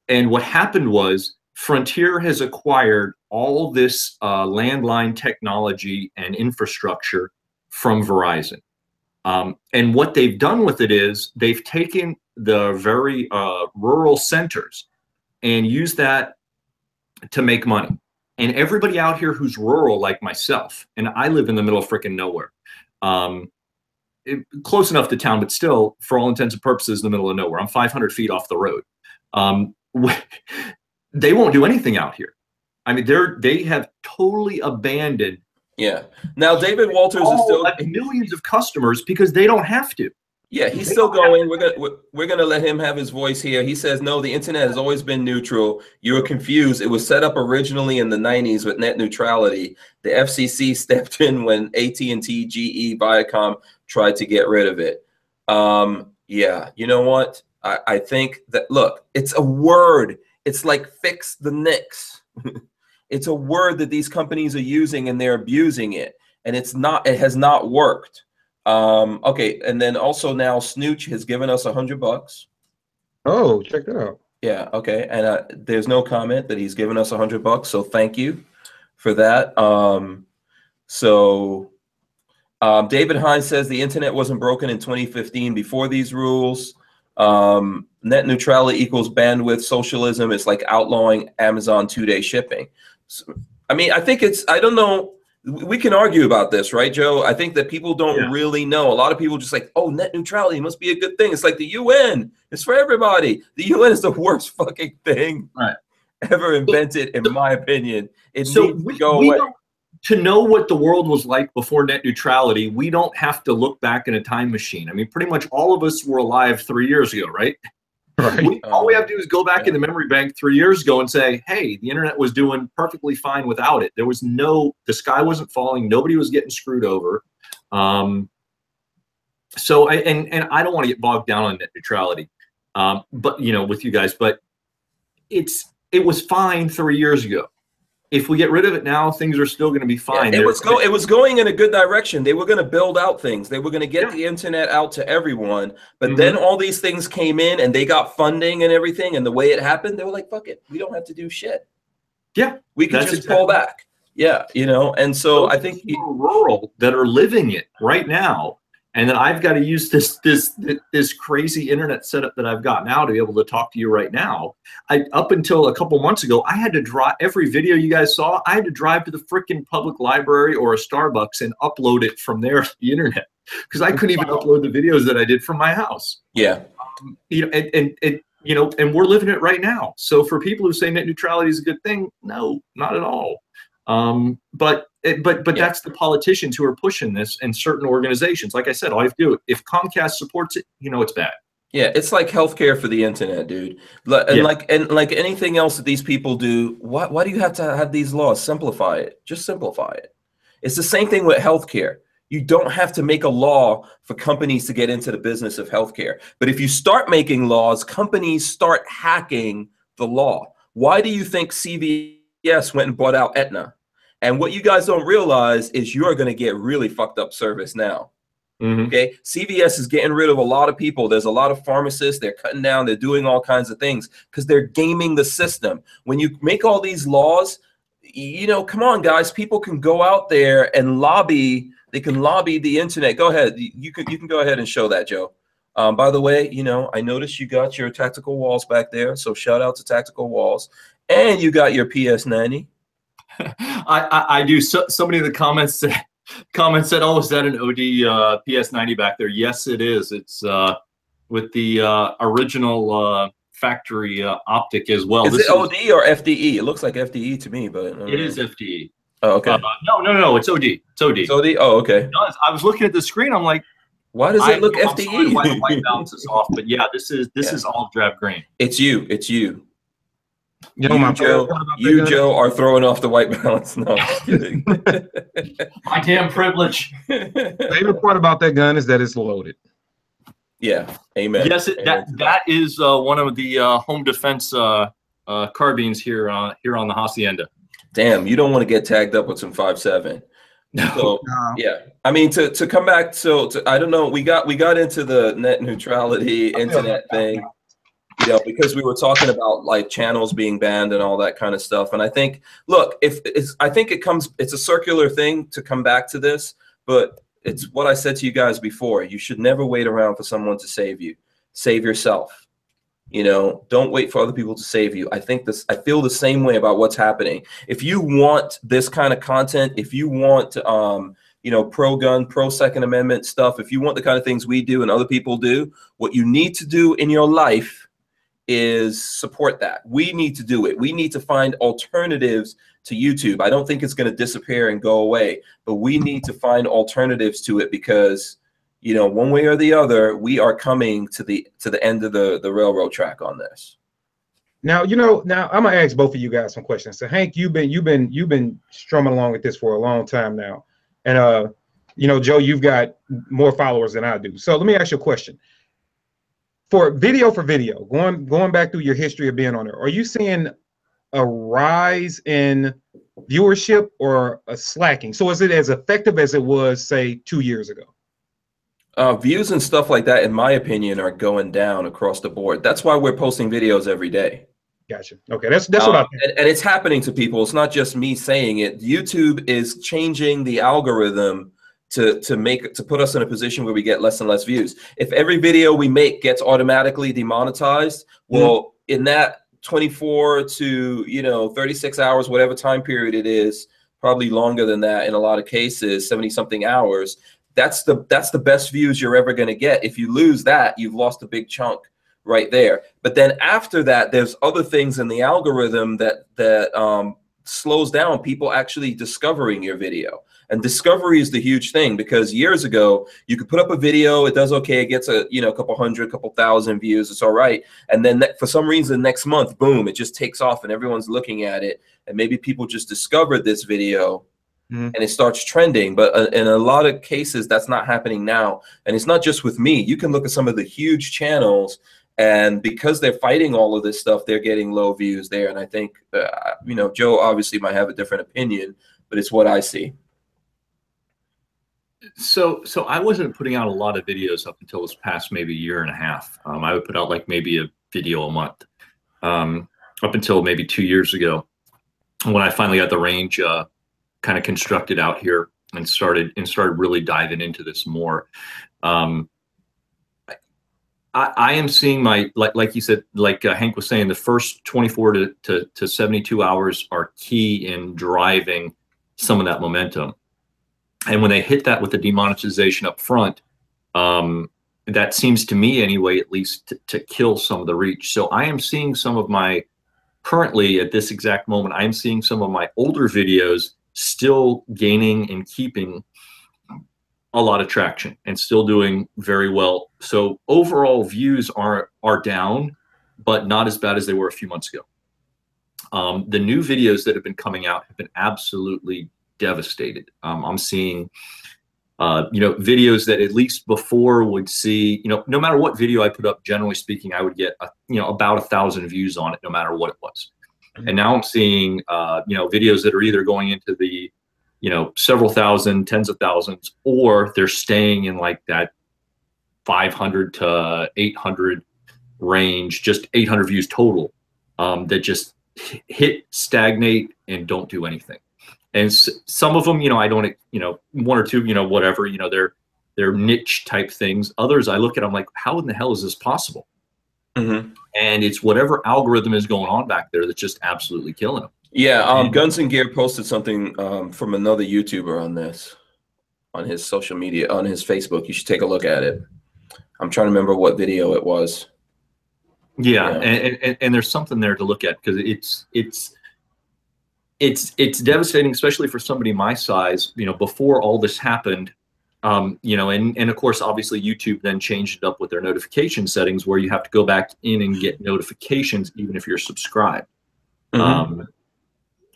And what happened was Frontier has acquired all this landline technology and infrastructure from Verizon. And what they've done with it is they've taken the very rural centers and used that to make money. And everybody out here who's rural, like myself, and I live in the middle of freaking nowhere, close enough to town, but still, for all intents and purposes, in the middle of nowhere. I'm 500 feet off the road. They won't do anything out here. I mean, they have totally abandoned Yeah. Now David Walters is still millions of customers because they don't have to. Yeah, he's still going. We're gonna let him have his voice here. He says, no, the internet has always been neutral. You were confused. It was set up originally in the 90s with net neutrality. The FCC stepped in when AT&T, GE, Viacom tried to get rid of it. Yeah, you know what? I think that, look, it's a word. It's like fix the NICS. It's a word that these companies are using and they're abusing it. And it has not worked. Okay, and then also now Snooch has given us $100. Oh, check that out. Yeah, okay, and there's no comment that he's given us $100, so thank you for that. David Hines says the internet wasn't broken in 2015 before these rules. Net neutrality equals bandwidth socialism. It's like outlawing Amazon 2-day shipping. So, I mean, I think I don't know. We can argue about this, right, Joe? I think that people don't really know. A lot of people just like, oh, net neutrality must be a good thing. It's like the UN. It's for everybody. The UN is the worst fucking thing ever invented, in my opinion. It needs to go away. To know what the world was like before net neutrality, we don't have to look back in a time machine. I mean, pretty much all of us were alive 3 years ago, right? All we have to do is go back in the memory bank 3 years ago and say, hey, the internet was doing perfectly fine without it. There was the sky wasn't falling. Nobody was getting screwed over. So I don't want to get bogged down on net neutrality, but with you guys, but it was fine 3 years ago. If we get rid of it now, things are still going to be fine. Yeah, it was going in a good direction. They were going to build out things. They were going to get the internet out to everyone. But then all these things came in and they got funding and everything. And the way it happened, they were like, fuck it. We don't have to do shit. Yeah. We can just pull back. Yeah. And so I think rural that are living it right now. And then I've got to use this crazy internet setup that I've got now to be able to talk to you right now. Up until a couple months ago, I had to drive every video you guys saw. I had to drive to the freaking public library or a Starbucks and upload it from there to the internet because I couldn't even upload the videos that I did from my house. Yeah, and we're living it right now. So for people who say net neutrality is a good thing, no, not at all. But that's the politicians who are pushing this and certain organizations. Like I said, all you have to do, if Comcast supports it, it's bad. Yeah, it's like healthcare for the internet, dude. And like anything else that these people do, why do you have to have these laws? Simplify it. Just simplify it. It's the same thing with healthcare. You don't have to make a law for companies to get into the business of healthcare. But if you start making laws, companies start hacking the law. Why do you think CVS went and bought out Aetna? And what you guys don't realize is you're going to get really fucked up service now. Okay, CVS is getting rid of a lot of people. There's a lot of pharmacists. They're cutting down. They're doing all kinds of things because they're gaming the system. When you make all these laws, come on, guys. People can go out there and lobby. They can lobby the internet. Go ahead. You can go ahead and show that, Joe. By the way, I noticed you got your tactical walls back there. So shout out to Tactical Walls. And you got your PS90. I do. So many of the comments said, oh, is that an OD PS90 back there? Yes, it is. It's with the original factory optic as well. Is it OD or FDE? It looks like FDE to me, but it is FDE. Oh, okay. No, it's OD. It's OD. It's OD. Oh, okay. I was looking at the screen. I'm like, why does it look FDE? Sorry, why the white balance is off? But yeah, this is all drab green. It's you. It's you. Joe are throwing off the white balance. No, just kidding. My damn privilege. Favorite part about that gun is that it's loaded. Yeah, amen. Yes, that is one of the home defense carbines here on the hacienda. Damn, you don't want to get tagged up with some 5.7. So yeah, I mean to come back. So I don't know. We got into the net neutrality internet thing. Because we were talking about like channels being banned and all that kind of stuff. And I think, look, it's a circular thing to come back to this, but it's what I said to you guys before. You should never wait around for someone to save you. Save yourself. Don't wait for other people to save you. I feel the same way about what's happening. If you want this kind of content, if you want, pro-gun, pro-Second Amendment stuff, if you want the kind of things we do and other people do, what you need to do in your life is support that. We need to do it. We need to find alternatives to YouTube. I don't think it's going to disappear and go away, but we need to find alternatives to it because, you know, one way or the other, we are coming to the end of the railroad track on this. Now, you know, now I'm gonna ask both of you guys some questions. So Hank, you've been strumming along with this for a long time now, and you know, Joe, you've got more followers than I do. So let me ask you a question. For video, going back through your history of being on there, are you seeing a rise in viewership or a slacking? So is it as effective as it was, say, 2 years ago? Views and stuff like that, in my opinion, are going down across the board. That's why we're posting videos every day. Gotcha. Okay, that's what I think. And it's happening to people. It's not just me saying it. YouTube is changing the algorithm to put us in a position where we get less and less views. If every video we make gets automatically demonetized, well, in that 24 to, you know, 36 hours, whatever time period it is, probably longer than that in a lot of cases, 70 something hours, that's the best views you're ever going to get. If you lose that, you've lost a big chunk right there. But then after that, there's other things in the algorithm that slows down people actually discovering your video. And discovery is the huge thing, because years ago you could put up a video, it does okay, it gets a, you know, a couple hundred, couple thousand views, it's all right, and then for some reason next month, boom, it just takes off and everyone's looking at it, and maybe people just discovered this video and it starts trending. But in a lot of cases that's not happening now, and it's not just with me. You can look at some of the huge channels, and because they're fighting all of this stuff, they're getting low views there. And I think you know, Joe obviously might have a different opinion, but it's what I see. So I wasn't putting out a lot of videos up until this past maybe year and a half. I would put out like maybe a video a month, up until maybe 2 years ago, when I finally got the range kind of constructed out here and started really diving into this more. I am seeing my, like you said, like Hank was saying, the first 24 to 72 hours are key in driving some of that momentum. And when they hit that with the demonetization up front, that seems to me anyway, at least to kill some of the reach. So I am seeing some of my, currently at this exact moment, I am seeing some of my older videos still gaining and keeping a lot of traction and still doing very well. So overall views are down, but not as bad as they were a few months ago. The new videos that have been coming out have been absolutely devastated. I'm seeing, you know, videos that at least before would see, you know, no matter what video I put up, generally speaking, I would get, you know, about 1,000 views on it, no matter what it was. And now I'm seeing, you know, videos that are either going into the, you know, several thousand, tens of thousands, or they're staying in like that 500 to 800 range, just 800 views total, that just hit, stagnate, and don't do anything. And some of them, you know, I don't, you know, one or two, you know, whatever, you know, they're niche type things. Others I look at, I'm like, how in the hell is this possible? And it's whatever algorithm is going on back there that's just absolutely killing them. Yeah, Guns and Gear posted something from another YouTuber on this, on his social media, on his Facebook. You should take a look at it. I'm trying to remember what video it was. Yeah, and there's something there to look at, because it's devastating, especially for somebody my size. You know, before all this happened, you know, and of course, obviously, YouTube then changed it up with their notification settings, where you have to go back in and get notifications even if you're subscribed.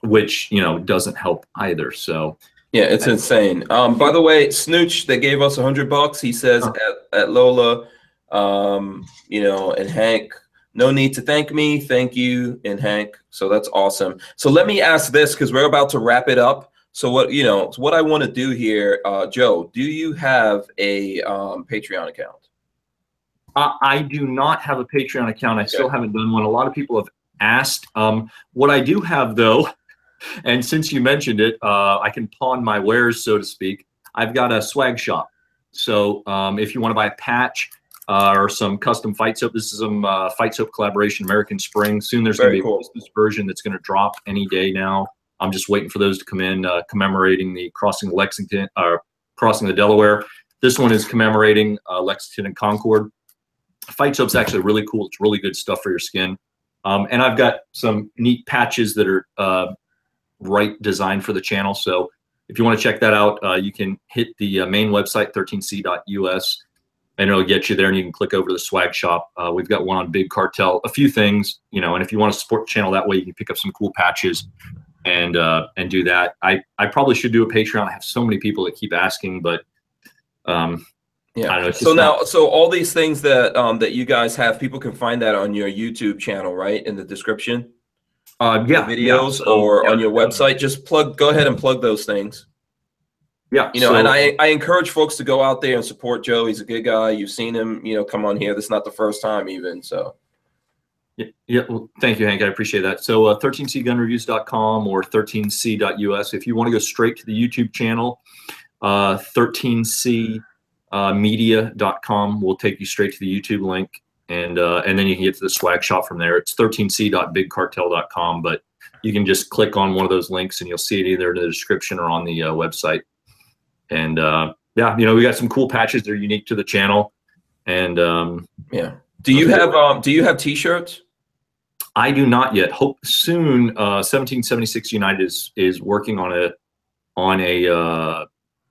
Which, you know, doesn't help either. So yeah, it's insane. By the way, Snooch, they gave us $100. He says at Lola, you know, and Hank, no need to thank me, thank you, and Hank. So that's awesome. So let me ask this, because we're about to wrap it up. So what, you know, what I want to do here, Joe, do you have a Patreon account? I do not have a Patreon account. I still haven't done one. A lot of people have asked. What I do have, though, and since you mentioned it, I can pawn my wares, so to speak. I've got a swag shop. So if you want to buy a patch or some custom fight soap, this is some fight soap collaboration, American Spring. Soon there's going to be a business version that's going to drop any day now. I'm just waiting for those to come in, commemorating the crossing Lexington, crossing the Delaware. This one is commemorating Lexington and Concord. Fight soap's actually really cool. It's really good stuff for your skin. And I've got some neat patches that are right designed for the channel. So if you want to check that out, you can hit the main website, 13c.us, and it'll get you there, and you can click over to the swag shop. We've got one on Big Cartel, a few things, you know, and if you want to support the channel that way, you can pick up some cool patches and do that. I probably should do a Patreon. I have so many people that keep asking, but yeah. I don't know, so now, so all these things that that you guys have, people can find that on your YouTube channel, right? In the description. Yeah, videos or on your website. Just go ahead and plug those things. Yeah, you know, and I encourage folks to go out there and support Joe. He's a good guy. You've seen him, you know, come on here. This is not the first time even. So. Yeah. Well, thank you, Hank. I appreciate that. So 13cgunreviews.com or 13c.us. If you want to go straight to the YouTube channel, 13cmedia.com will take you straight to the YouTube link. And then you can get to the swag shop from there. It's 13c.bigcartel.com, but you can just click on one of those links and you'll see it either in the description or on the website. And yeah, you know, we got some cool patches that are unique to the channel. And yeah, do you have t-shirts? I do not yet. Hope soon. 1776 United is working on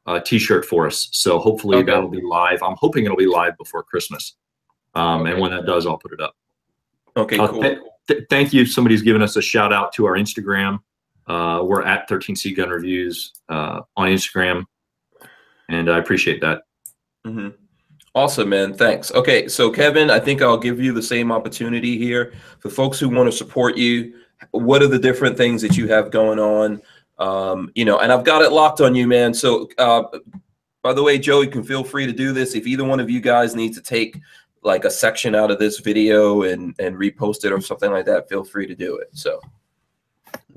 a t-shirt for us. So hopefully that'll be live. I'm hoping it'll be live before Christmas. And when that does, I'll put it up. Okay, cool. Thank you. Somebody's given us a shout out to our Instagram. We're at 13C Gun Reviews on Instagram, and I appreciate that. Mm-hmm. Awesome, man. Thanks. Okay, so Kevin, I think I'll give you the same opportunity here for folks who want to support you. What are the different things that you have going on? You know, and I've got it locked on you, man. So, by the way, Joe, you can feel free to do this. If either one of you guys need to take like a section out of this video and repost it or something like that, feel free to do it. So.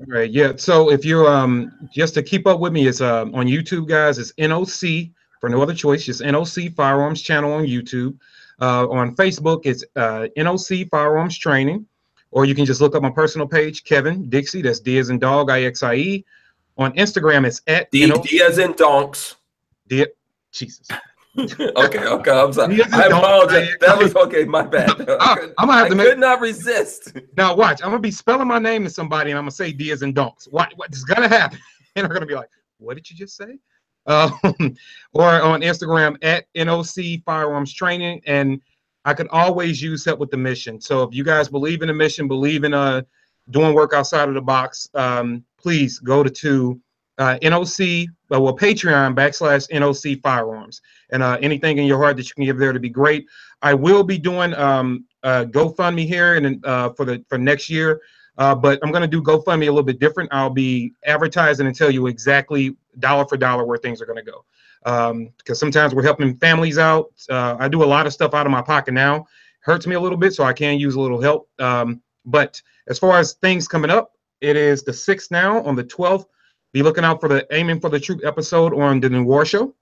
All right. Yeah. So if you're just to keep up with me, it's on YouTube, guys. It's NOC for no other choice. Just NOC Firearms channel on YouTube. On Facebook, it's NOC Firearms Training, or you can just look up my personal page, Kevin Dixie. That's D as in dog, IXIE. On Instagram, it's at D as in donks. Jesus. Okay, I'm sorry. I apologize. That was okay. My bad. I'm gonna have to could not resist. Now watch. I'm gonna be spelling my name to somebody, and I'm gonna say D as in donks. What is gonna happen? And they're gonna be like, "What did you just say?" Or on Instagram at NOC Firearms Training, and I could always use help with the mission. So if you guys believe in the mission, believe in doing work outside of the box, please go to NOC, Patreon /NOC Firearms, and anything in your heart that you can give there to be great. I will be doing GoFundMe here and for next year, but I'm going to do GoFundMe a little bit different. I'll be advertising and tell you exactly dollar for dollar where things are going to go, because sometimes we're helping families out. I do a lot of stuff out of my pocket now. Hurts me a little bit, so I can use a little help. But as far as things coming up, it is the 6th now. On the 12th, be looking out for the Aiming for the Truth episode on the New War Show.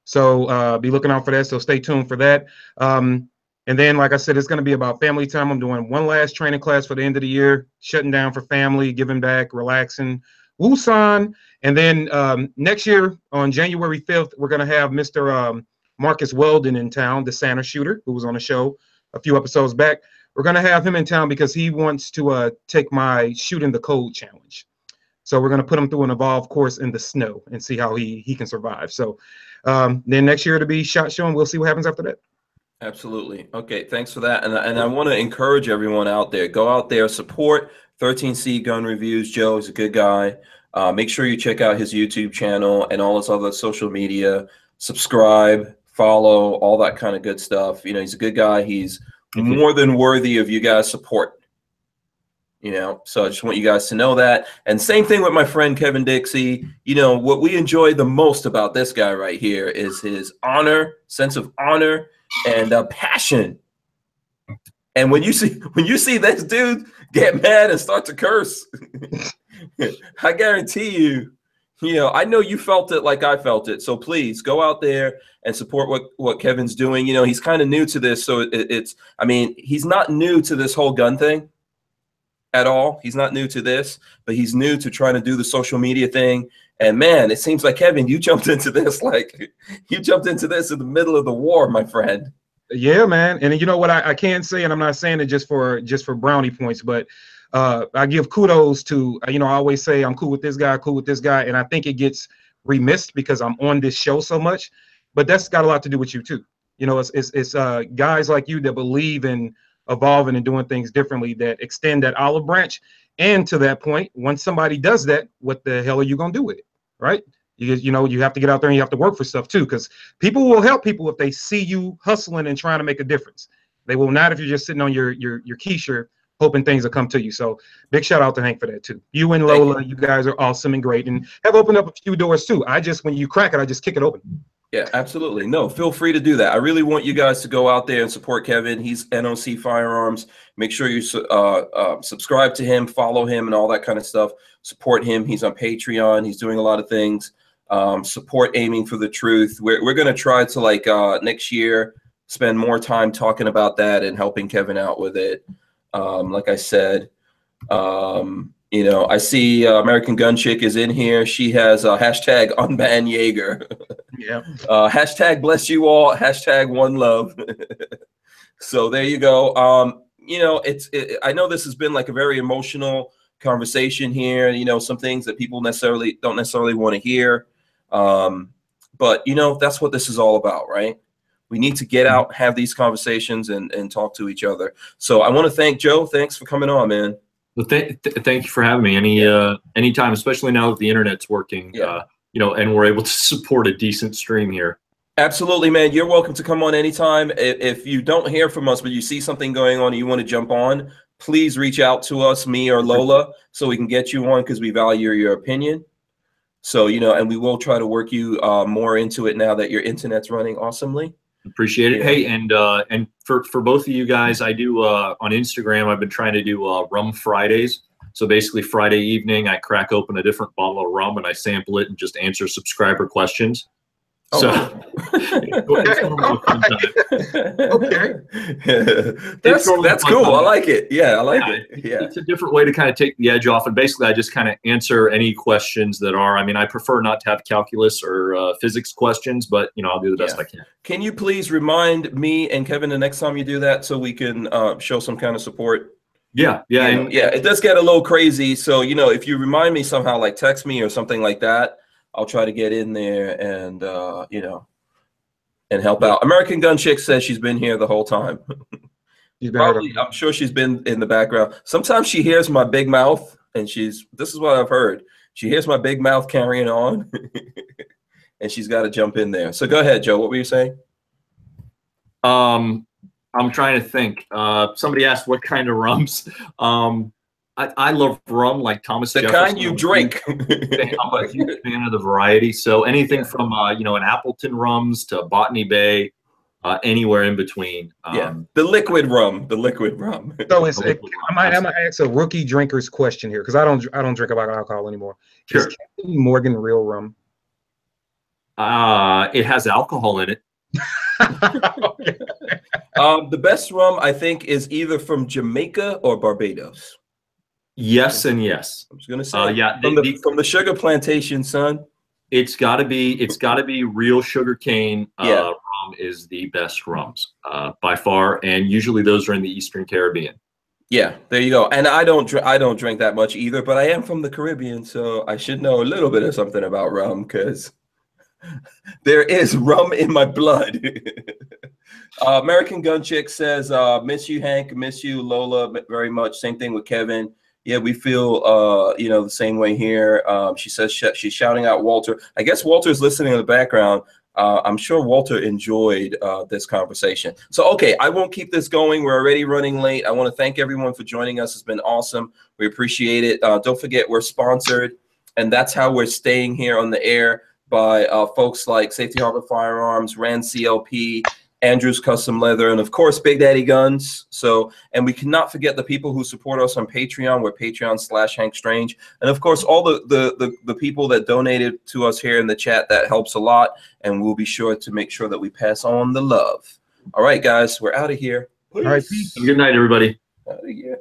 So be looking out for that. So stay tuned for that. And then, like I said, it's going to be about family time. I'm doing one last training class for the end of the year, shutting down for family, giving back, relaxing, Wusan. And then next year on January 5th, we're going to have Mr. Marcus Weldon in town, the Santa shooter, who was on the show a few episodes back. We're going to have him in town because he wants to take my Shoot in the Cold challenge. So we're going to put him through an Evolve course in the snow and see how he can survive. So then next year to be SHOT Show, and we'll see what happens after that. Absolutely. Okay, thanks for that. And I want to encourage everyone out there, go out there, support 13C Gun Reviews. Joe is a good guy. Make sure you check out his YouTube channel and all his other social media. Subscribe, follow, all that kind of good stuff. You know, he's a good guy. He's more than worthy of you guys' support. You know, so I just want you guys to know that. And same thing with my friend Kevin Dixie. You know, what we enjoy the most about this guy right here is his honor, sense of honor, and passion. And when you see this dude get mad and start to curse, I guarantee you, you know, I know you felt it like I felt it. So please go out there and support what Kevin's doing. You know, he's kind of new to this, so I mean, he's not new to this whole gun thing at all. He's not new to this, but he's new to trying to do the social media thing. And man, it seems like, Kevin, you jumped into this in the middle of the war, my friend. Yeah, man. And you know what I can say, and I'm not saying it just for brownie points, but I give kudos to, I always say I'm cool with this guy, and I think it gets remissed because I'm on this show so much, but that's got a lot to do with you too. It's guys like you that believe in evolving and doing things differently, that extend that olive branch. And to that point, once somebody does that, what the hell are you gonna do with it, right? You have to get out there and you have to work for stuff too, because people will help people if they see you hustling and trying to make a difference. They will not if you're just sitting on your quiche hoping things will come to you. So big shout out to Hank for that too. You and Lola, you guys are awesome and great, and have opened up a few doors too. When you crack it, I just kick it open. Yeah, absolutely. No, feel free to do that. I really want you guys to go out there and support Kevin. He's NOC Firearms. Make sure you subscribe to him, follow him, and all that kind of stuff. Support him. He's on Patreon. He's doing a lot of things. Support Aiming for the Truth. We're going to try to next year spend more time talking about that and helping Kevin out with it. Like I said, I see American Gun Chick is in here. She has hashtag unban Jaeger. Yeah. Hashtag bless you all. Hashtag one love. So there you go. I know this has been like a very emotional conversation here. Some things that people don't necessarily want to hear. But that's what this is all about, right? We need to get out, have these conversations, and talk to each other. So I want to thank Joe. Thanks for coming on, man. Well, thank you for having me. Anytime, especially now that the internet's working, and we're able to support a decent stream here. Absolutely, man. You're welcome to come on anytime. If you don't hear from us, but you see something going on and you want to jump on, please reach out to us, me or Lola, so we can get you on, because we value your opinion. So, and we will try to work you more into it now that your internet's running awesomely. Appreciate it. Hey, and for both of you guys, I do on Instagram, I've been trying to do Rum Fridays. So basically Friday evening, I crack open a different bottle of rum and I sample it and just answer subscriber questions. So okay. That's cool. I like it. Yeah, I like it. Yeah. It's a different way to kind of take the edge off. And basically I just kind of answer any questions that are, I prefer not to have calculus or physics questions, but I'll do the best I can. Can you please remind me and Kevin the next time you do that so we can show some kind of support? Yeah. It does get a little crazy. So, if you remind me somehow, like text me or something like that, I'll try to get in there and, and help out. American Gun Chick says she's been here the whole time. Probably, I'm sure she's been in the background. Sometimes she hears my big mouth and this is what I've heard. She hears my big mouth carrying on and she's got to jump in there. So go ahead, Joe. What were you saying? I'm trying to think. Somebody asked what kind of rums. I love rum, like Thomas Jefferson. The kind you drink. I'm a huge fan of the variety. So anything from an Appleton rums to Botany Bay, anywhere in between. The liquid rum. So I might ask a rookie drinker's question here, because I don't drink about alcohol anymore. Sure. Is Captain Morgan real rum? It has alcohol in it. The best rum, I think, is either from Jamaica or Barbados. Yes and yes. I was gonna say, from the sugar plantation, son. It's got to be real sugarcane. Rum is the best rums by far, and usually those are in the Eastern Caribbean. Yeah, there you go. And I don't drink that much either, but I am from the Caribbean, so I should know a little bit of something about rum, because there is rum in my blood. American Gun Chick says, miss you, Hank, miss you, Lola, very much. Same thing with Kevin. Yeah, we feel, the same way here. She says she's shouting out Walter. I guess Walter's listening in the background. I'm sure Walter enjoyed this conversation. So, okay, I won't keep this going. We're already running late. I want to thank everyone for joining us. It's been awesome. We appreciate it. Don't forget, we're sponsored, and that's how we're staying here on the air, by folks like Safety Harbor Firearms, Rand CLP, Andrews Custom Leather, and of course Big Daddy Guns. So, and we cannot forget the people who support us on Patreon. We're Patreon/Hank Strange, and of course all the people that donated to us here in the chat. That helps a lot, and we'll be sure to make sure that we pass on the love. All right, guys, we're out of here. All right, good night, everybody. Out of here.